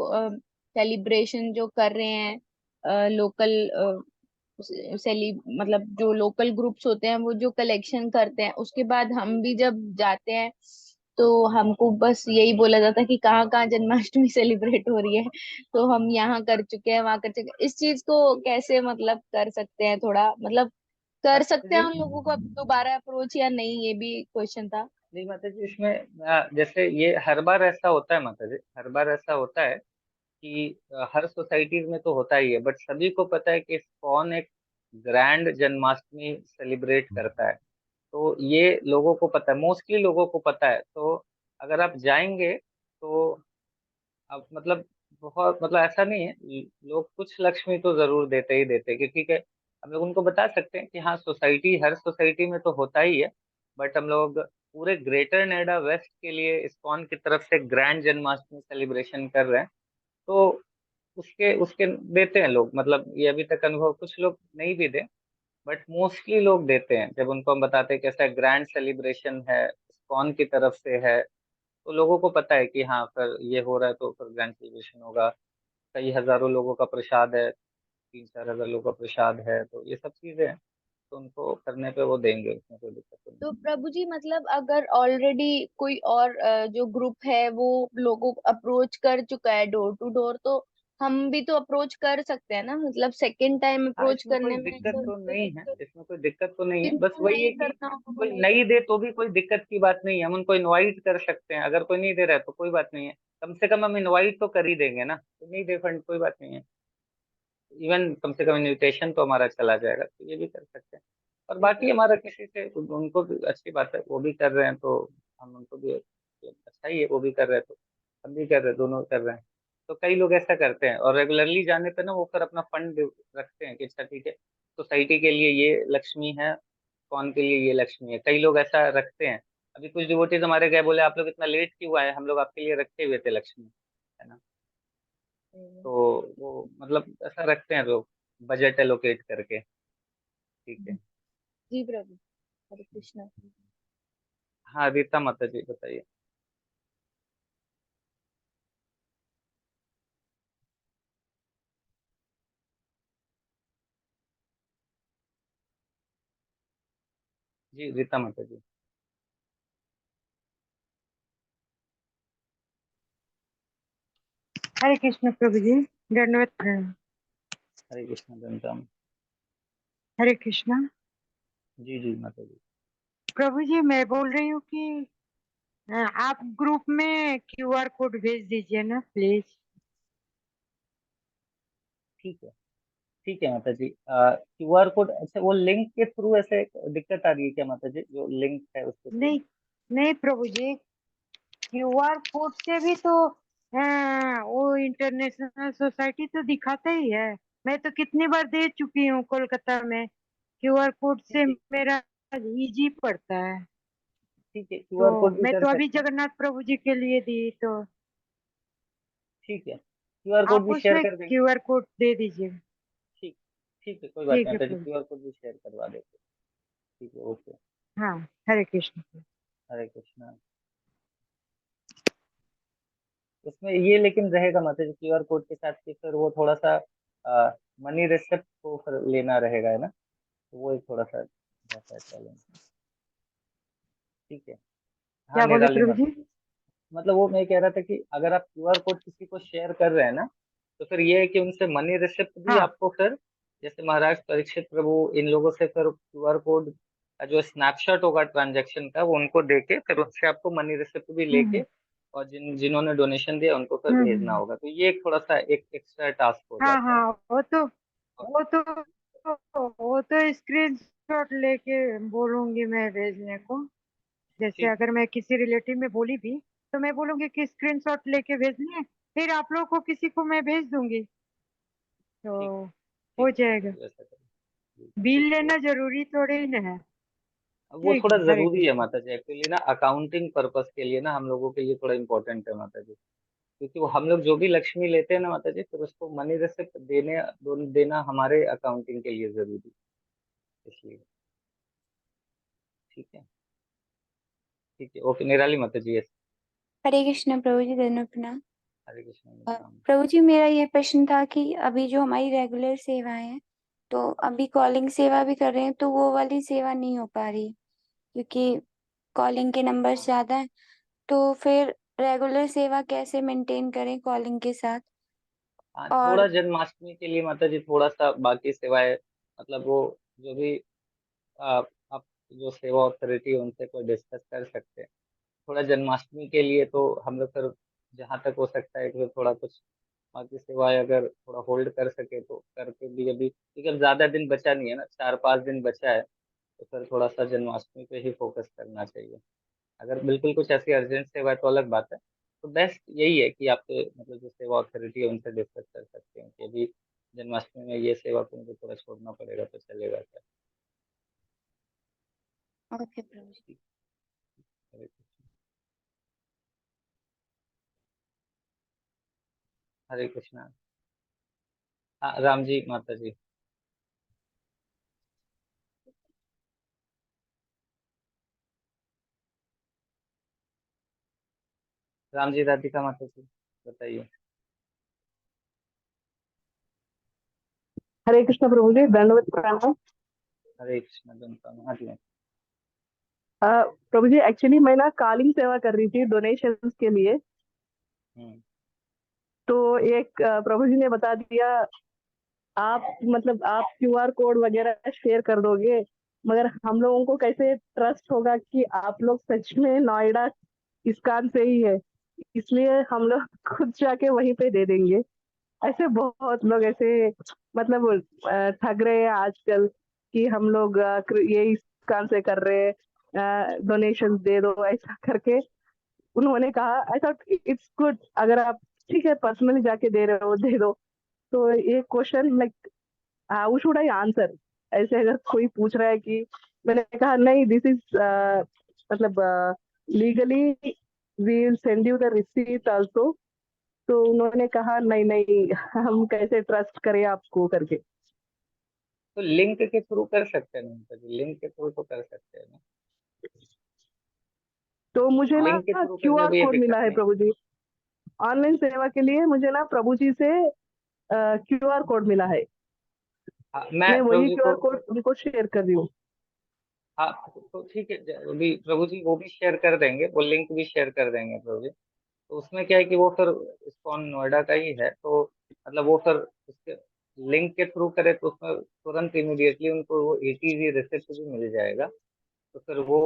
सेलिब्रेशन जो कर रहे हैं लोकल सेली मतलब जो लोकल ग्रुप्स होते हैं वो जो कलेक्शन करते हैं, उसके बाद हम भी जब जाते हैं तो हमको बस यही बोला जाता है कि कहाँ कहाँ जन्माष्टमी सेलिब्रेट हो रही है। तो हम यहाँ कर चुके हैं, वहां कर चुके हैं। इस चीज को कैसे मतलब कर सकते हैं, थोड़ा मतलब कर माता सकते हैं जी, उन लोगों को दोबारा अप्रोच या नहीं, ये भी क्वेश्चन था। नहीं माता जी, इसमें जैसे ये हर बार ऐसा होता है माता जी, हर बार ऐसा होता है कि हर सोसाइटीज में तो होता ही है, बट सभी को पता है कि कौन एक ग्रैंड जन्माष्टमी सेलिब्रेट करता है। तो ये लोगों को पता है, मोस्टली लोगों को पता है। तो अगर आप जाएंगे तो अब मतलब बहुत मतलब ऐसा नहीं है, लोग कुछ लक्ष्मी तो जरूर देते ही देते हैं, क्योंकि क्या हम लोग उनको बता सकते हैं कि हाँ सोसाइटी, हर सोसाइटी में तो होता ही है, बट हम लोग पूरे ग्रेटर नोएडा वेस्ट के लिए इस्कॉन की तरफ से ग्रैंड जन्माष्टमी सेलिब्रेशन कर रहे हैं। तो उसके उसके देते हैं लोग, मतलब ये अभी तक अनुभव कुछ लोग नहीं भी दे, बट मोस्टली लोग देते हैं। जब उनको हम बताते हैं कैसा ग्रैंड सेलिब्रेशन है, इस्कॉन की तरफ से है, तो लोगों को पता है कि हाँ फिर ये हो रहा है तो फिर ग्रैंड सेलिब्रेशन होगा। कई हजारों लोगों का प्रसाद है, 3-4 हजार लोगों का प्रसाद है, तो ये सब चीजें हैं। तो उनको करने पे वो देंगे, उसमें कोई दिक्कत तो नहीं। तो प्रभु जी मतलब अगर ऑलरेडी कोई और जो ग्रुप है वो लोगों को अप्रोच कर चुका है डोर टू डोर, तो हम भी तो अप्रोच कर सकते हैं ना, मतलब सेकेंड टाइम हाँ, अप्रोच इसमें कोई करने में दिक्कत तो तो कोई नहीं है, दिक्कत? इसमें कोई दिक्कत तो नहीं है, बस जिनको वही है नहीं कि करना हो वो कोई नहीं नहीं कर। दे तो भी कोई दिक्कत की बात नहीं है, हम उनको इनवाइट कर सकते हैं। अगर कोई नहीं दे रहा है तो कोई बात नहीं है, कम से कम हम इनवाइट तो कर ही देंगे ना। तो नहीं दे फंड कोई बात नहीं है, इवन कम से कम इनविटेशन तो हमारा चला जाएगा, तो ये भी कर सकते हैं। और बाकी हमारा किसी से उनको भी अच्छी बात है, वो भी कर रहे हैं तो हम उनको भी अच्छा ही है, वो भी कर रहे हैं तो हम भी कर रहे हैं, दोनों कर रहे हैं। तो कई लोग ऐसा करते हैं और रेगुलरली जाने पे ना वो फिर अपना फंड रखते हैं कि अच्छा ठीक है, सोसाइटी के लिए ये लक्ष्मी है, कौन के लिए ये लक्ष्मी है, कई लोग ऐसा रखते हैं। अभी कुछ डिवोटीज हमारे गए, बोले आप लोग इतना लेट क्यों आए, हम लोग आपके लिए रखे हुए थे लक्ष्मी, है ना। तो वो मतलब ऐसा रखते हैं लोग, बजट एलोकेट करके। ठीक है। जी प्रभु, हरे कृष्णा। हाँ रीता माता जी बताइए। जी रीता माता जी। हरे कृष्ण प्रभु जी, दंडवत प्रणाम। हरे कृष्ण धनराम। हरे कृष्णा जी जी माता जी। प्रभु जी, मैं बोल रही हूँ कि आप ग्रुप में क्यूआर कोड भेज दीजिए ना प्लीज। ठीक है, ठीक है माता जी। क्यूआर कोड, अच्छा वो लिंक के थ्रू ऐसे दिक्कत आ रही है क्या माता जी, जो लिंक है उसके थ्रू? नहीं नहीं प्रभु जी, क्यूआर कोड से भी तो वो इंटरनेशनल सोसाइटी तो दिखाता ही है। मैं तो कितनी बार दे चुकी हूँ कोलकाता में, क्यूआर कोड से ठीक मेरा इजी पड़ता है। ठीक है, तो क्यूआर कोड भी मैं कर तो अभी सकते हैं। जगन्नाथ प्रभु जी के लिए दी, तो ठीक है, क्यूआर कोड आप भी शेयर उसमें कर देंगे। क्यूआर कोड दे दीजिए। ठीक, ठीक है, कोई बात ठीक नहीं है माता जी, प्रभु। क्यूआर कोड भी शेयर करवा देते हैं। ठीक है, ओके। हाँ, हरे कृष्ण। हरे कृष्णा। उसमें ये लेकिन रहेगा माता जी क्यूआर कोड के साथ कि फिर वो थोड़ा सा मनी रिसिप्ट को फिर लेना रहेगा, है ना। तो वो एक थोड़ा सा रहता है चैलेंज। ठीक है। हाँ क्या बोले निराली प्रभु माता जी? जी, मतलब वो मैं कह रहा था कि अगर आप क्यूआर कोड किसी को शेयर कर रहे हैं ना, तो फिर ये है कि उनसे मनी रिसिप्ट भी हाँ आपको फिर, जैसे महाराज परीक्षित प्रभु इन लोगों से फिर क्यूआर कोड का जो स्नैपशॉट होगा ट्रांजैक्शन का, वो उनको देके फिर उससे आपको मनी रिसिप्ट भी हम्म लेके, और जिन्होंने डोनेशन दिया उनको फिर भेजना हम्म। होगा। तो ये एक थोड़ा सा एक एक्स्ट्रा टास्क हो हाँ जाता है। हाँ, और वो तो स्क्रीन शॉट लेके बोलूंगी मैं भेजने को। जैसे ठीक, अगर मैं किसी रिलेटिव में बोली भी, तो मैं बोलूंगी कि स्क्रीन शॉट लेके भेजनी, फिर आप लोग को किसी को मैं भेज दूंगी, ठीक, तो हो ठीक है माता जाएगा। जी, ऐसा करें। बिल लेना जरूरी थोड़े ही ना है। वो ठीक थोड़ा है, हरे जरूरी है कृष्ण। माता जी, एक्चुअली ना अकाउंटिंग पर्पस के लिए ना हम लोगों के लिए थोड़ा इम्पोर्टेंट है माता जी, क्योंकि वो हम लोग जो भी लक्ष्मी लेते हैं ना माता जी, फिर उसको मनी रिसिप्ट देना हमारे अकाउंटिंग के लिए जरूरी है, इसलिए। ठीक है, ठीक है, ओके निराली माता जी, yes। हरे कृष्ण प्रभु जी, धन्यवाद प्रणाम। हरे कृष्ण प्रभु जी, मेरा ये प्रश्न था कि अभी जो हमारी रेगुलर सेवाएं हैं, तो अभी कॉलिंग सेवा भी कर रहे हैं, तो वो वाली सेवा नहीं हो पा रही क्योंकि कॉलिंग के नंबर ज्यादा हैं। तो फिर रेगुलर सेवा कैसे मेंटेन करें कॉलिंग के साथ? हाँ, और थोड़ा जन्माष्टमी के लिए माता जी थोड़ा सा बाकी सेवाएं, मतलब वो जो भी आप जो सेवा अथॉरिटी है उनसे कोई डिस्कस कर सकते हैं। थोड़ा जन्माष्टमी के लिए तो हम लोग फिर जहाँ तक हो सकता है कि थोड़ा कुछ बाकी सेवाएं अगर थोड़ा होल्ड कर सके तो करके भी, अभी क्योंकि अब ज्यादा दिन बचा नहीं है ना, 4-5 दिन बचा है, तो फिर थोड़ा सा जन्माष्टमी पे ही फोकस करना चाहिए। अगर बिल्कुल कुछ ऐसी अर्जेंट सेवा है तो अलग बात है, तो बेस्ट यही है कि आपके मतलब जो सेवा अथॉरिटी है उनसे डिस्कस कर सकते हैं कि अभी जन्माष्टमी में ये सेवा को मुझे थोड़ा छोड़ना पड़ेगा तो चलेगा क्या। ओके प्रभु जी। हरे कृष्ण। हरे कृष्णा। हाँ राम जी माता जी। राम जी राधिका माता जी बताइए। हरे कृष्ण प्रभु जी, दंडवत प्रणाम। हरे कृष्ण जनता हाँ जी। प्रभु जी, एक्चुअली मैं ना कालिंग सेवा कर रही थी डोनेशंस के लिए। हम्म। तो एक प्रभु जी ने बता दिया, आप मतलब आप क्यूआर कोड वगैरह शेयर कर दोगे, मगर हम लोगों को कैसे ट्रस्ट होगा कि आप लोग सच में नोएडा इस्कॉन से ही है, इसलिए हम लोग खुद जाके वहीं पे दे देंगे। ऐसे बहुत लोग ऐसे मतलब ठग रहे हैं आजकल कि हम लोग ये इस काम से कर रहे हैं, डोनेशन दे दो ऐसा करके। उन्होंने कहा आई थॉट इट्स गुड, अगर आप ठीक है पर्सनली जाके दे रहे हो दे दो। तो ये question like how should I answer, ऐसे अगर कोई पूछ रहा है कि, मैंने कहा नहीं दिस इज मतलब legally we will send you the receipt also. तो उन्होंने कहा नहीं नहीं हम कैसे ट्रस्ट करें आपको करके। तो लिंक के थ्रू कर सकते हैं ना माता जी, लिंक के थ्रू तो कर सकते हैं ना, तो मुझे ना लिंक के थ्रू करने में क्यूआर भी ये कोड दिक्कत मिला है नहीं। प्रभु जी, ऑनलाइन सेवा के लिए मुझे ना प्रभु जी से क्यूआर कोड मिला है। हाँ मैं मैं प्रभु वही जी को, क्यूआर कोड उनको शेयर कर रही हूँ। हाँ तो ठीक है, अभी प्रभु जी वो भी शेयर कर देंगे, वो लिंक भी शेयर कर देंगे प्रभु जी। तो उसमें क्या है कि वो फिर इस्कॉन नोएडा का ही है, तो मतलब वो फिर उसके लिंक के थ्रू करे तो उसमें तुरंत इमीडिएटली उनको वो एटीजी रिसिप्ट भी मिल जाएगा। तो फिर वो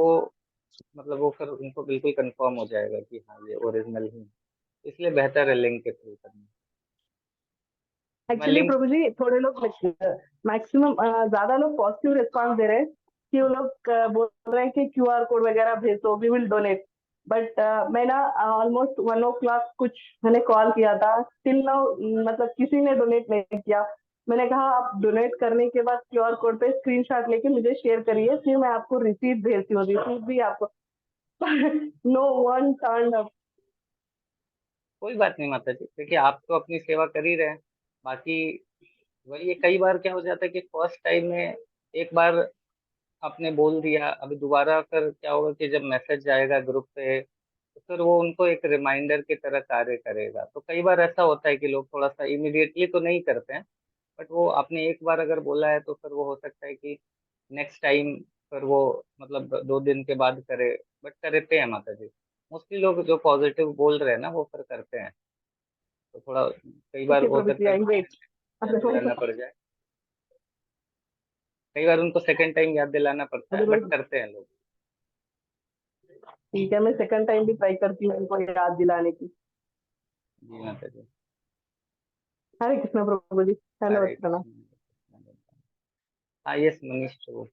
मतलब वो फिर उनको बिल्कुल कंफर्म हो जाएगा कि हाँ ये ओरिजिनल ही है। इसलिए बेहतर है लिंक के थ्रू करना। तो मैं एक्चुअली लिंक, प्रभु जी थोड़े लोग मैक्सिमम ज्यादा लोग पॉजिटिव रिस्पांस दे रहे हैं कि वो लोग बोल रहे हैं कि क्यूआर कोड वगैरह भेज दो वी विल डोनेट। बट मैं ना ऑलमोस्ट 1 o'clock कुछ मैंने कॉल किया था, टिल नाउ मतलब किसी ने डोनेट नहीं किया। मैंने कहा आप डोनेट करने के बाद क्यूआर कोड पे स्क्रीनशॉट लेके मुझे शेयर करिए, फिर मैं आपको रिसीट भेजती हूँ, रिसीट भी आपको नो वन टर्न अप। कोई बात नहीं माता जी, देखिए आप तो अपनी सेवा कर ही रहे हैं, बाकी वही है, कई बार क्या हो जाता है कि फर्स्ट टाइम में एक बार आपने बोल दिया, अभी दोबारा फिर क्या होगा कि जब मैसेज जाएगा ग्रुप पे तो फिर वो उनको एक रिमाइंडर की तरह कार्य करेगा। तो कई बार ऐसा होता है कि लोग थोड़ा सा इमीडिएटली तो नहीं करते हैं, बट वो आपने एक बार अगर बोला है तो फिर वो हो सकता है कि नेक्स्ट टाइम फिर वो मतलब 2 दिन के बाद करे, बट करते हैं माता जी। मोस्टली लोग जो पॉजिटिव बोल रहे हैं ना वो फिर करते हैं। तो थोड़ा कई बार ओके हो प्रभु जी सकता है आई कि वेट। याद दिलाना पड़ जाए, कई बार उनको सेकंड टाइम याद दिलाना पड़ता है, बट करते हैं लोग। ठीक है, मैं सेकंड टाइम भी ट्राई करती हूँ उनको याद दिलाने की। जी माता जी। हरे कृष्ण प्रभु जी, धन्यवाद हरे प्रणाम। कृष्ण। हाँ यस मनीष प्रभु।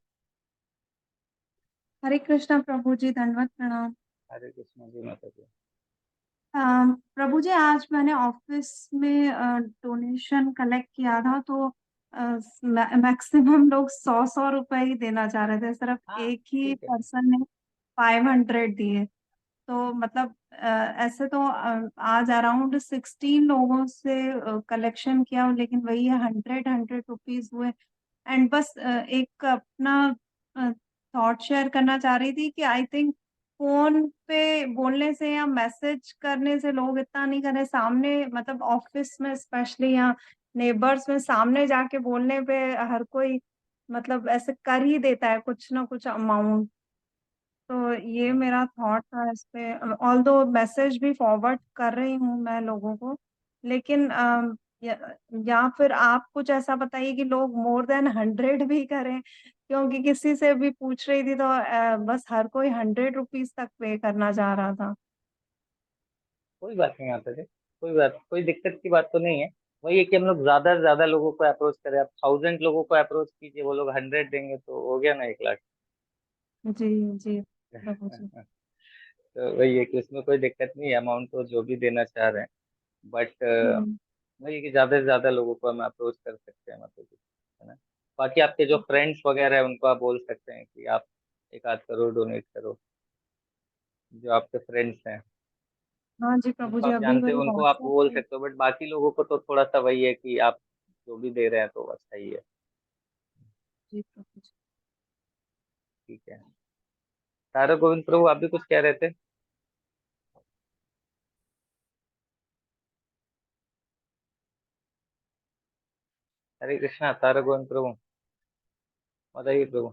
हरे कृष्णा प्रभु जी, दंडवत प्रणाम। हरे कृष्ण जी माता जी। प्रभु जी, आज मैंने ऑफिस में डोनेशन कलेक्ट किया था, तो मैक्सिमम लोग 100 रुपए ही देना चाह रहे थे, सिर्फ हाँ एक ही ठीक है। पर्सन ने 500 दिए। तो मतलब ऐसे तो आज अराउंड 16 लोगों से कलेक्शन किया, लेकिन वही है 100 रुपीज हुए। एंड बस एक अपना थॉट शेयर करना चाह रही थी कि आई थिंक फोन पे बोलने से या मैसेज करने से लोग इतना नहीं कर रहे, सामने मतलब ऑफिस में स्पेशली या नेबर्स में सामने जाके बोलने पे हर कोई मतलब ऐसे कर ही देता है कुछ ना कुछ अमाउंट। तो ये मेरा थॉट था इस पे, ऑल दो मैसेज भी फॉरवर्ड कर रही हूँ मैं लोगों को, लेकिन या, या फिर आप कुछ ऐसा बताइए कि लोग मोर देन 100 भी करें, क्योंकि किसी से भी पूछ रही थी तो बस हर कोई 100 रुपीज तक पे करना चाह रहा था। कोई बात नहीं आता जी, कोई दिक्कत की बात तो नहीं है। वही है कि हम लोग ज्यादा से ज्यादा लोगों को अप्रोच करें। आप 1000 लोगों को अप्रोच कीजिए, वो लोग 100 देंगे तो हो गया ना 1 लाख। जी जी प्रभु जी। तो वही है कि उसमें कोई दिक्कत नहीं है, अमाउंट तो जो भी देना चाह रहे हैं। बट हम्म, वही है कि ज्यादा से ज्यादा लोगों को हम अप्रोच कर सकते हैं, मतलब कि, है ना। बाकी आपके जो फ्रेंड्स वगैरह है उनको आप बोल सकते हैं कि आप 1 आध करोड़ डोनेट करो, जो आपके फ्रेंड्स हैं हाँ जी प्रभु जिनको जी, आप अभी जानते मेरे हो उनको आप व्हाट्सएप बोल पे। सकते हो। बट बाकी लोगों को तो थोड़ा सा वही है कि आप जो भी दे रहे हैं तो अच्छा ही है। जी प्रभु जी। ठीक है। तारा गोविंद प्रभु, आप भी कुछ कह रहे थे? हरे कृष्णा। तारा गोविंद प्रभु, बताइए प्रभु।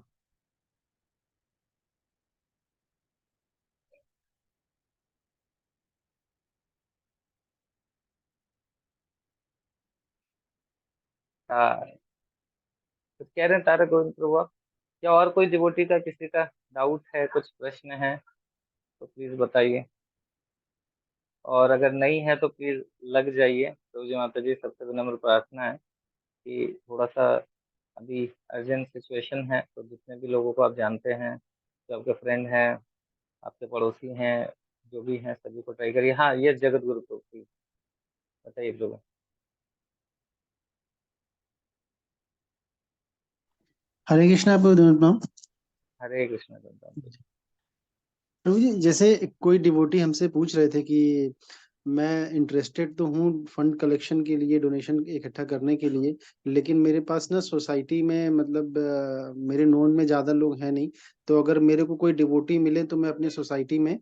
हाँ, कुछ कह रहे हैं तारा गोविंद प्रभु आप? या और कोई डिवोटी का किसी का डाउट है, कुछ प्रश्न है तो प्लीज बताइए। और अगर नहीं है तो प्लीज लग जाइए। तो जी माता जी, सबसे विनम्र प्रार्थना है कि थोड़ा सा अभी अर्जेंट सिचुएशन है, तो जितने भी लोगों को आप जानते हैं, जो आपके फ्रेंड हैं, आपके पड़ोसी हैं, जो भी हैं, सभी को ट्राई करिए। हाँ, ये जगत गुरु को प्लीज बताइए प्रभु। हरे कृष्णा प्रभु। हरे कृष्ण प्रभु। प्रभु जी, जैसे कोई डिवोटी हमसे पूछ रहे थे कि मैं इंटरेस्टेड तो हूँ फंड कलेक्शन के लिए, डोनेशन इकट्ठा करने के लिए, लेकिन मेरे पास ना सोसाइटी में मतलब मेरे नोन में ज्यादा लोग हैं नहीं। तो अगर मेरे को कोई डिवोटी मिले तो मैं अपनी सोसाइटी में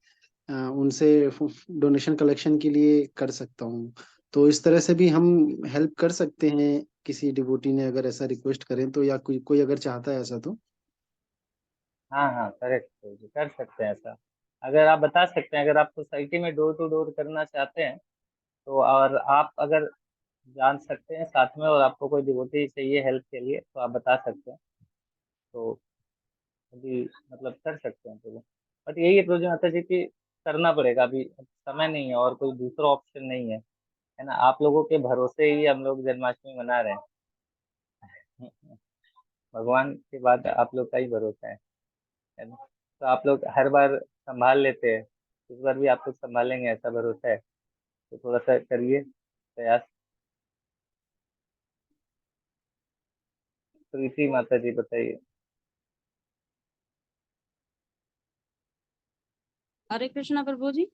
उनसे डोनेशन कलेक्शन के लिए कर सकता हूँ। तो इस तरह से भी हम हेल्प कर सकते हैं, किसी डिवोटी ने अगर ऐसा रिक्वेस्ट करें तो, या कोई कोई अगर चाहता है ऐसा तो। हाँ हाँ, करेक्ट प्रभु जी, कर सकते हैं ऐसा। अगर आप बता सकते हैं, अगर आप सोसाइटी में डोर टू डोर करना चाहते हैं तो, और आप अगर जान सकते हैं साथ में, और आपको कोई डिवोटी चाहिए हेल्प के लिए, तो आप बता सकते हैं। तो अभी मतलब कर सकते हैं प्रभु। बट यही है प्रभु जी माता जी की, करना पड़ेगा। अभी समय नहीं है और कोई दूसरा ऑप्शन नहीं है ना। आप लोगों के भरोसे ही हम लोग जन्माष्टमी मना रहे हैं। भगवान के बाद आप लोग का ही भरोसा है ना। तो आप लोग हर बार संभाल लेते हैं, इस बार भी आप लोग संभालेंगे ऐसा भरोसा है। तो थोड़ा सा करिए प्रयास। प्रीति माता जी बताइए। हरे कृष्णा प्रभु जी।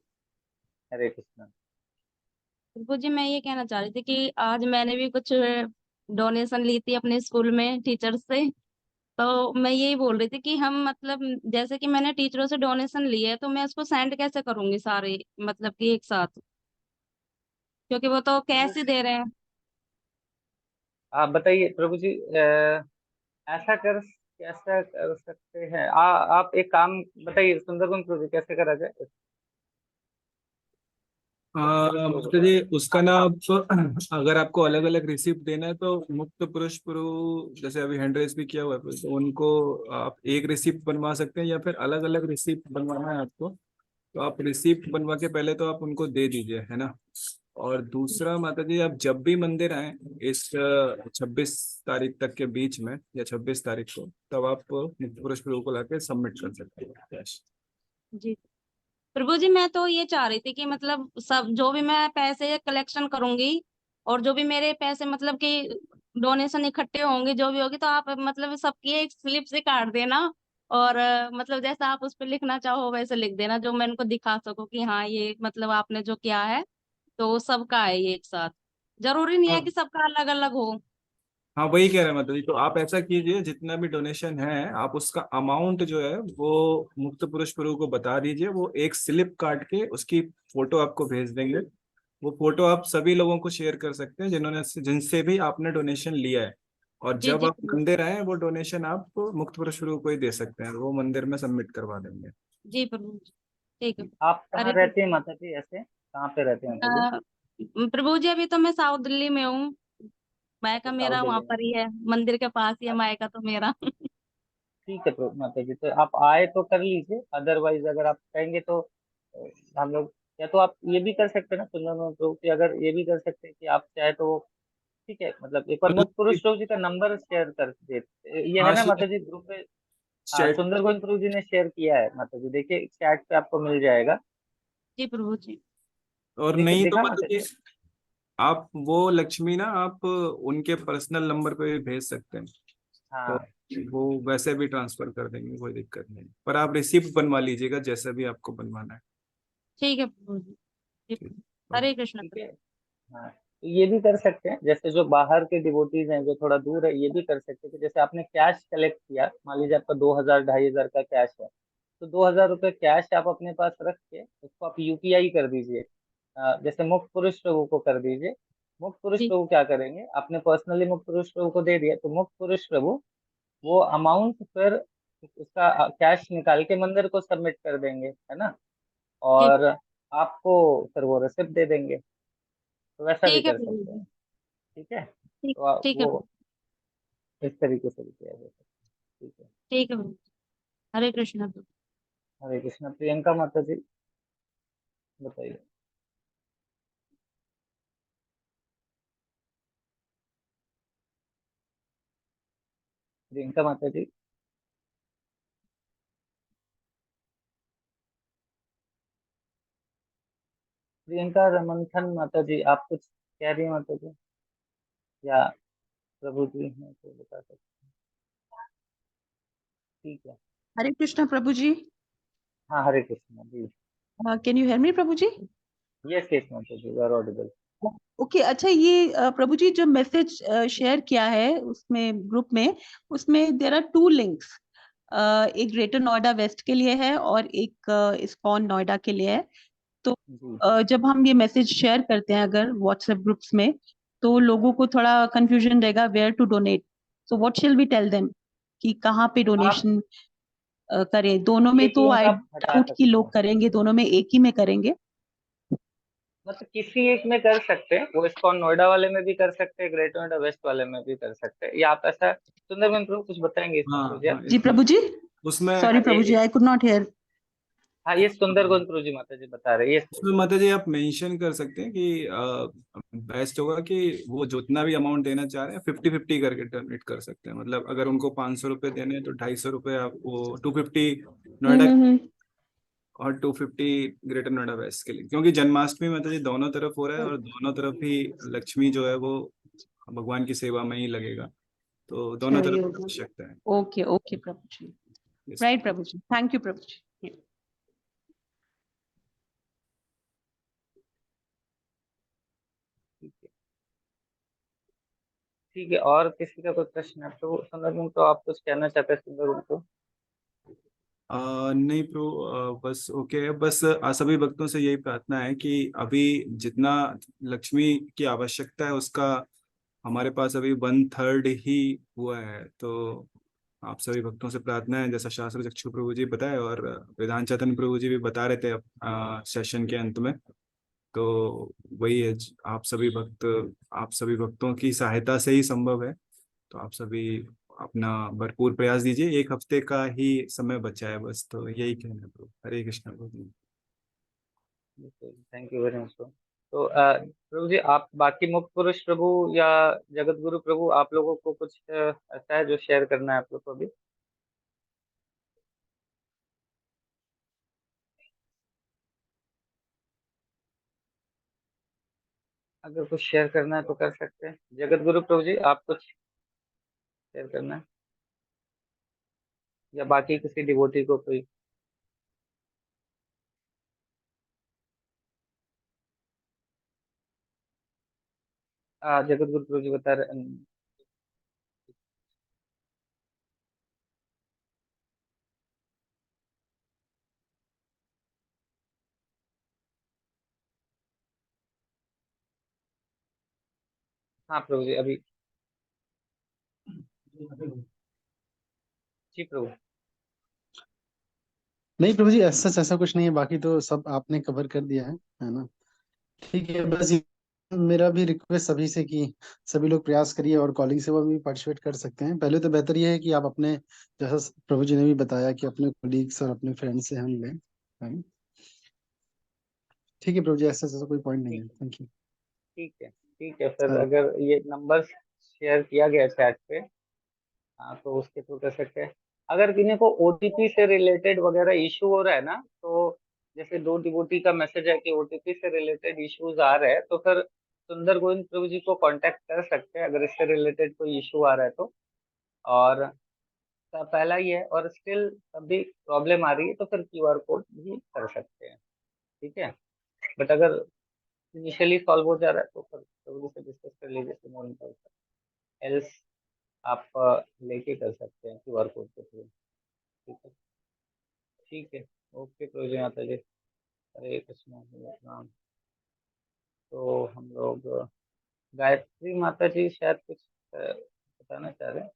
हरे कृष्णा। प्रभु जी, मैं ये कहना चाह रही थी कि आज मैंने भी कुछ डोनेशन ली थी अपने स्कूल में टीचर से। तो मैं यही बोल रही थी कि हम मतलब जैसे कि मैंने टीचरों से डोनेशन लिए है, तो मैं उसको सेंड कैसे करूंगी सारे, मतलब कि एक साथ, क्योंकि वो तो कैश ही दे रहे हैं। आप बताइए प्रभु जी, कैसा कर सकते हैं? आप एक काम बताइए सुंदरबन प्रभु जी, कैसे करा जाए? वो मास्टर बता जी, रहे उसका ना आप अगर आपको अलग अलग रिसिप्ट देना है तो मुक्त पुरुष प्रु जैसे अभी हैंड रेस भी किया हुआ है, तो उनको आप एक रिसिप्ट बनवा सकते हैं, या फिर अलग अलग रिसिप्ट बनवाना है आपको तो आप रिसिप्ट बनवा के पहले तो आप उनको दे दीजिए, है ना। और दूसरा माता जी, आप जब भी मंदिर आए इस 26 तारीख तक के बीच में या 26 तारीख को, तब आप मुक्त पुरुष प्रभु को लाके सबमिट कर सकते हैं। जी प्रभु जी, मैं तो ये चाह रही थी कि मतलब सब जो भी मैं पैसे कलेक्शन करूंगी, और जो भी मेरे पैसे मतलब कि डोनेशन इकट्ठे होंगे जो भी होगी, तो आप मतलब सबकी एक स्लिप से काट देना। और मतलब जैसा आप उस पर लिखना चाहो वैसे लिख देना, जो मैं उनको दिखा सकूं कि हाँ ये मतलब आपने जो किया है तो सबका है ये एक साथ। जरूरी नहीं है हाँ कि सबका अलग अलग हो। हाँ, वही कह रहे हैं मतलब जी। तो आप ऐसा कीजिए, जितना भी डोनेशन है आप उसका अमाउंट जो है वो मुक्त पुरुष प्रभु को बता दीजिए। वो एक स्लिप काट के उसकी फोटो आपको भेज देंगे। वो फोटो आप सभी लोगों को शेयर कर सकते हैं जिन्होंने जिनसे भी आपने डोनेशन लिया है। और जी जब जी आप मंदिर आए वो डोनेशन आप मुक्त पुरुष प्रभु को ही दे सकते हैं, वो मंदिर में सबमिट करवा देंगे। जी प्रभु जी, ठीक है। आप कहाँ अरे रहते हैं माता जी? ऐसे कहाँ पे रहते हैं माता जी? प्रभु जी अभी तो मैं साउथ दिल्ली में हूँ। अच्छा, मायका साउथ मेरा वहां दिल्ली में। पर ही है, मंदिर के पास ही है मायका तो मेरा। ठीक है माता जी, तो आप आए तो कर लीजिए, अदरवाइज अगर आप कहेंगे तो हम लोग, या तो आप ये भी कर सकते हैं ना सुंदर प्रभु की, अगर ये भी कर सकते हैं कि आप चाहे तो ठीक है, मतलब एक बार मुक्त पुरुष प्रभु जी का नंबर शेयर कर देते, ये है हाँ, ना माता जी ग्रुप पे? हाँ, चैट। सुंदर गोविंद प्रभु जी ने शेयर किया है माता जी, देखिए चैट पे आपको मिल जाएगा। जी प्रभु जी। और देखिए, नहीं तो देखा माता मतलब जी? ये आप वो लक्ष्मी ना आप उनके पर्सनल नंबर पे भी भेज सकते हैं। तो हाँ वो वैसे भी ट्रांसफर कर देंगे, कोई दिक्कत नहीं। पर आप रिसिप्ट बनवा लीजिएगा जैसा भी आपको बनवाना है। ठीक है प्रभु जी। जी ठीक। प्रभु। ओके। ठीक हरे कृष्ण ठीक प्रभु। है। हाँ, तो ये भी कर सकते हैं, जैसे जो बाहर के डिवोटीज हैं जो थोड़ा दूर है, ये भी कर सकते हैं कि जैसे आपने कैश कलेक्ट किया, मान लीजिए आपका 2,000 2,500 का कैश है, तो 2,000 रुपये कैश आप अपने पास रख के उसको आप यूपीआई कर दीजिए। जैसे मुक्त पुरुष प्रभु को कर दीजिए। मुक्त पुरुष जी प्रभु क्या करेंगे, आपने पर्सनली मुक्त पुरुष प्रभु को दे दिया, तो मुक्त पुरुष प्रभु वो अमाउंट फिर उसका कैश निकाल के मंदिर को सबमिट कर देंगे, है ना? जी। और आपको फिर वो रिसिप्ट दे देंगे। तो वैसा भी ठीक है कर प्रभु सकते जी। हैं। ठीक है, ठीक, तो ठीक है प्रभु। वो इस तरीके से भी किया जा सकता है। ठीक है। ठीक है प्रभु। हरे कृष्ण प्रभु। हरे कृष्णा। प्रियंका माता जी बताइए। प्रियंका माता जी। प्रियंका रमनथन माता जी, आप कुछ कह रही हैं माता जी, या प्रभु जी हैं तो बता सकते हैं? ठीक है। हरे कृष्णा प्रभु जी। हाँ, हरे Krishna ji. Can you hear me प्रभु जी? यस यस माता जी, यू आर ऑडिबल। ओके, अच्छा ये प्रभु जी जो मैसेज शेयर किया है उसमें ग्रुप में, उसमें देर आर 2 लिंक्स। एक ग्रेटर नोएडा वेस्ट के लिए है और एक इस्कॉन नोएडा के लिए है। तो जी। जब हम ये मैसेज शेयर करते हैं अगर व्हाट्सएप ग्रुप्स में, तो लोगों को थोड़ा कंफ्यूजन रहेगा where to donate. So what shall we tell them कि कहाँ पे आप डोनेशन करें? दोनों में एक तो लिंक आई आप हटा डाउट कि सकते लोग हैं, करेंगे, दोनों में एक ही में करेंगे। मतलब किसी एक में कर सकते हैं, वो इस्कॉन नोएडा वाले में भी कर सकते हैं, ग्रेटर नोएडा वेस्ट वाले में भी कर सकते हैं, या आप ऐसा सुंदरबन प्रभु कुछ बताएंगे इसमें हाँ कुछ, या? हाँ, जी प्रभु जी, उसमें हाँ सॉरी प्रभु जी, ये आई कुड नॉट हेयर। हाँ, ये सुंदरगोंद प्रभु जी माता जी बता रहे हैं, ये उसमें माता जी आप मेंशन कर सकते हैं कि बेस्ट होगा कि वो जितना भी अमाउंट देना चाह रहे हैं 50-50 करके डोनेट कर सकते हैं। मतलब अगर उनको 500 रुपये देने हैं तो 250 रुपये आप वो 250 नोएडा हम्म। और 250 ग्रेटर नोएडा वेस्ट के लिए, क्योंकि जन्माष्टमी माता जी दोनों तरफ हो रहा है और दोनों तरफ ही लक्ष्मी जो है वो भगवान की सेवा में ही लगेगा। तो दोनों सही तरफ होगा। आवश्यकता है। ओके ओके प्रभु जी, Yes. राइट प्रभु जी, थैंक यू प्रभु जी। ठीक है। ठीक है, और किसी का कोई प्रश्न है तो सुंदरबन तो आप कुछ कहना चाहते हैं सुंदरबन को? नहीं प्रो, बस ओके है। बस सभी भक्तों से यही प्रार्थना है कि अभी जितना लक्ष्मी की आवश्यकता है उसका हमारे पास अभी 1/3 ही हुआ है। तो आप सभी भक्तों से प्रार्थना है, जैसा शास्त्र चक्षु प्रभु जी बताए और वेदांत चैतन्य प्रभु जी भी बता रहे थे सेशन के अंत में। तो वही है, आप सभी भक्तों की सहायता से ही संभव है। तो आप सभी अपना भरपूर प्रयास दीजिए, 1 हफ्ते का ही समय बचा है बस। तो यही कहना है प्रभु। हरे कृष्ण प्रभु। Thank you very much. तो प्रभु जी, आप बाकी मुक्त पुरुष प्रभु या जगत गुरु प्रभु, आप लोगों को कुछ ऐसा है जो शेयर करना है आप लोग को अभी? अगर कुछ शेयर करना है तो कर सकते हैं। जगत गुरु प्रभु जी, आप कुछ शेयर करना है या बाकी किसी डिवोटी को कोई? जगत गुरु प्रभु जी बता रहे। हाँ प्रभु जी, अभी जी प्रभु। नहीं प्रभु जी, ऐसा कुछ नहीं है, बाकी तो सब आपने कवर कर दिया है ना। ठीक है, बस मेरा भी रिक्वेस्ट सभी से कि सभी लोग प्रयास करिए और कॉलिंग सेवा में भी पार्टिसिपेट कर सकते हैं। पहले तो बेहतर ये है कि आप अपने, जैसा प्रभु जी ने भी बताया, कि अपने कोलीग्स और अपने फ्रेंड से हम लें, है ना? ठीक है प्रभु जी, ऐसा ऐसा कोई पॉइंट नहीं है। Thank you. ठीक है फिर, अगर ये नंबर शेयर किया गया चैट पे, हाँ, तो उसके थ्रू कर सकते हैं। अगर किन्हीं को ओटीपी से रिलेटेड वगैरह इशू हो रहा है ना, तो जैसे दो डिवोटी का मैसेज है कि ओटीपी से रिलेटेड इश्यूज आ रहे हैं, तो फिर सुंदर गोविंद प्रभु जी को कांटेक्ट कर सकते हैं अगर इससे रिलेटेड कोई इशू आ रहा है तो। और पहला ये है, और स्टिल अभी प्रॉब्लम आ रही है तो फिर क्यूआर कोड भी कर सकते हैं। ठीक है, बट अगर इनिशियली सॉल्व हो जा रहा है तो फिर प्रभु जी से डिस्कस कर लीजिए सिमोन का, एल्स आप लेके कर सकते हैं क्यूआर कोड के थ्रू। ठीक है, ठीक है, ओके प्रभु जी, माता जी, हरे कृष्णा, हरे राम। तो हम लोग गायत्री माता जी शायद कुछ बताना चाह रहे हैं।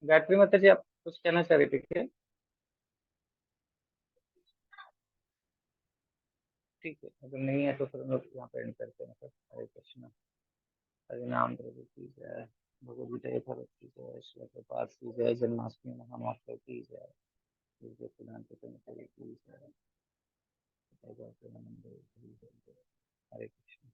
गायत्री माता जी, आप कुछ कहना चाह रही थी क्या? ठीक है, अगर नहीं है तो फिर हम लोग यहाँ पे एंड करते हैं। हरे कृष्णा, हरे नाम प्रभु की जय, भगवद गीता यथावत की जय, श्रील प्रभुपाद की जय, जन्माष्टमी महामहोत्सव की जय, की जय, हरे कृष्ण।